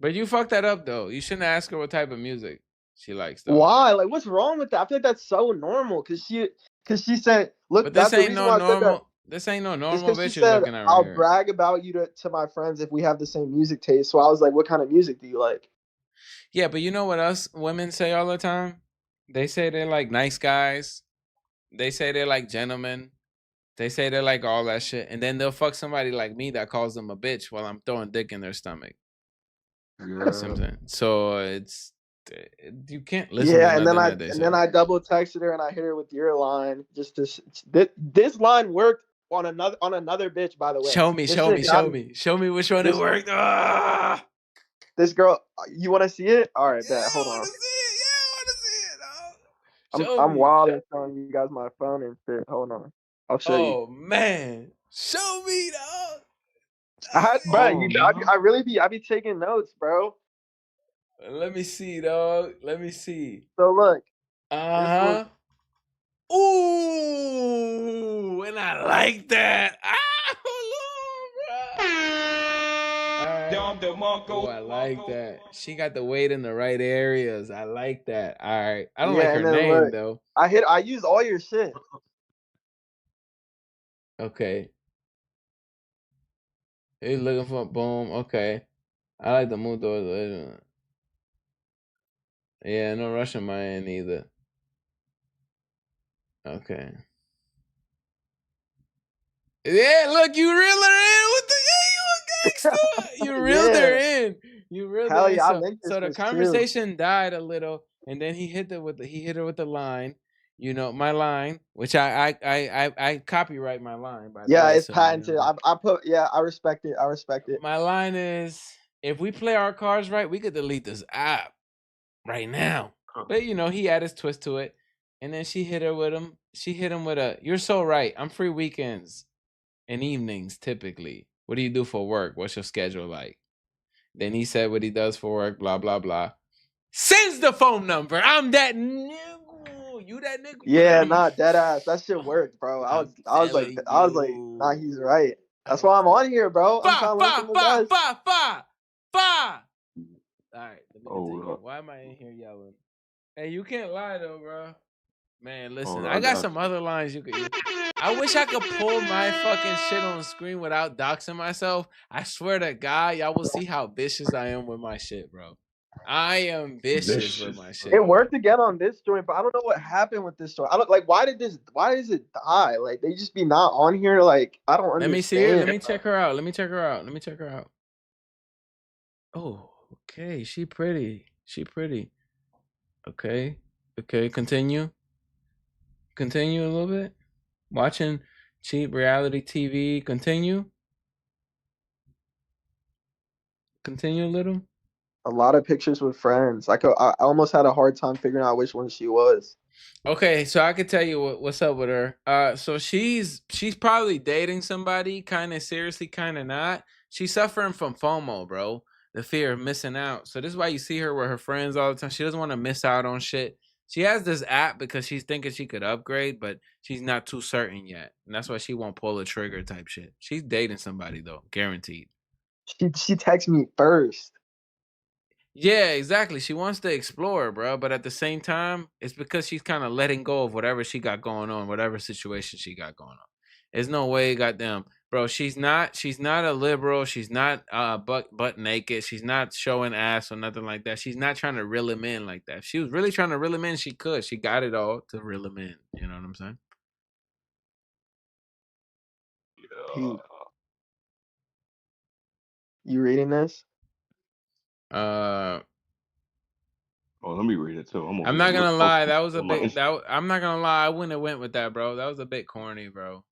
But you fucked that up though. You shouldn't ask her what type of music she likes though. Why? Like, what's wrong with that? I feel like that's so normal. Cause she said, look, but this ain't no normal. This ain't no normal bitch you're looking at right I'll here. brag about you to my friends if we have the same music taste. So I was like, what kind of music do you like? Yeah, but you know what else women say all the time? They say they're like nice guys. They say they're like gentlemen. They say they're like all that shit. And then they'll fuck somebody like me that calls them a bitch while I'm throwing dick in their stomach. Yeah. Something. So you can't listen. Yeah, and then I double texted her and I hit her with your line. This line worked on another bitch, by the way. Show me which one it worked. Ah! This girl, you want to see it? All right, bet. Hold on. I'm wild and showing you guys my phone and shit. Hold on, I'll show you. Oh man, show me, dog. I really be taking notes, bro. Let me see, dog. Let me see. So look. Ooh, and I like that. Oh, I like that. She got the weight in the right areas. I like that. All right. I don't like her name though. I use all your shit. Okay. He's looking for a boom. Okay. I like the move towards the legend. Yeah, no rushing my end either. Okay. Yeah, look, you reel her in with the you a gangster. You reeled her in. You reeled her in. So the conversation died a little, and then he hit her with the line. You know, my line, which I copyright my line, by the way. It's patented. I respect it. My line is, if we play our cards right, we could delete this app right now. But he had his twist to it. And then she hit her with him. She hit him with a, you're so right. I'm free weekends and evenings typically. What do you do for work? What's your schedule like? Then he said what he does for work, blah, blah, blah. Sends the phone number. I'm that nigga. You that nigga. Yeah, dead ass. That shit worked, bro. I was like, nah, he's right. That's why I'm on here, bro. I'm trying to learn from the best. All right, let me continue. Why am I in here yelling? Hey, you can't lie though, bro. Man, listen, I got some other lines you could use. I wish I could pull my fucking shit on the screen without doxing myself. I swear to God, y'all will see how vicious I am with my shit, bro. I am vicious with my shit. It worked again on this joint, but I don't know what happened with this joint. I don't like why does it die? Like they just be not on here. Like I don't understand. Let me see her. Let me check her out. Oh, okay. She pretty. Okay. Continue a little bit. Watching cheap reality TV. Continue a little. A lot of pictures with friends. I almost had a hard time figuring out which one she was. Okay, so I could tell you what's up with her. So she's probably dating somebody, kind of seriously, kind of not. She's suffering from FOMO, bro. The fear of missing out. So this is why you see her with her friends all the time. She doesn't want to miss out on shit. She has this app because she's thinking she could upgrade, but she's not too certain yet. And that's why she won't pull the trigger type shit. She's dating somebody though, guaranteed. She texted me first. Yeah, exactly. She wants to explore, bro. But at the same time, it's because she's kind of letting go of whatever she got going on, whatever situation she got going on. There's no way, goddamn, bro. She's not a liberal. She's not butt naked. She's not showing ass or nothing like that. She's not trying to reel him in like that. If she was really trying to reel him in, she could. She got it all to reel him in. You know what I'm saying? Yeah. You reading this? Oh, let me read it too. I'm not gonna lie. That was a bit. I'm not gonna lie. I wouldn't have went with that, bro. That was a bit corny, bro.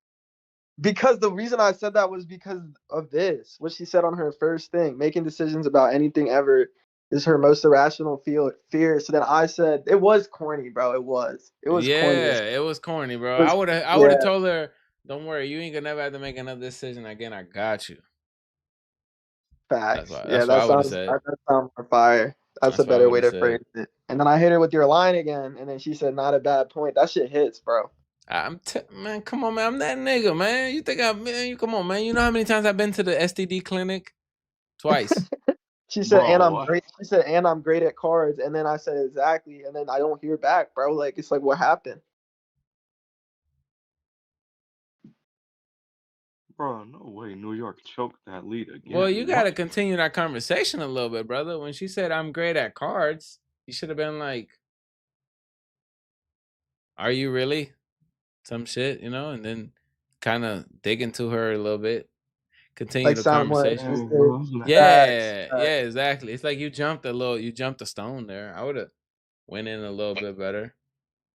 Because the reason I said that was because of this. What she said on her first thing, making decisions about anything ever is her most irrational fear. So then I said it was corny, bro. It was corny. Yeah, it was corny, bro. I would have told her, don't worry, you ain't gonna never have to make another decision again. I got you. Facts. That's what I would have said. That sounds more fire. That's a better way to phrase it. And then I hit her with your line again, and then she said, "Not a bad point." That shit hits, bro. Man, come on, man. I'm that nigga, man. You think come on, man. You know how many times I've been to the STD clinic? Twice. She said, "And I'm great." She said, "And I'm great at cards." And then I said, "Exactly." And then I don't hear back, bro. Like it's like, what happened? Bro, no way. New York choked that lead again. Well, you got to continue that conversation a little bit, brother. When she said, I'm great at cards, you should have been like, are you really? Some shit, and then kind of dig into her a little bit. Continue like the conversation. Yeah, exactly. It's like you jumped a stone there. I would have went in a little bit better.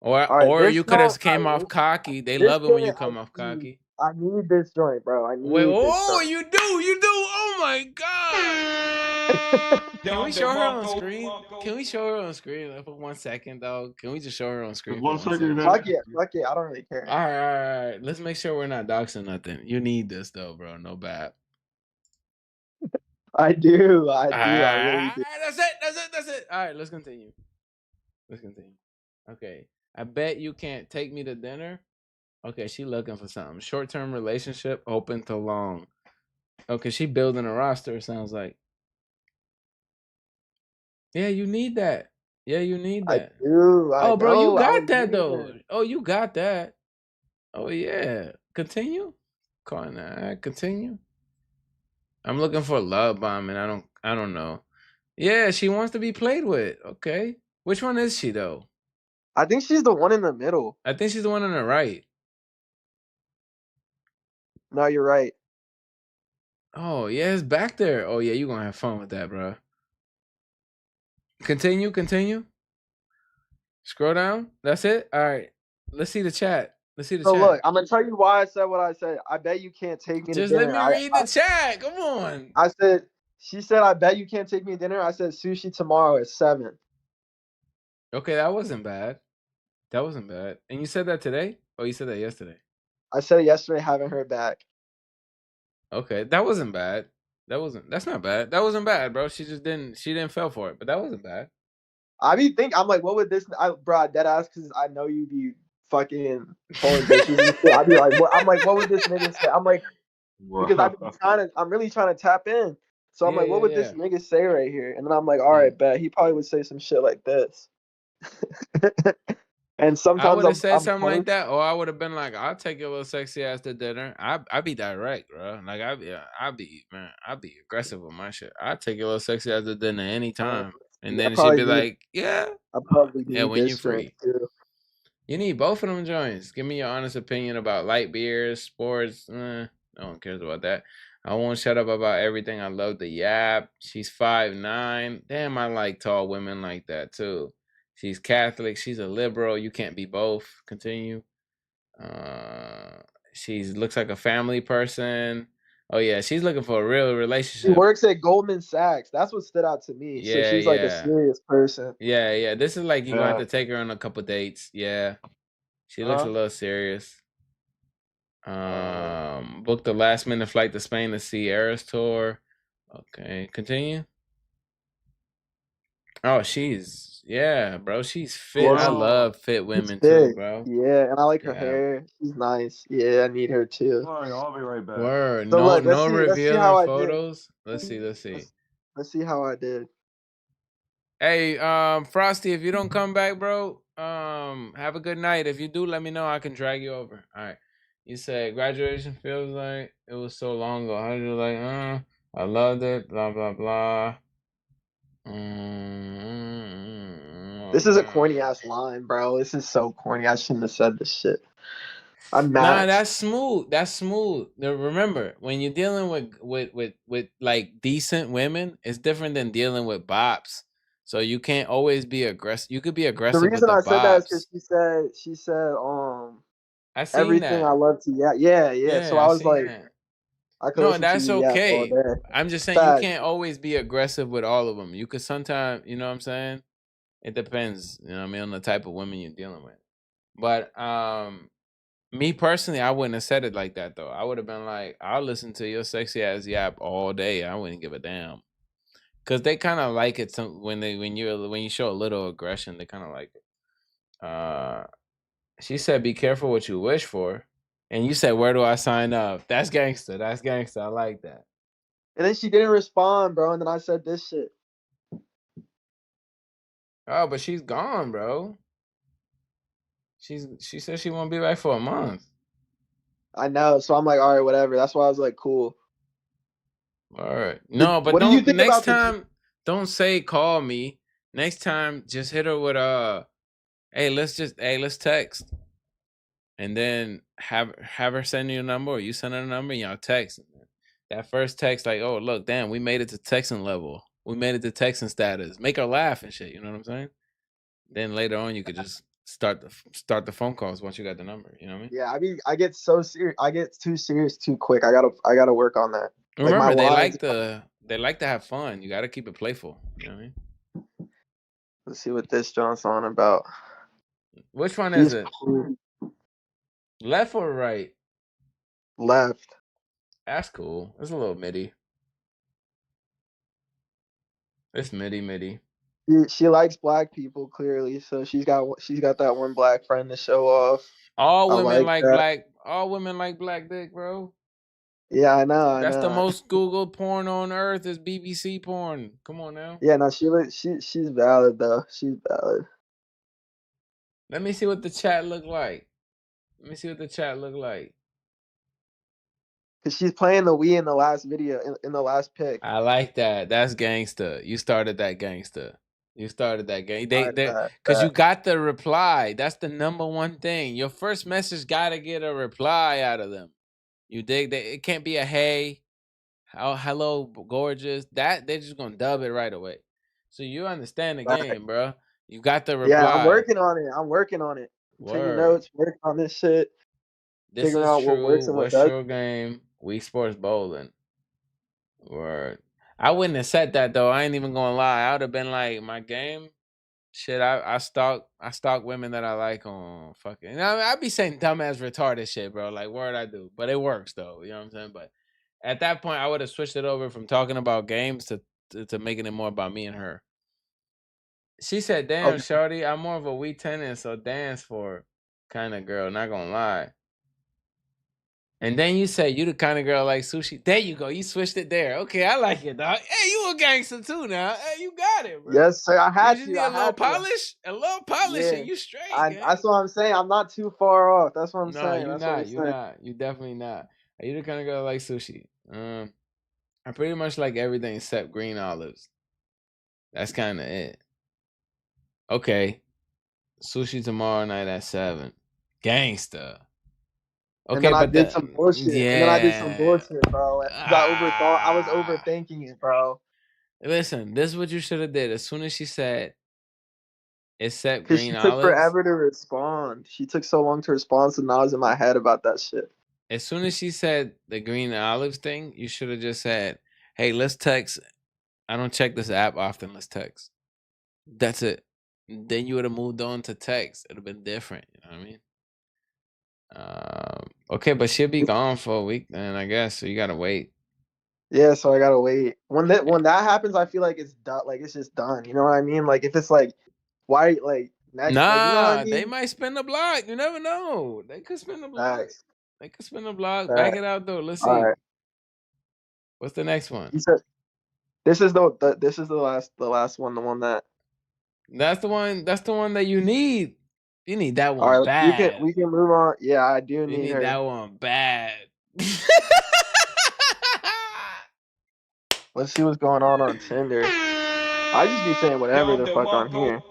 Or you could have came off cocky. They love it when you come off cocky. I need this joint, bro. I need Wait, this oh, joint. you do. Oh my god. Can we show her on screen? Can we show her on screen for 1 second, though? Can we just show her on screen? 1 second. Fuck it. I don't really care. All right. Let's make sure we're not doxing nothing. You need this though, bro. No bad. I do. I really do. That's it. All right, let's continue. Okay. I bet you can't take me to dinner. Okay, she looking for something. Short-term relationship, open to long. Okay, she building a roster, it sounds like. Yeah, you need that. I do. Bro, you got that though. Oh, you got that. Oh yeah. Continue. Continue. I'm looking for a love bomb, and I don't know. Yeah, she wants to be played with. Okay. Which one is she though? I think she's the one in the middle. I think she's the one on the right. No, you're right. Oh, yeah, it's back there. Oh, yeah, you're going to have fun with that, bro. Continue. Scroll down. That's it? All right. Let's see the chat. Look, I'm going to tell you why I said what I said. I bet you can't take me to dinner. Just let me read the chat. Come on. She said, I bet you can't take me to dinner. I said, sushi tomorrow at 7. Okay, that wasn't bad. And you said that today? Oh, you said that yesterday? I said it yesterday, haven't heard back. Okay, that wasn't bad. That's not bad. That wasn't bad, bro. She didn't fell for it, but that wasn't bad. I'm like, what would this, bro, dead ass, because I know you be fucking pulling bitches and shit. I'd be like, what would this nigga say? I'm like, because I'm really trying to tap in. So I'm like, what would this nigga say right here? And then I'm like, all right, bet. He probably would say some shit like this. And sometimes I would have said something like that, or I would have been like, "I'll take your little sexy ass to dinner." I be direct, bro. Like I be aggressive with my shit. I take your little sexy ass to dinner anytime, and then she'd be like, "Yeah, I probably need when you free." Too. You need both of them joints. Give me your honest opinion about light beers, sports. No one cares about that. I won't shut up about everything. I love the yap. She's 5'9". Damn, I like tall women like that too. She's Catholic. She's a liberal. You can't be both. Continue. She looks like a family person. Oh, yeah. She's looking for a real relationship. She works at Goldman Sachs. That's what stood out to me. Yeah, so she's like a serious person. Yeah. This is like you're going to have to take her on a couple dates. Yeah. She looks a little serious. Booked the last-minute flight to Spain to see Eras Tour. Okay. Continue. Oh, bro, she's fit. Wow. I love fit women too, bro. Yeah, and I like her hair. She's nice. Yeah, I need her too. All right, I'll be right back. Word. So no revealing photos. Let's see. Let's see how I did. Hey, Frosty, if you don't come back, bro, have a good night. If you do, let me know. I can drag you over. All right. You said graduation feels like it was so long ago. How did you like? I loved it. Blah blah blah. This is a corny ass line, bro. This is so corny. I shouldn't have said this shit. I'm mad. Nah, that's smooth. Now, remember, when you're dealing with like decent women, it's different than dealing with bops. So you can't always be aggressive. You could be aggressive. The reason with the I said that is because she said I seen everything that. I love to yeah. So I was like, that. No, that's okay. I'm just saying you can't always be aggressive with all of them. You could sometimes, you know what I'm saying? It depends, you know what I mean, on the type of women you're dealing with. But me personally, I wouldn't have said it like that though. I would have been like, I'll listen to your sexy ass yap all day. I wouldn't give a damn. Cause they kind of like it when you show a little aggression, they kind of like it. She said, "Be careful what you wish for." And you said, "Where do I sign up?" That's gangster. I like that. And then she didn't respond, bro. And then I said this shit. Oh, but she's gone, bro. She said she won't be back for a month. I know. So I'm like, all right, whatever. That's why I was like, cool. All right. No, but next time, don't say call me. Next time, just hit her with let's text. And then have her send you a number, or you send her a number, and y'all text. That first text, like, oh, look, damn, we made it to texting level. We made it to texting status. Make her laugh and shit, you know what I'm saying? Then later on, you could just start the phone calls once you got the number. You know what I mean? Yeah, I mean, I get so serious. I get too serious too quick. I gotta work on that. Remember, like they like to have fun. You got to keep it playful. You know what I mean? Let's see what this John's on about. Which one is it? Left or right? Left. That's cool. It's a little MIDI. It's MIDI. She likes black people clearly, so she's got that one black friend to show off. All women like black. All women like black dick, bro. Yeah, I know. That's the most Googled porn on earth is BBC porn. Come on now. Yeah, no, she's valid though. She's valid. Let me see what the chat look like. Cause she's playing the Wii in the last video, in the last pic. I like that. That's gangsta. You started that gangsta. You started that game. Because you got the reply. That's the number one thing. Your first message got to get a reply out of them. You dig that? It can't be a hey, hello, gorgeous. That they're just gonna dub it right away. So you understand the game, bro. You got the reply. Yeah, I'm working on it. Taking notes, working on this shit. Figuring out what works and what doesn't. What's your game? Wii Sports Bowling. Word. I wouldn't have said that though. I ain't even gonna lie. I would have been like, my game, shit. I stalk women that I like on fucking. You know, I'd be saying dumbass retarded shit, bro. Like word I do, but it works though. You know what I'm saying? But at that point, I would have switched it over from talking about games to making it more about me and her. She said, "Damn, okay. Shorty, I'm more of a Wii tennis, so dance for kind of girl. Not gonna lie." And then you say you the kind of girl like sushi. There you go. You switched it there. Okay, I like it, dog. Hey, you a gangster too now. Hey, you got it, bro. Yes, sir. I had you to. Need a little polish, and you straight. That's what I'm saying. I'm not too far off. That's what I'm saying. You're not. You definitely not. Are you the kind of girl like sushi? I pretty much like everything except green olives. That's kind of it. Okay. Sushi tomorrow night at 7. Gangsta. Okay, and then I did some bullshit. Yeah. And then I did some bullshit, bro. I was overthinking it, bro. Listen, this is what you should have did. As soon as she said, except green olives. She took forever to respond. She took so long to respond, so now I was in my head about that shit. As soon as she said the green olives thing, you should have just said, hey, let's text. I don't check this app often. Let's text. That's it. Then you would have moved on to text. It would have been different. You know what I mean? Okay, but she'll be gone for a week then, I guess. So you gotta wait. Yeah, so I gotta wait. When that happens, I feel like it's done. Like it's just done. You know what I mean? Like if it's like, why? Like next. Nah, like, you know what I mean? They might spin the block. You never know. They could spin the block. Nice. They could spin the block. Back it out though. Let's see. Right. What's the next one? You said this is the last one. The one that. That's the one. That's the one that you need. You need that one bad. We can move on. Yeah, I do need her. That one bad. Let's see what's going on Tinder. I just be saying whatever the fuck on here.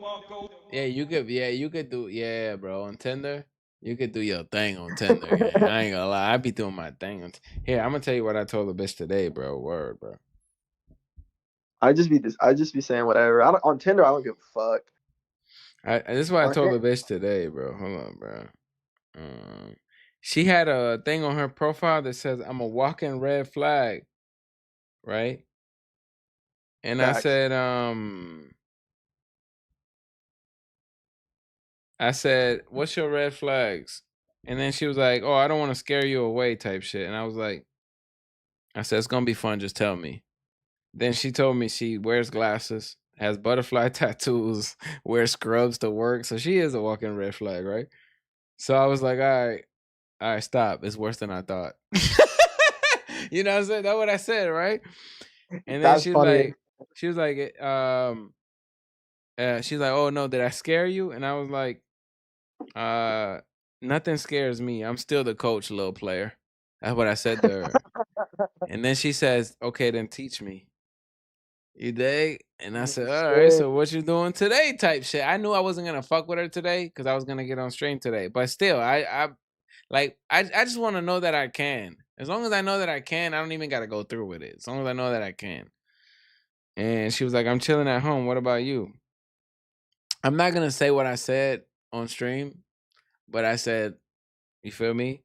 Yeah, you could do. Yeah, bro, on Tinder, you could do your thing on Tinder. I ain't gonna lie, I be doing my thing. Here, I'm gonna tell you what I told the bitch today, bro. Word, bro. I just be saying whatever. On Tinder, I don't give a fuck. This is what I told the bitch today, bro. Hold on, bro. She had a thing on her profile that says, I'm a walking red flag. Right? And facts. I said, what's your red flags? And then she was like, oh, I don't want to scare you away type shit. And I said, it's going to be fun. Just tell me. Then she told me she wears glasses, has butterfly tattoos, wears scrubs to work. So she is a walking red flag, right? So I was like, all right, stop. It's worse than I thought. You know what I'm saying? That's what I said, right? And then she was like, oh no, did I scare you? And I was like, nothing scares me. I'm still the coach, little player. That's what I said to her. And then she says, okay, then teach me. You dig? And I said, all right, so what you doing today type shit. I knew I wasn't going to fuck with her today because I was going to get on stream today. But still, I just want to know that I can. As long as I know that I can, I don't even got to go through with it. As long as I know that I can. And she was like, I'm chilling at home. What about you? I'm not going to say what I said on stream, but I said, you feel me?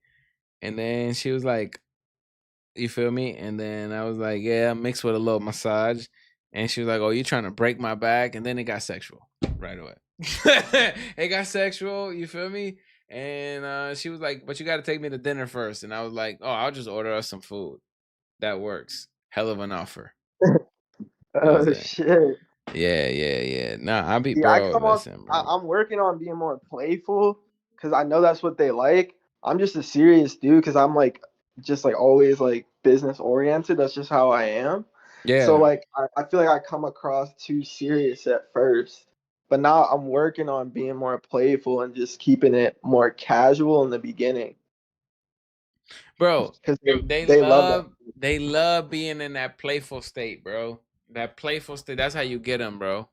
And then she was like, you feel me? And then I was like, yeah, mixed with a little massage. And she was like, oh, you trying to break my back? And then it got sexual right away. It got sexual, you feel me? And she was like, but you got to take me to dinner first. And I was like, oh, I'll just order us some food. That works. Hell of an offer. Oh shit. Yeah. Nah, I'll be, Yeah, bro, listen, bro. I'm working on being more playful because I know that's what they like. I'm just a serious dude because I'm like just like always like business oriented. That's just how I am. Yeah. So like I feel like I come across too serious at first. But now I'm working on being more playful and just keeping it more casual in the beginning. Bro, Because they love being in that playful state, bro. That playful state. That's how you get them, bro.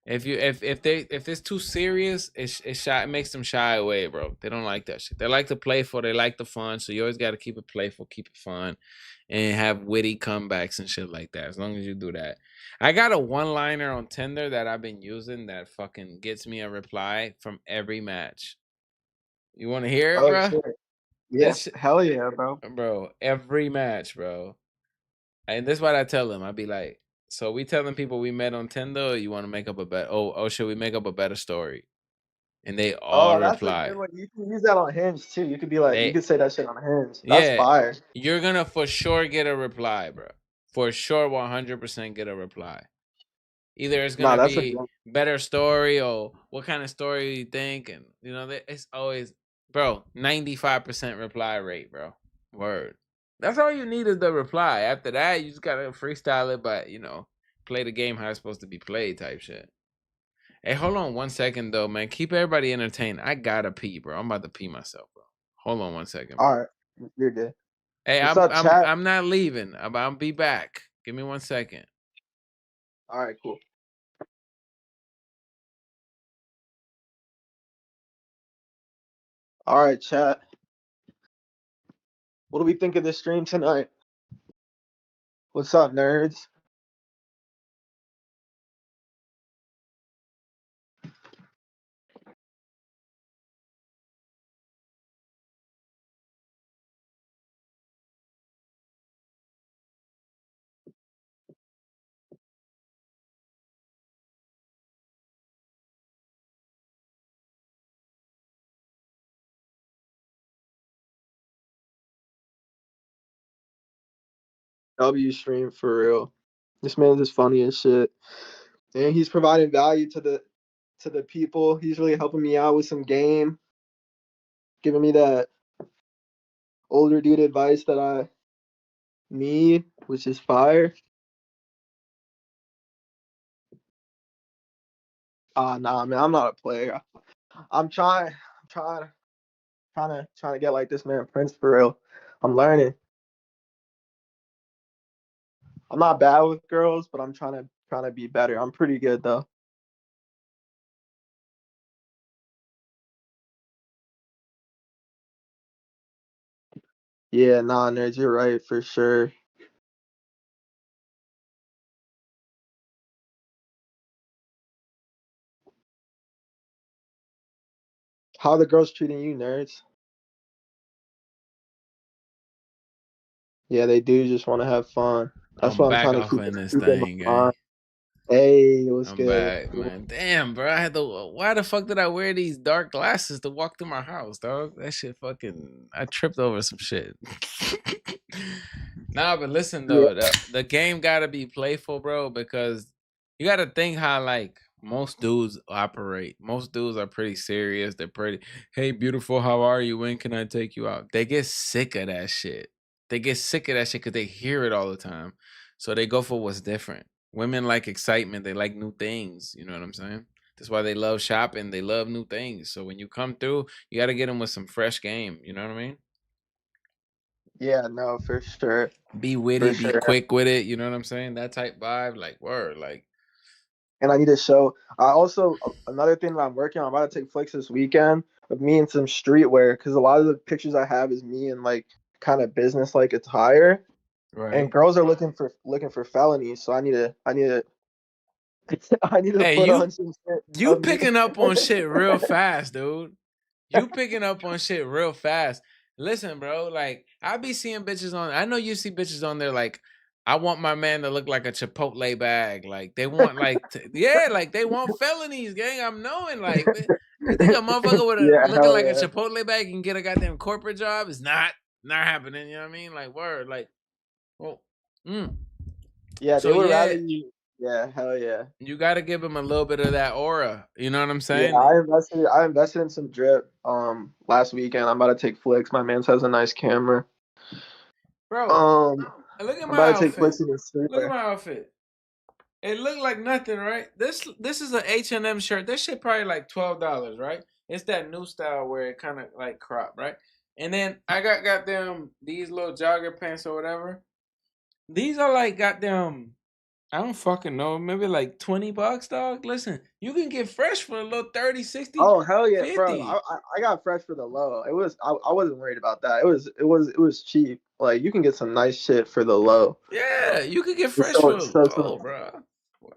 If it's too serious, it makes them shy away, bro. They don't like that shit. They like the playful. They like the fun. So you always got to keep it playful, keep it fun, and have witty comebacks and shit like that. As long as you do that, I got a one-liner on Tinder that I've been using that fucking gets me a reply from every match. You want to hear it, bro? Shit. Yes, hell yeah, bro. Bro, every match, bro. And this is what I tell them. I be like, so we telling people we met on Tinder, or you want to make up a better? Oh, should we make up a better story? And they all reply. That's a good one. You can use that on Hinge too. You could be like, you could say that shit on Hinge. That's Yeah, fire. you're gonna for sure get a reply, bro. For sure, 100% get a reply. Either it's gonna be better story or what kind of story you think, and you know, it's always, bro, 95% reply rate, bro. Word. That's all you need is the reply. After that, you just gotta freestyle it, but you know, play the game how it's supposed to be played, type shit. Hey, hold on 1 second though, man. Keep everybody entertained. I gotta pee, bro. I'm about to pee myself, bro. Hold on 1 second. Bro. All right, you're good. Hey, I'm not leaving. I'll be back. Give me 1 second. All right, cool. All right, chat. What do we think of this stream tonight? What's up, nerds? W stream for real. This man's just funny as shit, and he's providing value to the people. He's really helping me out with some game, giving me that older dude advice that I need, which is fire. Nah, man, I'm not a player. I'm trying to get like this man Prince for real. I'm learning. I'm not bad with girls, but I'm trying to be better. I'm pretty good though. Yeah, nah, nerds, you're right for sure. How are the girls treating you, nerds? Yeah, they do just want to have fun. That's why I'm trying to keep this thing, gang. Hey, what's I'm good? back, man. Damn, bro. Why the fuck did I wear these dark glasses to walk through my house, dog? That shit fucking, I tripped over some shit. Nah, but listen though, the game gotta be playful, bro, because you gotta think how like most dudes operate. Most dudes are pretty serious. They're pretty, hey, beautiful, how are you? When can I take you out? They get sick of that shit. They get sick of that shit because they hear it all the time. So they go for what's different. Women like excitement. They like new things. You know what I'm saying? That's why they love shopping. They love new things. So when you come through, you got to get them with some fresh game. You know what I mean? Yeah, no, for sure. Be witty, be quick with it. You know what I'm saying? That type vibe, like word, like. And I need to show. I also another thing that I'm working on. I'm about to take flicks this weekend of me in some streetwear because a lot of the pictures I have is me in like kind of business like attire. Right. And girls are looking for felonies, so I need to I need to Hey, put on some shit. you picking up on shit real fast, dude. You picking up on shit real fast. Listen, bro, like I be seeing bitches on. I know you see bitches on there like, I want my man to look like a Chipotle bag. Like they want like, like they want felonies, gang. I'm knowing like, you think a motherfucker with a looking like a Chipotle bag can get a goddamn corporate job? It's not happening. You know what I mean? Like word, like, well, Yeah, so they would rather you. Yeah, hell yeah. You got to give him a little bit of that aura. You know what I'm saying? Yeah, I invested in some drip last weekend. I'm about to take flicks. My man has a nice camera. Bro, look at my outfit. Look at my outfit. It looked like nothing, right? This is an H&M shirt. This shit probably like $12, right? It's that new style where it kind of like crop, right? And then I got goddamn these little jogger pants or whatever. These are like goddamn, I don't fucking know, maybe like $20, dog. Listen, you can get fresh for a little 30, 60. Oh hell yeah, 50. bro! I got fresh for the low. I wasn't worried about that. It was cheap. Like you can get some nice shit for the low. Yeah, you could get fresh for the low, bro.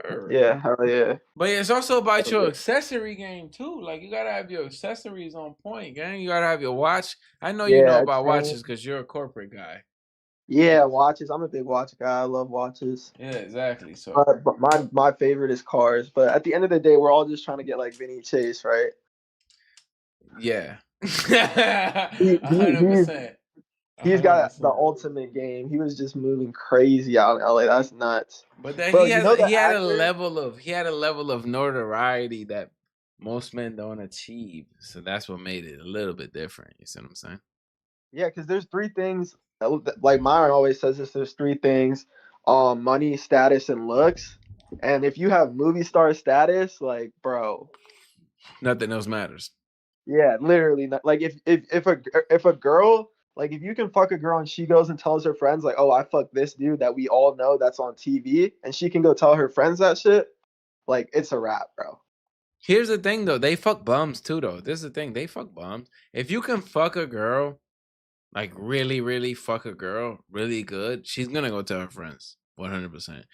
Word. Yeah, hell yeah. But it's also about your accessory game too. Like you gotta have your accessories on point, gang. You gotta have your watch. I know you know about watches because you're a corporate guy. Yeah, watches. I'm a big watch guy. I love watches. Yeah, exactly. So, but my favorite is cars. But at the end of the day, we're all just trying to get like Vinny Chase, right? Yeah. 100%. He's got the ultimate game. He was just moving crazy out in LA. That's nuts. But then he had a level of notoriety that most men don't achieve. So that's what made it a little bit different. You see what I'm saying? Yeah, because there's three things. Like Myron always says this. There's three things: money, status, and looks. And if you have movie star status, like bro, nothing else matters. Yeah, literally. Like if a girl, like if you can fuck a girl and she goes and tells her friends like, oh, I fucked this dude that we all know that's on TV, and she can go tell her friends that shit, like it's a wrap, bro. Here's the thing though, they fuck bums too though. This is the thing, they fuck bums. If you can fuck a girl, like really, really fuck a girl really good, she's gonna go tell her friends. 100%.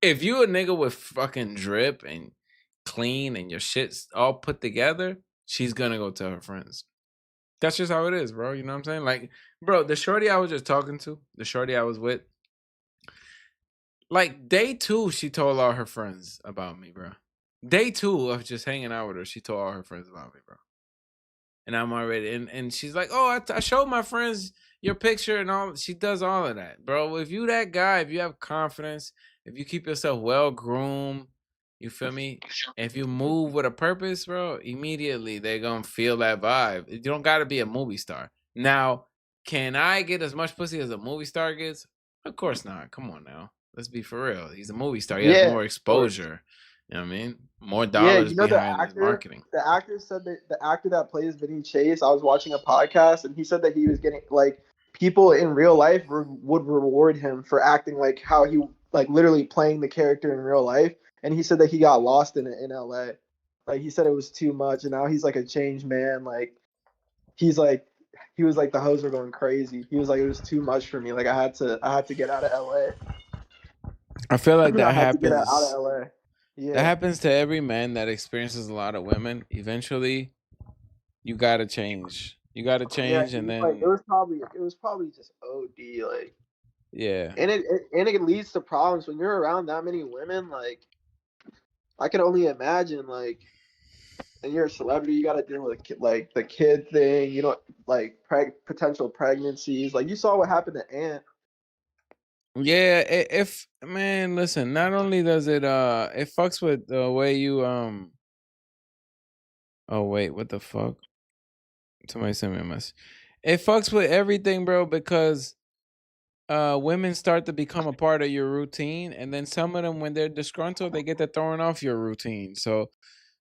If you a nigga with fucking drip and clean and your shit's all put together, she's gonna go tell her friends. That's just how it is, bro. You know what I'm saying? Like, bro, the shorty I was just talking to, the shorty I was with, like day 2, she told all her friends about me, bro. Day 2 of just hanging out with her, she told all her friends about me, bro. And I'm already, and she's like, oh, I showed my friends your picture and all. She does all of that, bro. If you that guy, if you have confidence, if you keep yourself well groomed, you feel me? If you move with a purpose, bro, immediately they're gonna feel that vibe. You don't gotta be a movie star. Now, can I get as much pussy as a movie star gets? Of course not. Come on now. Let's be for real. He's a movie star. He has more exposure. You know what I mean? More dollars behind his marketing. The actor said that the actor that plays Vinny Chase, I was watching a podcast and he said that he was getting like people in real life would reward him for acting like how he like literally playing the character in real life. And he said that he got lost in it in LA. Like he said it was too much, and now he's like a changed man. Like he was like the hoes were going crazy. He was like it was too much for me. Like I had to get out of LA. I feel like that happens. To get out of LA. Yeah. That happens to every man that experiences a lot of women. Eventually, you gotta change. You gotta change, and then like, it was probably just OD. Like yeah, and it leads to problems when you're around that many women. Like I can only imagine like, and you're a celebrity, you got to deal with like the kid thing. You know, like potential pregnancies. Like you saw what happened to Ant. Yeah, if man, listen. Not only does it fucks with the way you Oh wait, what the fuck? Somebody sent me a message. It fucks with everything, bro, because women start to become a part of your routine, and then some of them, when they're disgruntled, they get to throwing off your routine. So,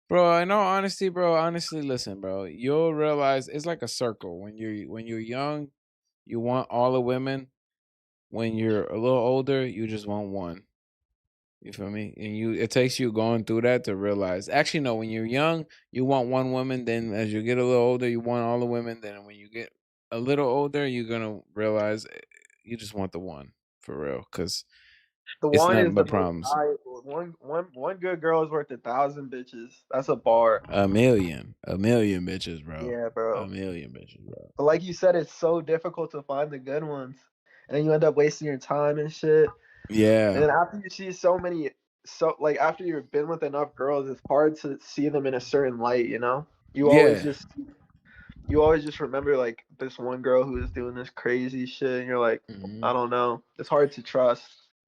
bro, in all honesty, bro, honestly, listen, bro, you'll realize it's like a circle. When you're young, you want all the women. When you're a little older, you just want one. You feel me? And it takes you going through that to realize. Actually, no. When you're young, you want one woman. Then, as you get a little older, you want all the women. Then, when you get a little older, you're gonna realize you just want the one for real. Because The It's one nothing is the but most problems. valuable. One good girl is worth 1,000 bitches. That's a bar. A million bitches, bro. Yeah, A bro. million bitches, bro. But like you said, it's so difficult to find the good ones, and then you end up wasting your time and shit. Yeah. And then after you see so many, so like after you've been with enough girls, it's hard to see them in a certain light. You know, you always just remember like this one girl who is doing this crazy shit, and you're like, I don't know. It's hard to trust.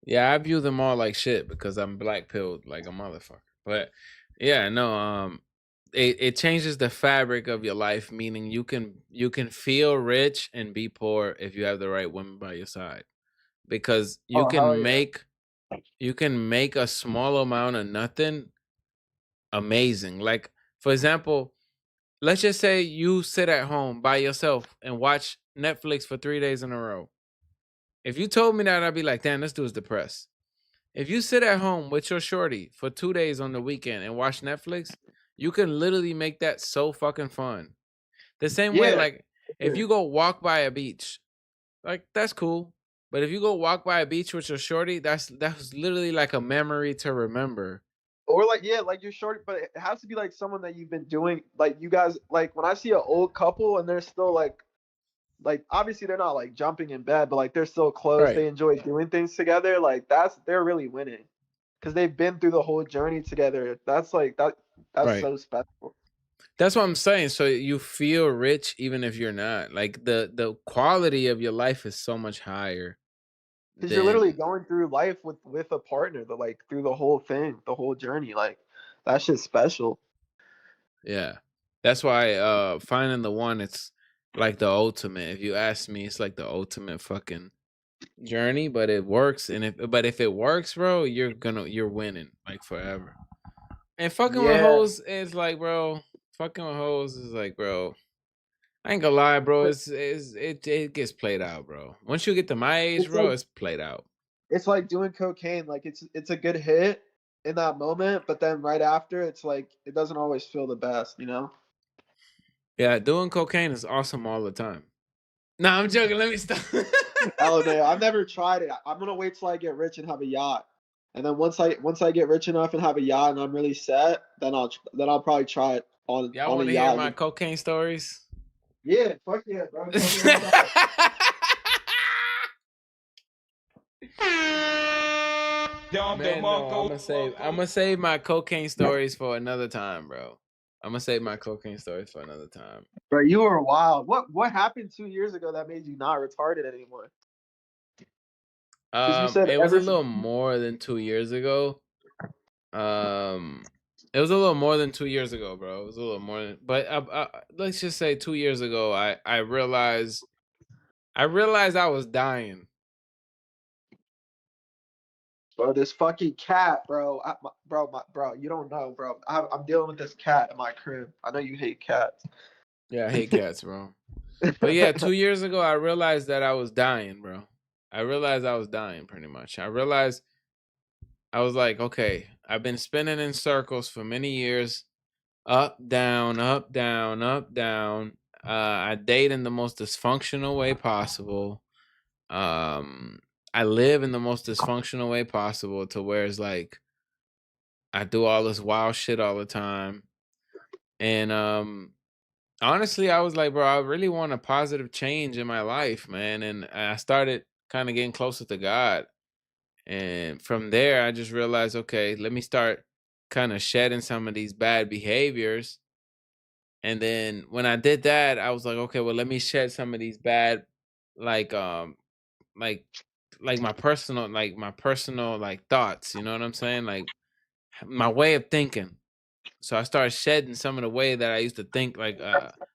Yeah, I view them all like shit because I'm black pilled like a motherfucker. But yeah, no, it changes the fabric of your life, meaning you can feel rich and be poor if you have the right woman by your side. Because you can make a small amount of nothing amazing. Like, for example, let's just say you sit at home by yourself and watch Netflix for 3 days in a row. If you told me that, I'd be like, damn, this dude's depressed. If you sit at home with your shorty for 2 days on the weekend and watch Netflix, you can literally make that so fucking fun. The same way, like, if you go walk by a beach, like, that's cool. But if you go walk by a beach with your shorty, that's literally like a memory to remember. Or like like you're short, but it has to be like someone that you've been doing. Like you guys, like when I see an old couple and they're still like obviously they're not like jumping in bed, but like they're still close. Right. They enjoy doing things together. Like they're really winning because they've been through the whole journey together. That's like that's Right. so special. That's what I'm saying. So you feel rich even if you're not. Like the quality of your life is so much higher. Because you're literally going through life with a partner, that like through the whole thing, the whole journey. Like that shit's special. Yeah. That's why finding the one, it's like the ultimate. If you ask me, it's like the ultimate fucking journey, but it works. And if it works, bro, you're winning like forever. And fucking with hoes is like, bro, fucking with hoes is like, bro, I ain't gonna lie, bro. It gets played out, bro. Once you get to my age, bro, it's played out. It's like doing cocaine. Like it's a good hit in that moment, but then right after, it's like it doesn't always feel the best, you know? Yeah, doing cocaine is awesome all the time. Nah, I'm joking. Let me stop. Oh no, I've never tried it. I'm gonna wait till I get rich and have a yacht, and then once I get rich enough and have a yacht and I'm really set, then I'll probably try it on Y'all want a to hear yacht. my cocaine stories? Yeah, fuck yeah, bro. Man, no, I'm gonna save my cocaine stories for another time, bro. I'm gonna save my cocaine stories for another time. Bro, you were wild. What happened 2 years ago that made you not retarded anymore? You said it was a little more than 2 years ago. It was a little more than 2 years ago, bro. It was a little more than, but let's just say 2 years ago, I realized I was dying. Bro, this fucking cat, bro. Bro, you don't know, bro. I'm dealing with this cat in my crib. I know you hate cats. Yeah, I hate cats, bro. But yeah, 2 years ago, I realized that I was dying, bro. I realized I was dying, pretty much. I realized I was like, okay, I've been spinning in circles for many years, up, down, up, down, up, down. I date in the most dysfunctional way possible. I live in the most dysfunctional way possible, to where it's like I do all this wild shit all the time. And honestly, I was like, bro, I really want a positive change in my life, man. And I started kind of getting closer to God. And from there, I just realized, okay, let me start kind of shedding some of these bad behaviors. And then when I did that, I was like, okay, well, let me shed some of these bad, like like my personal like thoughts, you know what I'm saying? Like my way of thinking. So I started shedding some of the way that I used to think, like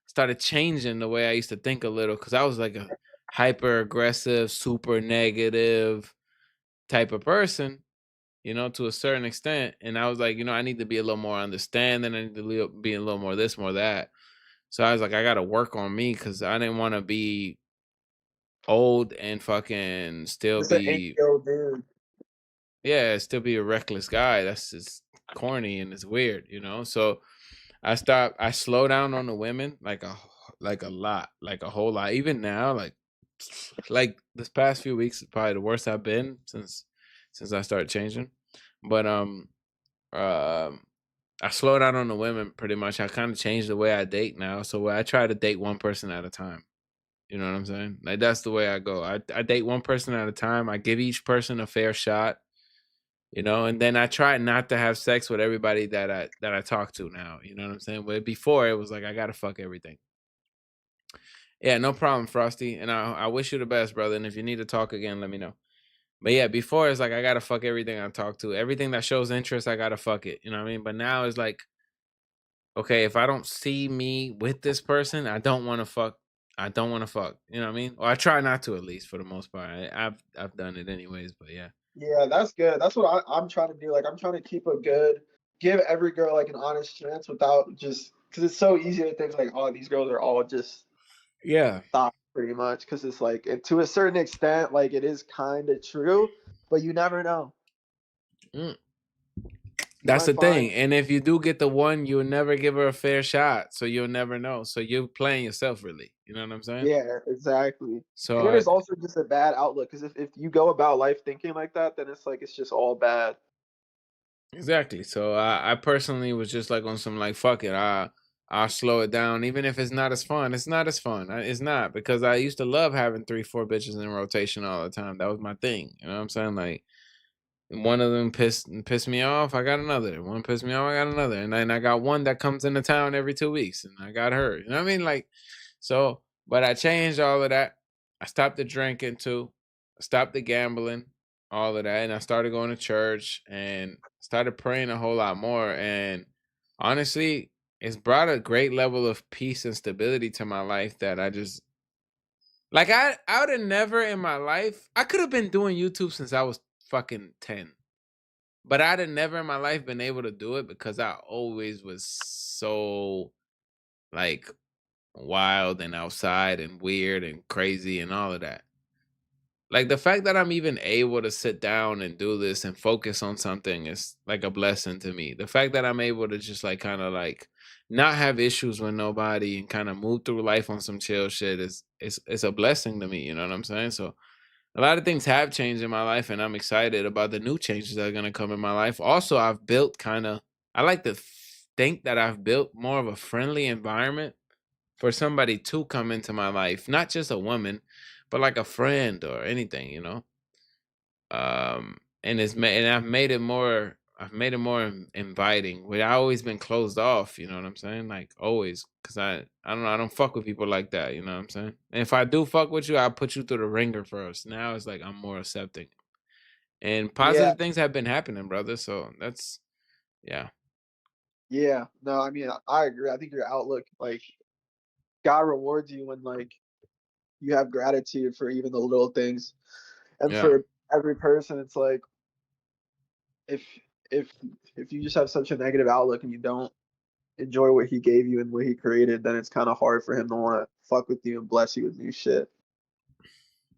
started changing the way I used to think a little, because I was like a hyper aggressive, super negative type of person, you know, to a certain extent. And I was like, you know, I need to be a little more understanding. I need to be a little more this, more that. So I was like, I got to work on me, because I didn't want to be old and fucking still be, yeah, still be a reckless guy. That's just corny and it's weird, you know? So I slow down on the women like a lot, like a whole lot. Even now, like this past few weeks is probably the worst I've been since since I started changing. But I slowed down on the women pretty much. I kind of changed the way I date now. So I try to date one person at a time. You know what I'm saying? Like that's the way I go. I date one person at a time. I give each person a fair shot. You know, and then I try not to have sex with everybody that I talk to now. You know what I'm saying? But before it was like I gotta fuck everything. Yeah, no problem, Frosty. And I wish you the best, brother. And if you need to talk again, let me know. But yeah, before it's like I gotta fuck everything I talk to. Everything that shows interest, I gotta fuck it. You know what I mean? But now it's like, okay, if I don't see me with this person, I don't want to fuck. I don't want to fuck. You know what I mean? Or I try not to, at least for the most part. I've done it anyways, but yeah. Yeah, that's good. That's what I'm trying to do. Like, I'm trying to keep give every girl like an honest chance without just because it's so easy to think like, oh, these girls are all just yeah, thought pretty much. Because it's like, to a certain extent, like it is kind of true, but you never know. That's the thing. And if you do get the one, you'll never give her a fair shot. So you'll never know. So you're playing yourself, really. You know what I'm saying? Yeah, exactly. So and it is also just a bad outlook because if you go about life thinking like that, then it's like it's just all bad. Exactly. So I personally was just like on some like fuck it. I'll slow it down, even if it's not as fun. It's not as fun. It's not, because I used to love having 3-4 bitches in rotation all the time. That was my thing. You know what I'm saying? Like, one of them pissed me off, I got another. One pissed me off, I got another. And then I got one that comes into town every 2 weeks, and I got her. You know what I mean? Like, so, but I changed all of that. I stopped the drinking too. I stopped the gambling, all of that. And I started going to church and started praying a whole lot more. And honestly, it's brought a great level of peace and stability to my life that I just, like, I would have never in my life, I could have been doing YouTube since I was fucking 10. But I'd have never in my life been able to do it because I always was so like wild and outside and weird and crazy and all of that. Like, the fact that I'm even able to sit down and do this and focus on something is like a blessing to me. The fact that I'm able to just like kind of like not have issues with nobody and kind of move through life on some chill shit is a blessing to me. You know what I'm saying? So a lot of things have changed in my life, and I'm excited about the new changes that are going to come in my life. Also, I've built I like to think that I've built more of a friendly environment for somebody to come into my life, not just a woman, but like a friend or anything, you know? And I've made it more inviting. Where I always been closed off, you know what I'm saying? Like, always, because I don't know, I don't fuck with people like that, you know what I'm saying? And if I do fuck with you, I'll put you through the ringer first. Now it's like I'm more accepting, and positive things have been happening, brother. So that's Yeah, no, I mean, I agree. I think your outlook, like, God rewards you when like you have gratitude for even the little things, and for every person, it's like if if you just have such a negative outlook and you don't enjoy what he gave you and what he created, then it's kind of hard for him to want to fuck with you and bless you with new shit.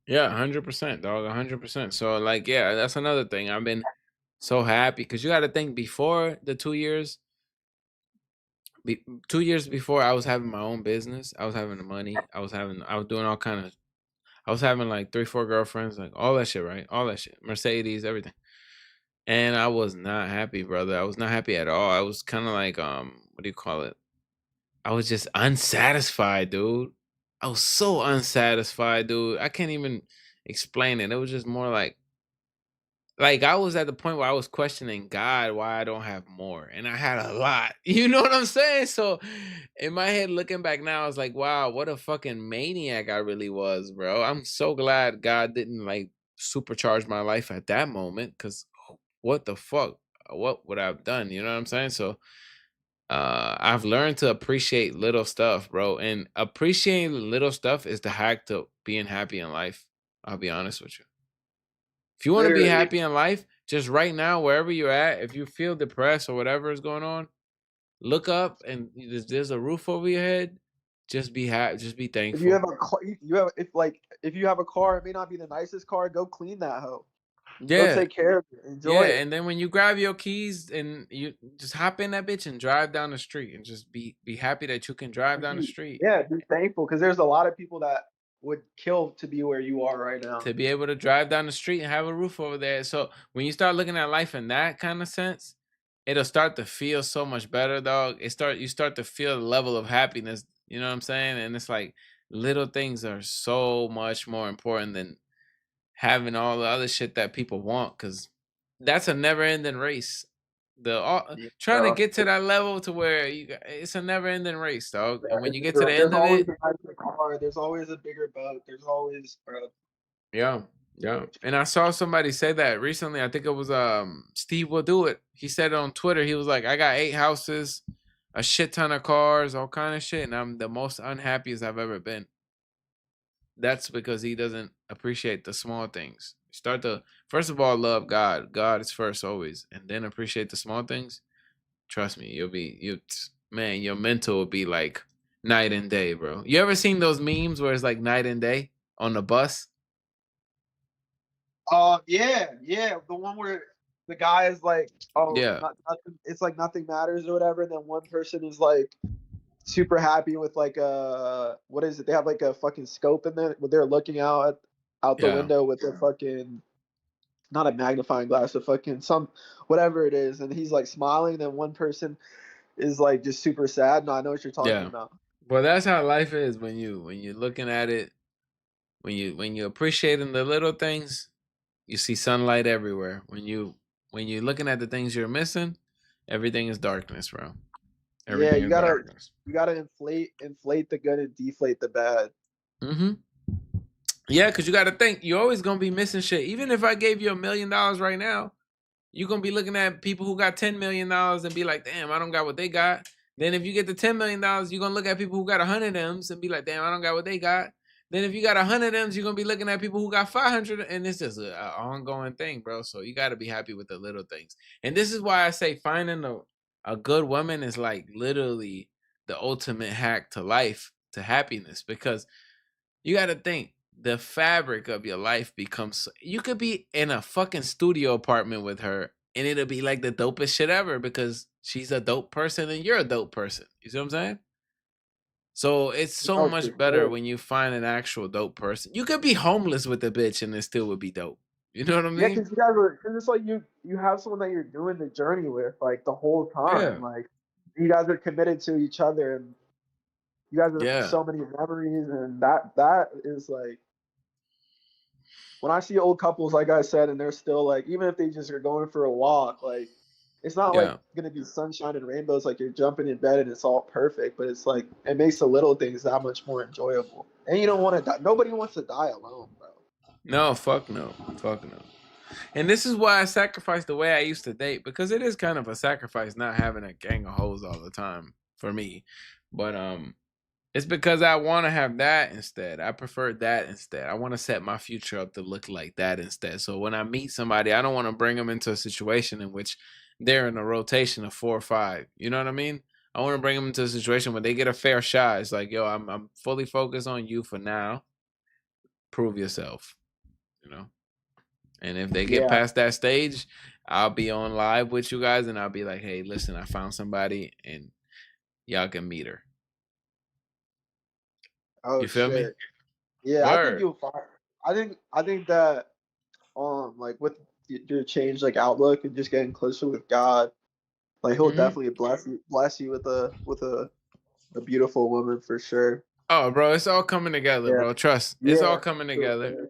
Yeah, 100%, dog, 100%. So like, yeah, that's another thing. I've been so happy because you got to think, before the 2 years, 2 years before, I was having my own business. I was having the money. I was doing all kind of. I was having like 3-4 girlfriends, like all that shit, right? All that shit, Mercedes, everything. And I was not happy, brother. I was not happy at all. I was kind of like, what do you call it? I was just unsatisfied, dude. I was so unsatisfied, dude. I can't even explain it. It was just more like I was at the point where I was questioning God why I don't have more. And I had a lot. You know what I'm saying? So in my head, looking back now, I was like, wow, what a fucking maniac I really was, bro. I'm so glad God didn't like supercharge my life at that moment, because what the fuck? What would I have done? You know what I'm saying? So I've learned to appreciate little stuff, bro. And appreciating little stuff is the hack to being happy in life. I'll be honest with you. If you want to be happy in life, just right now, wherever you're at, if you feel depressed or whatever is going on, look up and there's a roof over your head. Just be happy. Just be thankful. If you have a car, if you have a car, it may not be the nicest car. Go clean that hoe. Yeah. Go take care of it. Enjoy it. And then when you grab your keys and you just hop in that bitch and drive down the street, and just be happy that you can drive down the street. Yeah, be thankful, because there's a lot of people that would kill to be where you are right now. To be able to drive down the street and have a roof over there. So when you start looking at life in that kind of sense, it'll start to feel so much better, dog. You start to feel the level of happiness. You know what I'm saying? And it's like little things are so much more important than having all the other shit that people want, because that's a never-ending race. Trying to get to that level to where it's a never-ending race, dog. And when you get to the end of it, there's always a nicer car. There's always a bigger boat. There's always, bro. yeah. And I saw somebody say that recently. I think it was Steve Will Do It. He said it on Twitter. He was like, I got 8 houses, a shit ton of cars, all kind of shit, and I'm the most unhappiest I've ever been. That's because he doesn't appreciate the small things. Start to, first of all, love God. God is first always, and then appreciate the small things. Trust me, your mental will be like night and day, bro. You ever seen those memes where it's like night and day on the bus? Yeah. The one where the guy is like, yeah, nothing, it's like nothing matters or whatever. And then one person is like super happy with like what is it? They have like a fucking scope in there where they're looking out the window with a fucking, not a magnifying glass, a fucking whatever it is, and he's like smiling. Then one person is like just super sad. No, I know what you're talking about. Well, that's how life is when you're looking at it, when you appreciating the little things, you see sunlight everywhere. When you're looking at the things you're missing, everything is darkness, bro. Everything you gotta inflate the good and deflate the bad. Mm-hmm. Yeah, because you gotta think, you're always gonna be missing shit. Even if I gave you $1 million right now, you're gonna be looking at people who got $10 million and be like, damn, I don't got what they got. Then if you get the $10 million, you're gonna look at people who got 100 M's and be like, damn, I don't got what they got. Then if you got 100 M's, you're gonna be looking at people who got 500, and it's just an ongoing thing, bro. So you gotta be happy with the little things. And this is why I say finding a good woman is like literally the ultimate hack to life, to happiness, because you gotta think, the fabric of your life becomes, you could be in a fucking studio apartment with her and it'll be like the dopest shit ever because she's a dope person and you're a dope person. You see what I'm saying? So it's so much better when you find an actual dope person. You could be homeless with a bitch and it still would be dope. You know what I mean? Yeah, because it's like you have someone that you're doing the journey with like the whole time. Yeah. Like you guys are committed to each other and you guys have so many memories, and that is like, when I see old couples, like I said, and they're still like, even if they just are going for a walk, like it's not like gonna be sunshine and rainbows, like you're jumping in bed and it's all perfect, but it's like it makes the little things that much more enjoyable. And you don't want to die. Nobody wants to die alone, bro. No, fuck no. And this is why I sacrifice the way I used to date, because it is kind of a sacrifice not having a gang of hoes all the time for me. But it's because I want to have that instead. I prefer that instead. I want to set my future up to look like that instead. So when I meet somebody, I don't want to bring them into a situation in which they're in a rotation of 4 or 5. You know what I mean? I want to bring them into a situation where they get a fair shot. It's like, yo, I'm fully focused on you for now. Prove yourself, you know? And if they get past that stage, I'll be on live with you guys and I'll be like, hey, listen, I found somebody and y'all can meet her. Oh, you feel me? Yeah, Word. I think you'll find. I think that like with your change like outlook and just getting closer with God, like He'll definitely bless you with a beautiful woman for sure. Oh, bro, it's all coming together, bro. Trust, it's all coming together. Sure.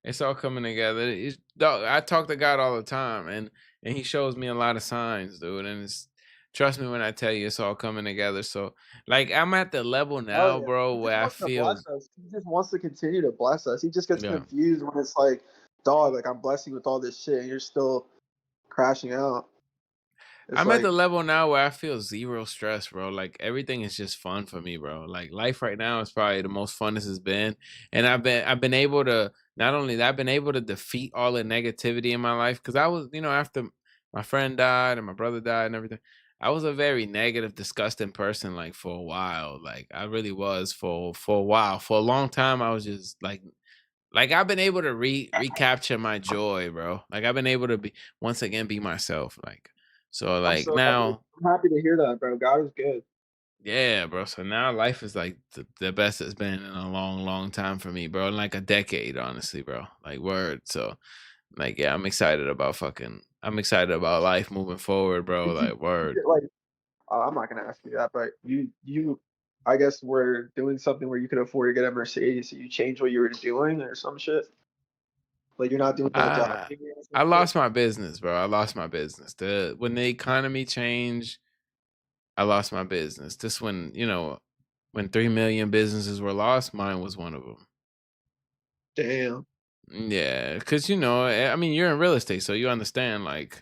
It's all coming together. Dog, I talk to God all the time, and He shows me a lot of signs, dude. And trust me when I tell you, it's all coming together. So, like, I'm at the level now, bro, where I feel He just wants to continue to bless us. He just gets confused when it's like, dog, like I'm blessing you with all this shit, and you're still crashing out. I'm at the level now where I feel zero stress, bro. Like everything is just fun for me, bro. Like life right now is probably the most fun this has been, and I've been able to, not only that, I've been able to defeat all the negativity in my life, because I was, after my friend died and my brother died and everything, I was a very negative, disgusting person. Like for a while, like I really was for a while. For a long time, I was just like I've been able to recapture my joy, bro. Like I've been able to once again be myself. Like. So like now, I'm happy to hear that, bro. God is good. Yeah, bro. So now life is like the best it's been in a long, long time for me, bro. In like a decade, honestly, bro. Like word. So, like, yeah, I'm excited about life moving forward, bro. Did you Like word. get, like? I'm not gonna ask you that, but you I guess were doing something where you could afford to get a Mercedes, so you changed what you were doing or some shit. Like you're not doing that job I anymore or I some shit. lost my business, bro. I lost my business. When the economy changed, I lost my business. This when, when 3 million businesses were lost, mine was one of them. Damn. Yeah, because I mean, you're in real estate, so you understand. Like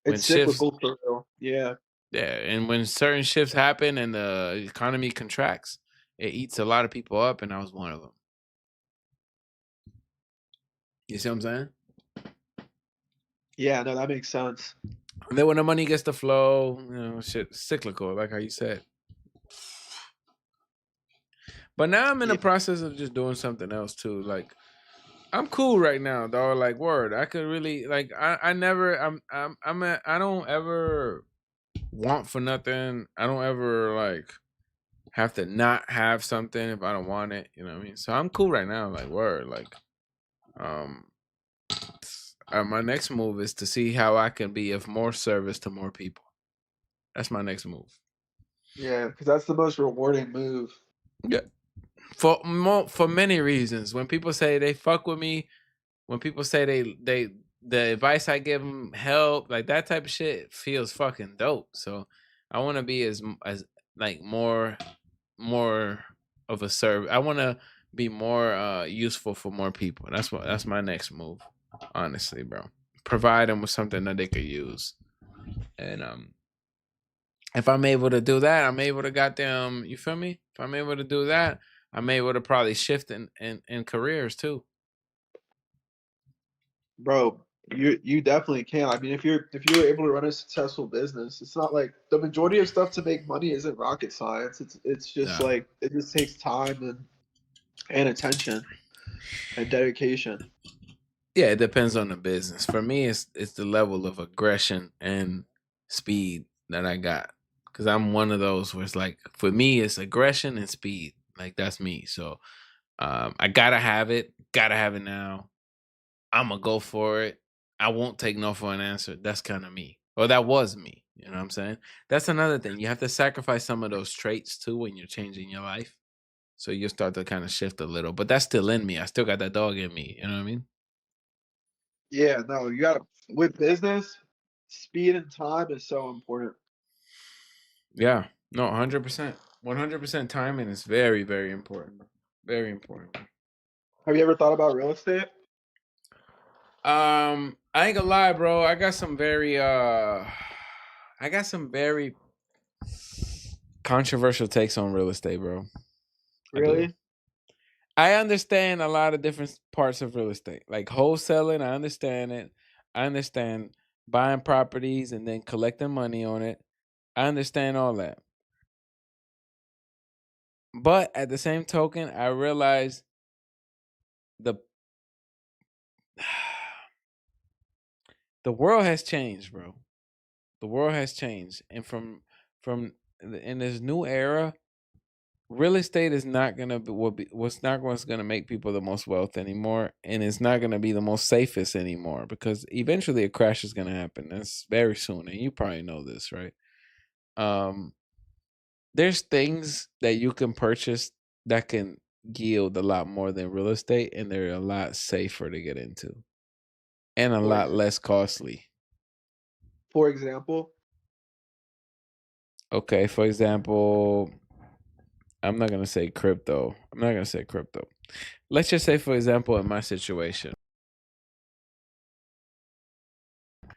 when It's shifts, cyclical for real. Yeah. yeah, and when certain shifts happen and the economy contracts, it eats a lot of people up, and I was one of them. You see what I'm saying? Yeah, no, that makes sense. And then when the money gets to flow, shit, cyclical, like how you said. But now I'm in the process of just doing something else too. Like I'm cool right now, dog. Like word, I could really like. I never. I don't ever want for nothing. I don't ever like have to not have something if I don't want it. You know what I mean? So I'm cool right now. Like word, like my next move is to see how I can be of more service to more people. That's my next move. Yeah, because that's the most rewarding move. Yeah. For many reasons. When people say they fuck with me, when people say they the advice I give them help, like that type of shit feels fucking dope. So I want to be as like more of a serve. I want to be more useful for more people. That's my next move. Honestly, bro. Provide them with something that they could use. And if I'm able to do that, I'm able to goddamn, you feel me? If I'm able to do that, I'm able to probably shift in careers too. Bro, you definitely can. I mean, if you were able to run a successful business, it's not like the majority of stuff to make money isn't rocket science. It's just like it just takes time and attention and dedication. Yeah, it depends on the business. For me, it's the level of aggression and speed that I got. Cause I'm one of those where it's like for me, it's aggression and speed. Like that's me. So I gotta have it now. I'm gonna go for it. I won't take no for an answer. That's kind of me. Or that was me. You know what I'm saying? That's another thing. You have to sacrifice some of those traits too when you're changing your life. So you start to kind of shift a little. But that's still in me. I still got that dog in me. You know what I mean? Yeah, no, you gotta with business, speed and time is so important. Yeah. No, 100%. 100% timing is very, very important. Very important. Have you ever thought about real estate? I ain't gonna lie, bro. I got some very controversial takes on real estate, bro. Really? I understand a lot of different parts of real estate. Like wholesaling, I understand it. I understand buying properties and then collecting money on it. I understand all that. But at the same token, I realize the world has changed, bro. The world has changed, and from in this new era, real estate is not gonna be what's not what's gonna make people the most wealth anymore, and it's not gonna be the most safest anymore because eventually a crash is gonna happen. That's very soon, and you probably know this, right? There's things that you can purchase that can yield a lot more than real estate, and they're a lot safer to get into, and a lot less costly. For example? Okay, for example, I'm not gonna say crypto. Let's just say, for example, in my situation.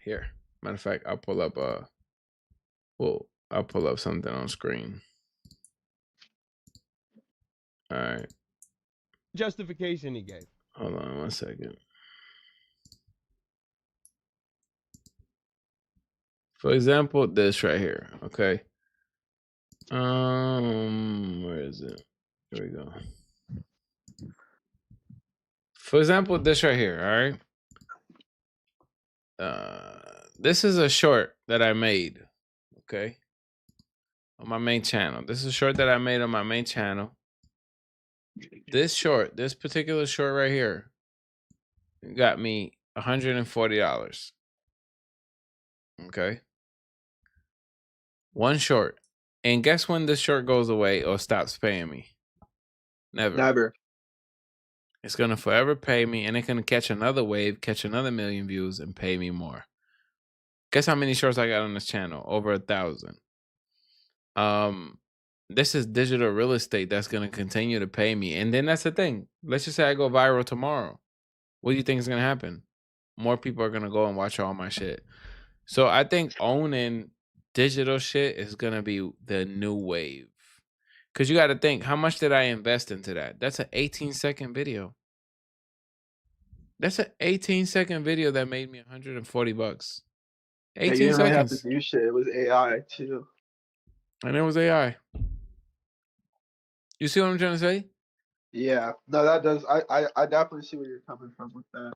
Here, matter of fact, I'll pull up something on screen. All right. Justification he gave. Hold on 1 second. For example, this right here. Okay. Where is it? Here we go. For example, this right here. All right. This is a short that I made. Okay. on my main channel. This is a short that I made on my main channel. This particular short right here, got me $140. Okay. One short. And guess when this short goes away or stops paying me? Never. It's going to forever pay me, and it's going to catch another wave, catch another million views, and pay me more. Guess how many shorts I got on this channel? Over 1,000. This is digital real estate that's going to continue to pay me. And then that's the thing. Let's just say I go viral tomorrow. What do you think is going to happen? More people are going to go and watch all my shit. So I think owning digital shit is going to be the new wave. Because you got to think, how much did I invest into that? That's an 18-second video. That's an 18-second video that made me $140. 18 you didn't really have seconds. to do shit. It was AI too. And it was AI. You see what I'm trying to say? Yeah. No, that does. I definitely see where you're coming from with that.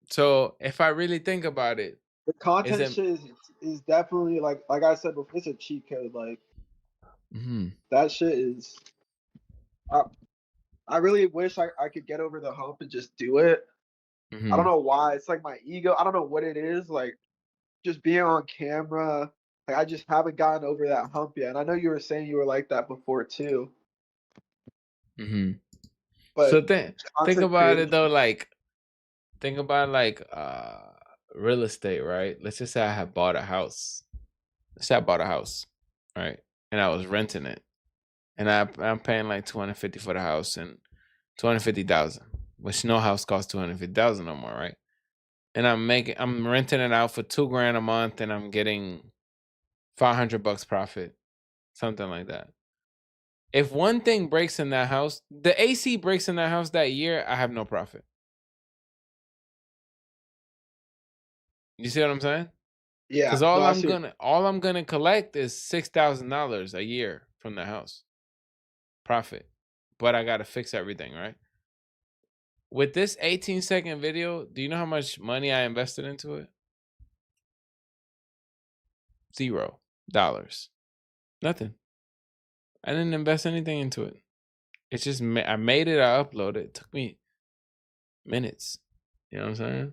So if I really think about it, the content shit is definitely like I said before, it's a cheat code. Like that shit is. I really wish I could get over the hump and just do it. I don't know why. It's like my ego. I don't know what it is. Like just being on camera. Like I just haven't gotten over that hump yet. And I know you were saying you were like that before too. But so think about it though, like think about like real estate, right? Let's just say I have bought a house. Let's say I bought a house, right? And I was renting it. And I'm paying like $250 for the house and $250,000, which no house costs $250,000 no more, right? And I'm renting it out for $2,000 a month, and I'm getting $500 profit, something like that. If one thing breaks in that house, the AC breaks in that house that year, I have no profit. You see what I'm saying? Yeah. Because all I'm gonna collect is $6,000 a year from the house. Profit. But I gotta fix everything, right? With this 18-second video, do you know how much money I invested into it? $0. Nothing. I didn't invest anything into it. It's just I made it, I uploaded it. It took me minutes. You know what I'm saying?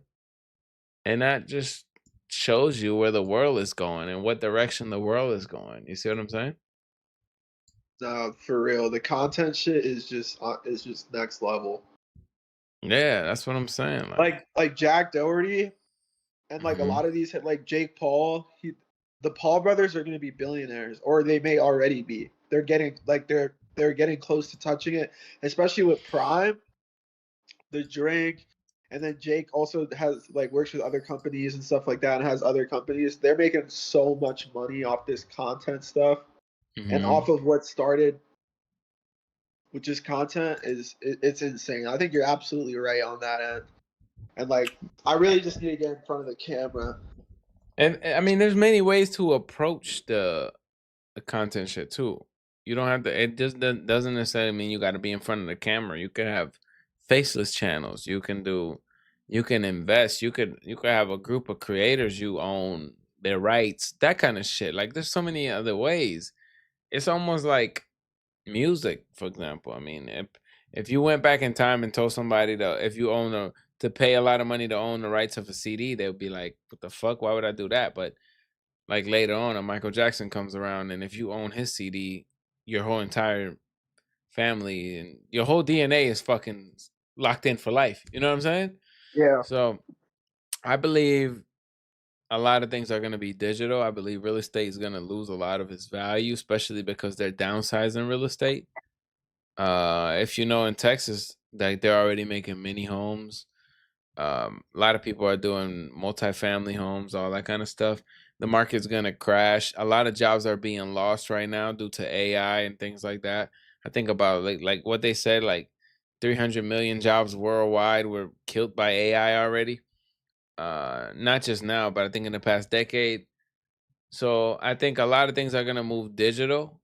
And that just shows you where the world is going and what direction the world is going. You see what I'm saying? No, for real. The content shit is just next level. Yeah, that's what I'm saying. Like Jack Doherty and like a lot of these like Jake Paul, the Paul brothers are going to be billionaires, or they may already be. They're getting they're getting close to touching it, especially with Prime, the drink, and then Jake also has like works with other companies and stuff like that, and has other companies. They're making so much money off this content stuff, and off of what started with just content it's insane. I think you're absolutely right on that end. And like, I really just need to get in front of the camera. And I mean, there's many ways to approach the content shit too. You don't have to. It just doesn't necessarily mean you got to be in front of the camera. You could have faceless channels. You can invest. You could have a group of creators you own their rights. That kind of shit. Like, there's so many other ways. It's almost like music, for example. I mean, if you went back in time and told somebody to pay a lot of money to own the rights of a CD, they would be like, what the fuck? Why would I do that? But like later on, Michael Jackson comes around, and if you own his CD, your whole entire family and your whole DNA is fucking locked in for life. You know what I'm saying? Yeah. So I believe a lot of things are going to be digital. I believe real estate is going to lose a lot of its value, especially because they're downsizing real estate. If you know, in Texas, like, they're already making mini homes. A lot of people are doing multifamily homes, all that kind of stuff. The market's gonna crash. A lot of jobs are being lost right now due to AI and things like that. I think about like what they said, like 300 million jobs worldwide were killed by AI already. Not just now, but I think in the past decade. So I think a lot of things are gonna move digital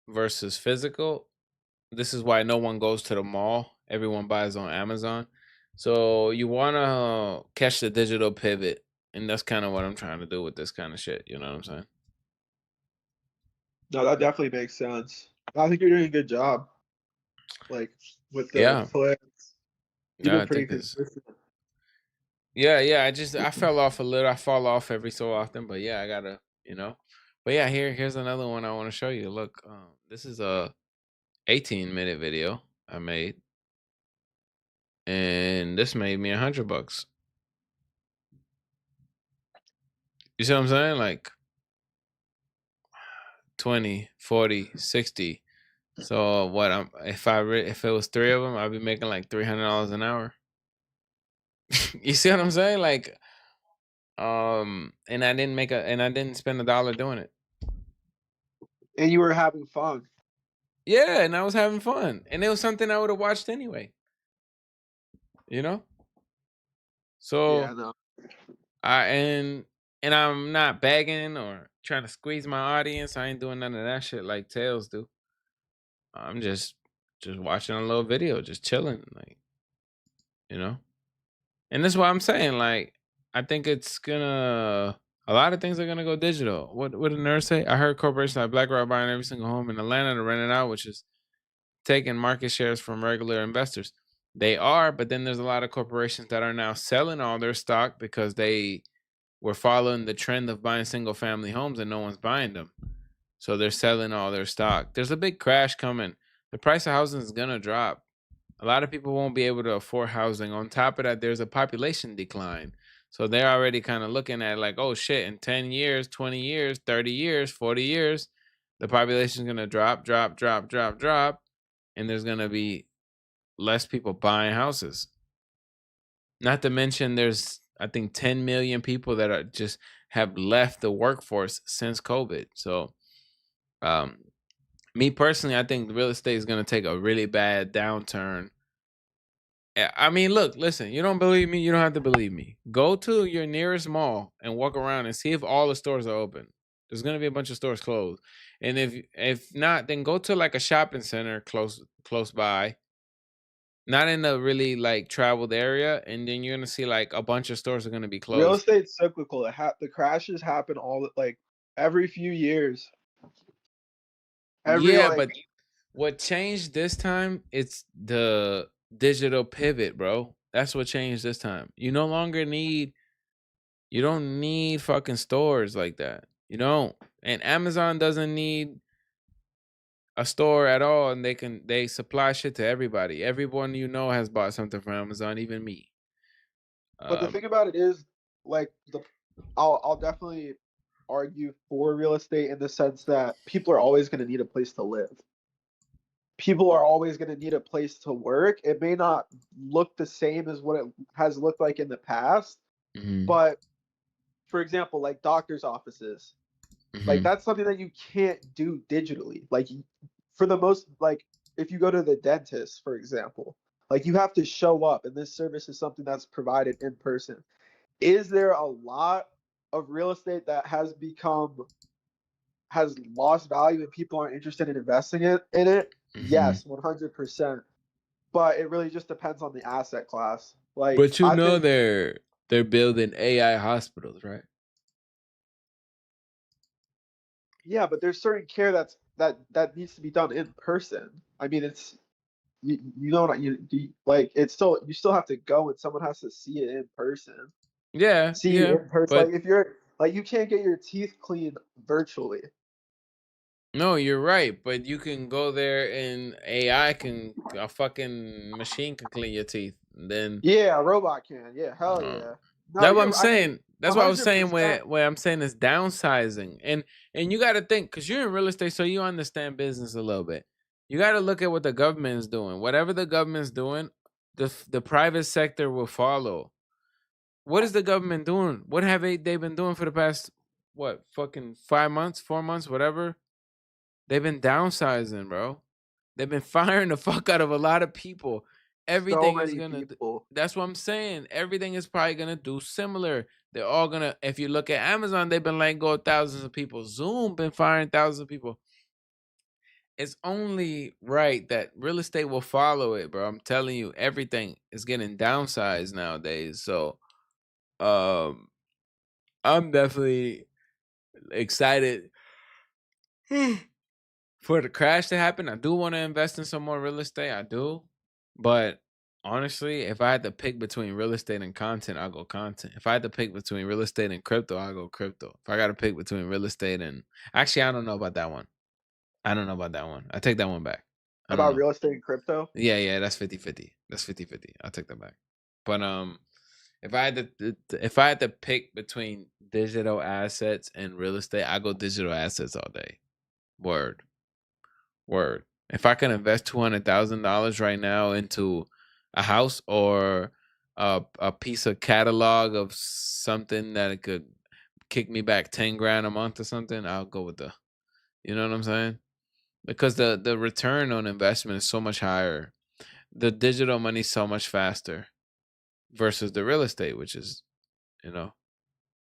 versus physical. This is why no one goes to the mall. Everyone buys on Amazon. So you want to catch the digital pivot. And that's kind of what I'm trying to do with this kind of shit. You know what I'm saying? No, that definitely makes sense. I think you're doing a good job. Like with the clicks. You've been I pretty think it's. consistent. Yeah. I fell off a little. I fall off every so often, but yeah, I gotta, But yeah, here's another one I want to show you. Look, this is a 18-minute video I made, and this made me $100. You see what I'm saying? Like 20, 40, 60. So what? If it was 3 of them, I'd be making like $300 an hour. You see what I'm saying? Like, and I didn't spend $1 doing it. And you were having fun. Yeah, and I was having fun, and it was something I would have watched anyway. So yeah, no. and I'm not begging or trying to squeeze my audience. I ain't doing none of that shit like Tails do. I'm just watching a little video, just chilling, like, And that's why I'm saying, like, I think a lot of things are gonna go digital. What did the nurse say? I heard corporations like BlackRock buying every single home in Atlanta to rent it out, which is taking market shares from regular investors. They are, but then there's a lot of corporations that are now selling all their stock because they were following the trend of buying single family homes and no one's buying them. So they're selling all their stock. There's a big crash coming. The price of housing is gonna drop. A lot of people won't be able to afford housing. On top of that, there's a population decline. So they're already kind of looking at like, oh shit, in 10 years, 20 years, 30 years, 40 years, the population is going to drop. And there's going to be less people buying houses. Not to mention there's, I think, 10 million people that are just have left the workforce since COVID. So me personally, I think real estate is going to take a really bad downturn. I mean, look, listen, you don't believe me, you don't have to believe me. Go to your nearest mall and walk around and see if all the stores are open. There's going to be a bunch of stores closed. And if not, then go to like a shopping center close by. Not in a really like traveled area, and then you're going to see like a bunch of stores are going to be closed. Real estate's cyclical. The crashes happen every few years. But what changed this time? It's the digital pivot, bro. That's what changed this time. You don't need fucking stores like that. You don't. And Amazon doesn't need a store at all, and they supply shit to everybody. Everyone has bought something from Amazon, even me. But the thing about it is, like, I'll definitely argue for real estate in the sense that people are always going to need a place to live. People are always going to need a place to work. It may not look the same as what it has looked like in the past, but for example, like doctor's offices, like that's something that you can't do digitally. Like for the most, like if you go to the dentist, for example, like you have to show up, and this service is something that's provided in person. Is there a lot of real estate that has lost value and people aren't interested in investing in it? Yes, 100%. But it really just depends on the asset class. Like, but they're building AI hospitals, right? Yeah, but there's certain care that needs to be done in person. I mean, it's it's still, you still have to go and someone has to see it in person. Yeah, see it in person. Like if you're like, you can't get your teeth cleaned virtually. No, you're right, but you can go there and a fucking machine can clean your teeth. And then a robot can. Yeah, hell yeah. No, that's what I'm saying. That's what I was saying when I'm saying is downsizing. And you got to think, because you're in real estate, so you understand business a little bit. You got to look at what the government is doing. Whatever the government's doing, the private sector will follow. What is the government doing? What have they been doing for the past, fucking 5 months, 4 months, whatever? They've been downsizing, bro. They've been firing the fuck out of a lot of people. Everything is gonna. That's what I'm saying. Everything is probably gonna do similar. They're all gonna. If you look at Amazon, they've been letting go of thousands of people. Zoom been firing thousands of people. It's only right that real estate will follow it, bro. I'm telling you, everything is getting downsized nowadays. So, I'm definitely excited for the crash to happen, I do want to invest in some more real estate. I do. But honestly, if I had to pick between real estate and content, I'll go content. If I had to pick between real estate and crypto, I'll go crypto. If I got to pick between real estate and actually, I don't know about that one. I don't know about that one. I take that one back. About real estate and crypto? Yeah, that's 50-50. That's 50-50. I'll take that back. But if I had to pick between digital assets and real estate, I go digital assets all day. Word. If I can invest $200,000 right now into a house or a piece of catalog of something that it could kick me back 10 grand a month or something, I'll go with you know what I'm saying? Because the return on investment is so much higher. The digital money's so much faster versus the real estate, which is,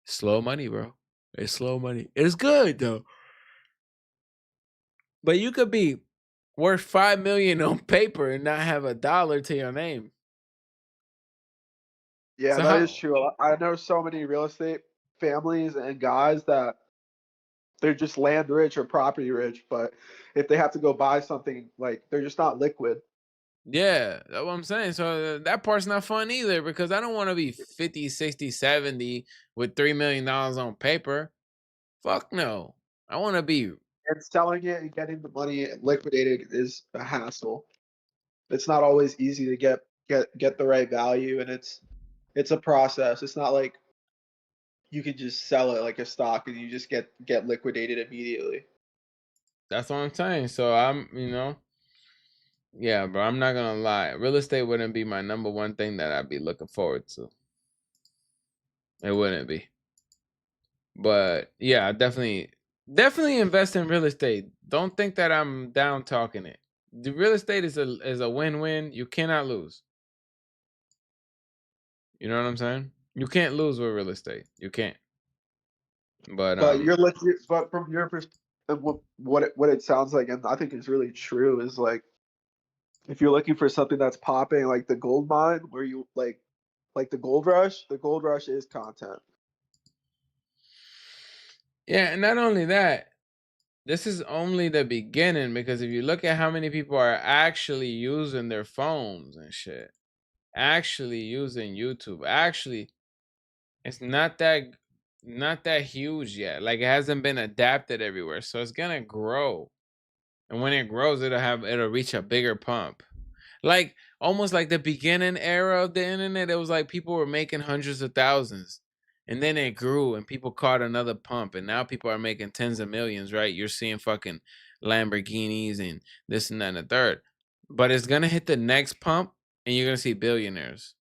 slow money, bro. It's slow money. It's good though. But you could be worth $5 million on paper and not have $1 to your name. Yeah, So that is true. I know so many real estate families and guys that they're just land rich or property rich, but if they have to go buy something, like they're just not liquid. Yeah, that's what I'm saying. So that part's not fun either because I don't want to be 50, 60, 70 with $3 million on paper. Fuck no. I want to be. And selling it and getting the money liquidated is a hassle. It's not always easy to get the right value, and it's a process. It's not like you could just sell it like a stock and you just get liquidated immediately. That's what I'm saying. So I'm, yeah, bro, I'm not gonna lie. Real estate wouldn't be my number one thing that I'd be looking forward to. It wouldn't be. But yeah, I definitely invest in real estate. Don't think that I'm down talking it. The real estate is a win-win. You cannot lose. You know what I'm saying? You can't lose with real estate. You can't. But you're but from your perspective, what it sounds like, and I think is really true, is like if you're looking for something that's popping, like the gold mine, where you like the gold rush is content. yeah, and not only that, this is only the beginning because if you look at how many people are actually using their phones and shit, actually using YouTube, it's not that huge yet. Like it hasn't been adapted everywhere, so it's gonna grow, and when it grows, it'll reach a bigger pump. Like almost like the beginning era of the internet, it was like people were making hundreds of thousands. And then it grew and people caught another pump. And now people are making tens of millions, right? You're seeing fucking Lamborghinis and this and that and the third. But it's going to hit the next pump and you're going to see billionaires.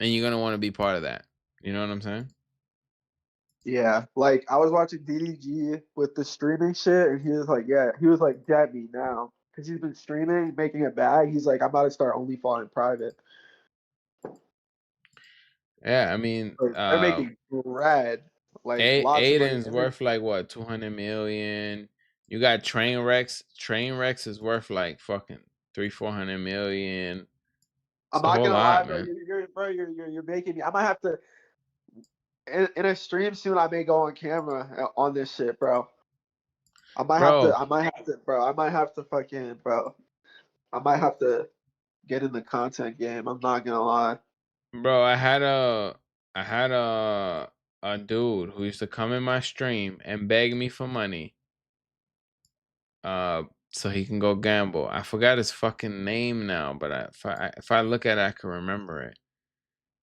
And you're going to want to be part of that. You know what I'm saying? Yeah. Like I was watching DDG with the streaming shit and he was like, get me now. Because he's been streaming, making a bag. He's like, I'm about to start OnlyFans in private. Yeah, I mean, they're making bread. Like Aiden's worth like what, 200 million. You got Trainwrecks. Trainwrecks is worth like fucking 300-400 million. I'm not gonna lie, bro. You're making me. I might have to in a stream soon. I may go on camera on this shit, bro. I might have to fucking, bro. I might have to get in the content game. I'm not gonna lie. Bro, I had a dude who used to come in my stream and beg me for money. So he can go gamble. I forgot his fucking name now, but if I look at it, I can remember it.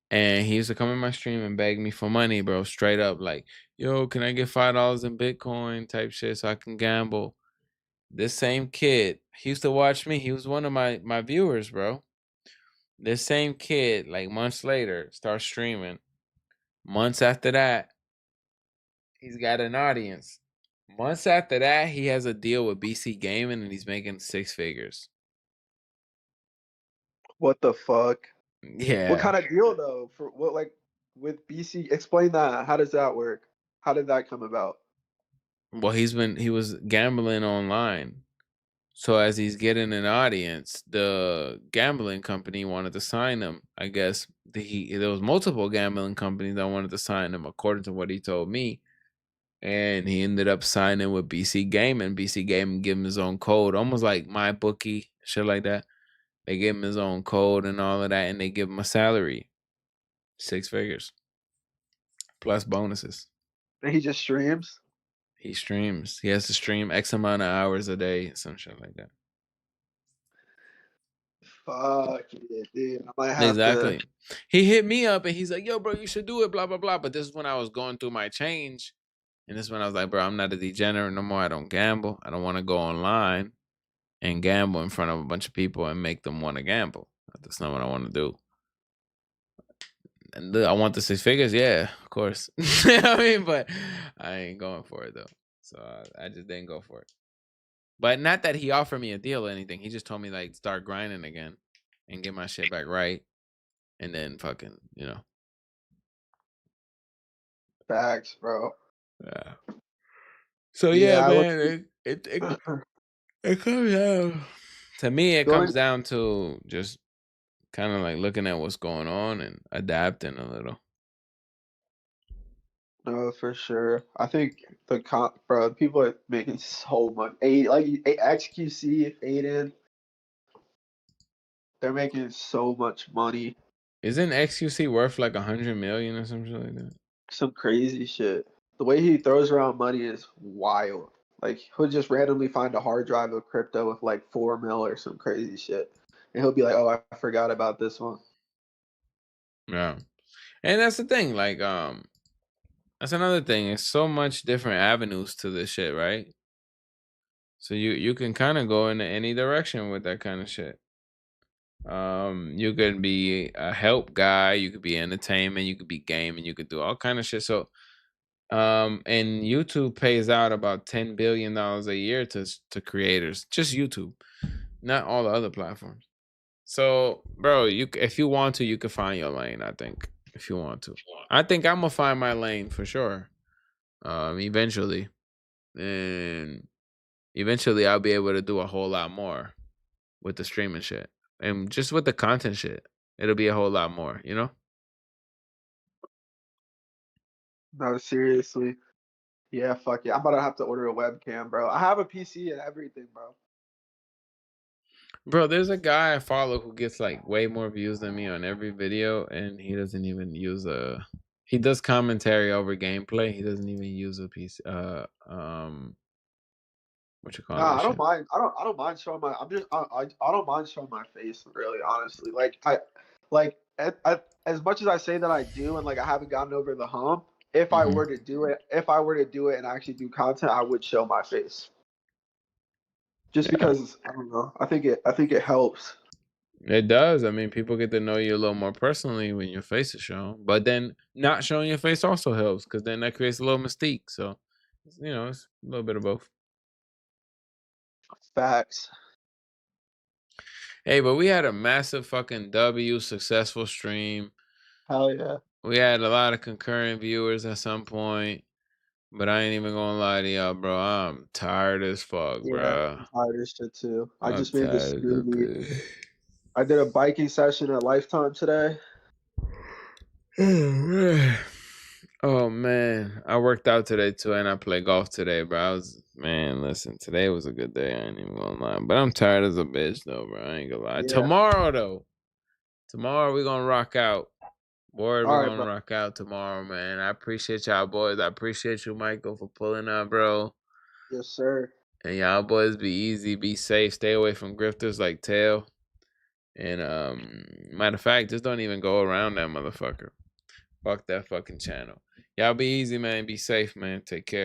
And he used to come in my stream and beg me for money, bro, straight up like, yo, can I get $5 in Bitcoin type shit so I can gamble? This same kid, he used to watch me. He was one of my viewers, bro. This same kid, like months later, starts streaming. Months after that, he's got an audience. Months after that, he has a deal with BC Gaming and he's making 6 figures. What the fuck? Yeah. What kind of deal though? For what, like with BC? Explain that. How does that work? How did that come about? Well, he was gambling online. So as he's getting an audience, the gambling company wanted to sign him. I guess there was multiple gambling companies that wanted to sign him, according to what he told me. And he ended up signing with BC Gaming. BC Gaming gave him his own code, almost like MyBookie, shit like that. They gave him his own code and all of that, and they give him a salary, 6 figures, plus bonuses. And he just streams? He streams. He has to stream X amount of hours a day, some shit like that. Fuck it, dude. I might have Exactly. to... He hit me up and he's like, yo, bro, you should do it, blah, blah, blah. But this is when I was going through my change. And this is when I was like, bro, I'm not a degenerate no more. I don't gamble. I don't want to go online and gamble in front of a bunch of people and make them want to gamble. That's not what I want to do. And I want the 6 figures, yeah, of course. I mean, but I ain't going for it though. So I just didn't go for it. But not that he offered me a deal or anything. He just told me like start grinding again and get my shit back right. And then fucking, you know. Facts, bro. Yeah. So yeah, man, it comes down to me. It comes down to just kind of like looking at what's going on and adapting a little. No, for sure. I think bro, people are making so much. XQC, Aiden, they're making so much money. Isn't XQC worth like 100 million or something like that? Some crazy shit. The way he throws around money is wild. Like he'll just randomly find a hard drive of crypto with like 4 mil or some crazy shit, and he'll be like, "Oh, I forgot about this one." Yeah, and that's the thing. Like, that's another thing. It's so much different avenues to this shit, right? So you can kind of go in any direction with that kind of shit. You could be a help guy, you could be entertainment, you could be gaming, you could do all kind of shit. So, and YouTube pays out about $10 billion a year to creators, just YouTube, not all the other platforms. So, bro, if you want to, you can find your lane. I think if you want to, I think I'm gonna find my lane for sure. Eventually, and eventually I'll be able to do a whole lot more with the streaming shit. And just with the content shit, it'll be a whole lot more, you know? No, seriously. Yeah, fuck yeah. I'm about to have to order a webcam, bro. I have a PC and everything, bro. Bro, there's a guy I follow who gets like way more views than me on every video, and he doesn't even use he does commentary over gameplay. He doesn't even use a PC what you call Nah, it? I don't mind. I don't mind showing my. I don't mind showing my face. Really, honestly, as much as I say that I do, and like I haven't gotten over the hump. If I were to do it, and actually do content, I would show my face. Just because I don't know. I think it helps. It does. I mean, people get to know you a little more personally when your face is shown. But then not showing your face also helps because then that creates a little mystique. So, you know, it's a little bit of both. Facts. Hey, but we had a massive fucking successful stream. Hell yeah. We had a lot of concurrent viewers at some point. But I ain't even gonna lie to y'all, bro. I'm tired as fuck, bro. I'm tired as shit too. I just made this smoothie. I did a biking session at Lifetime today. Oh man, I worked out today too, and I played golf today, bro. Listen, today was a good day. I ain't even gonna lie, but I'm tired as a bitch though, bro. I ain't gonna lie. Yeah. Tomorrow we gonna rock out. Boy, we're gonna rock out tomorrow, man. I appreciate y'all boys. I appreciate you, Michael, for pulling up, bro. Yes, sir. And y'all boys be easy, be safe, stay away from grifters like Tail. And matter of fact, just don't even go around that motherfucker. Fuck that fucking channel. Y'all be easy, man. Be safe, man. Take care.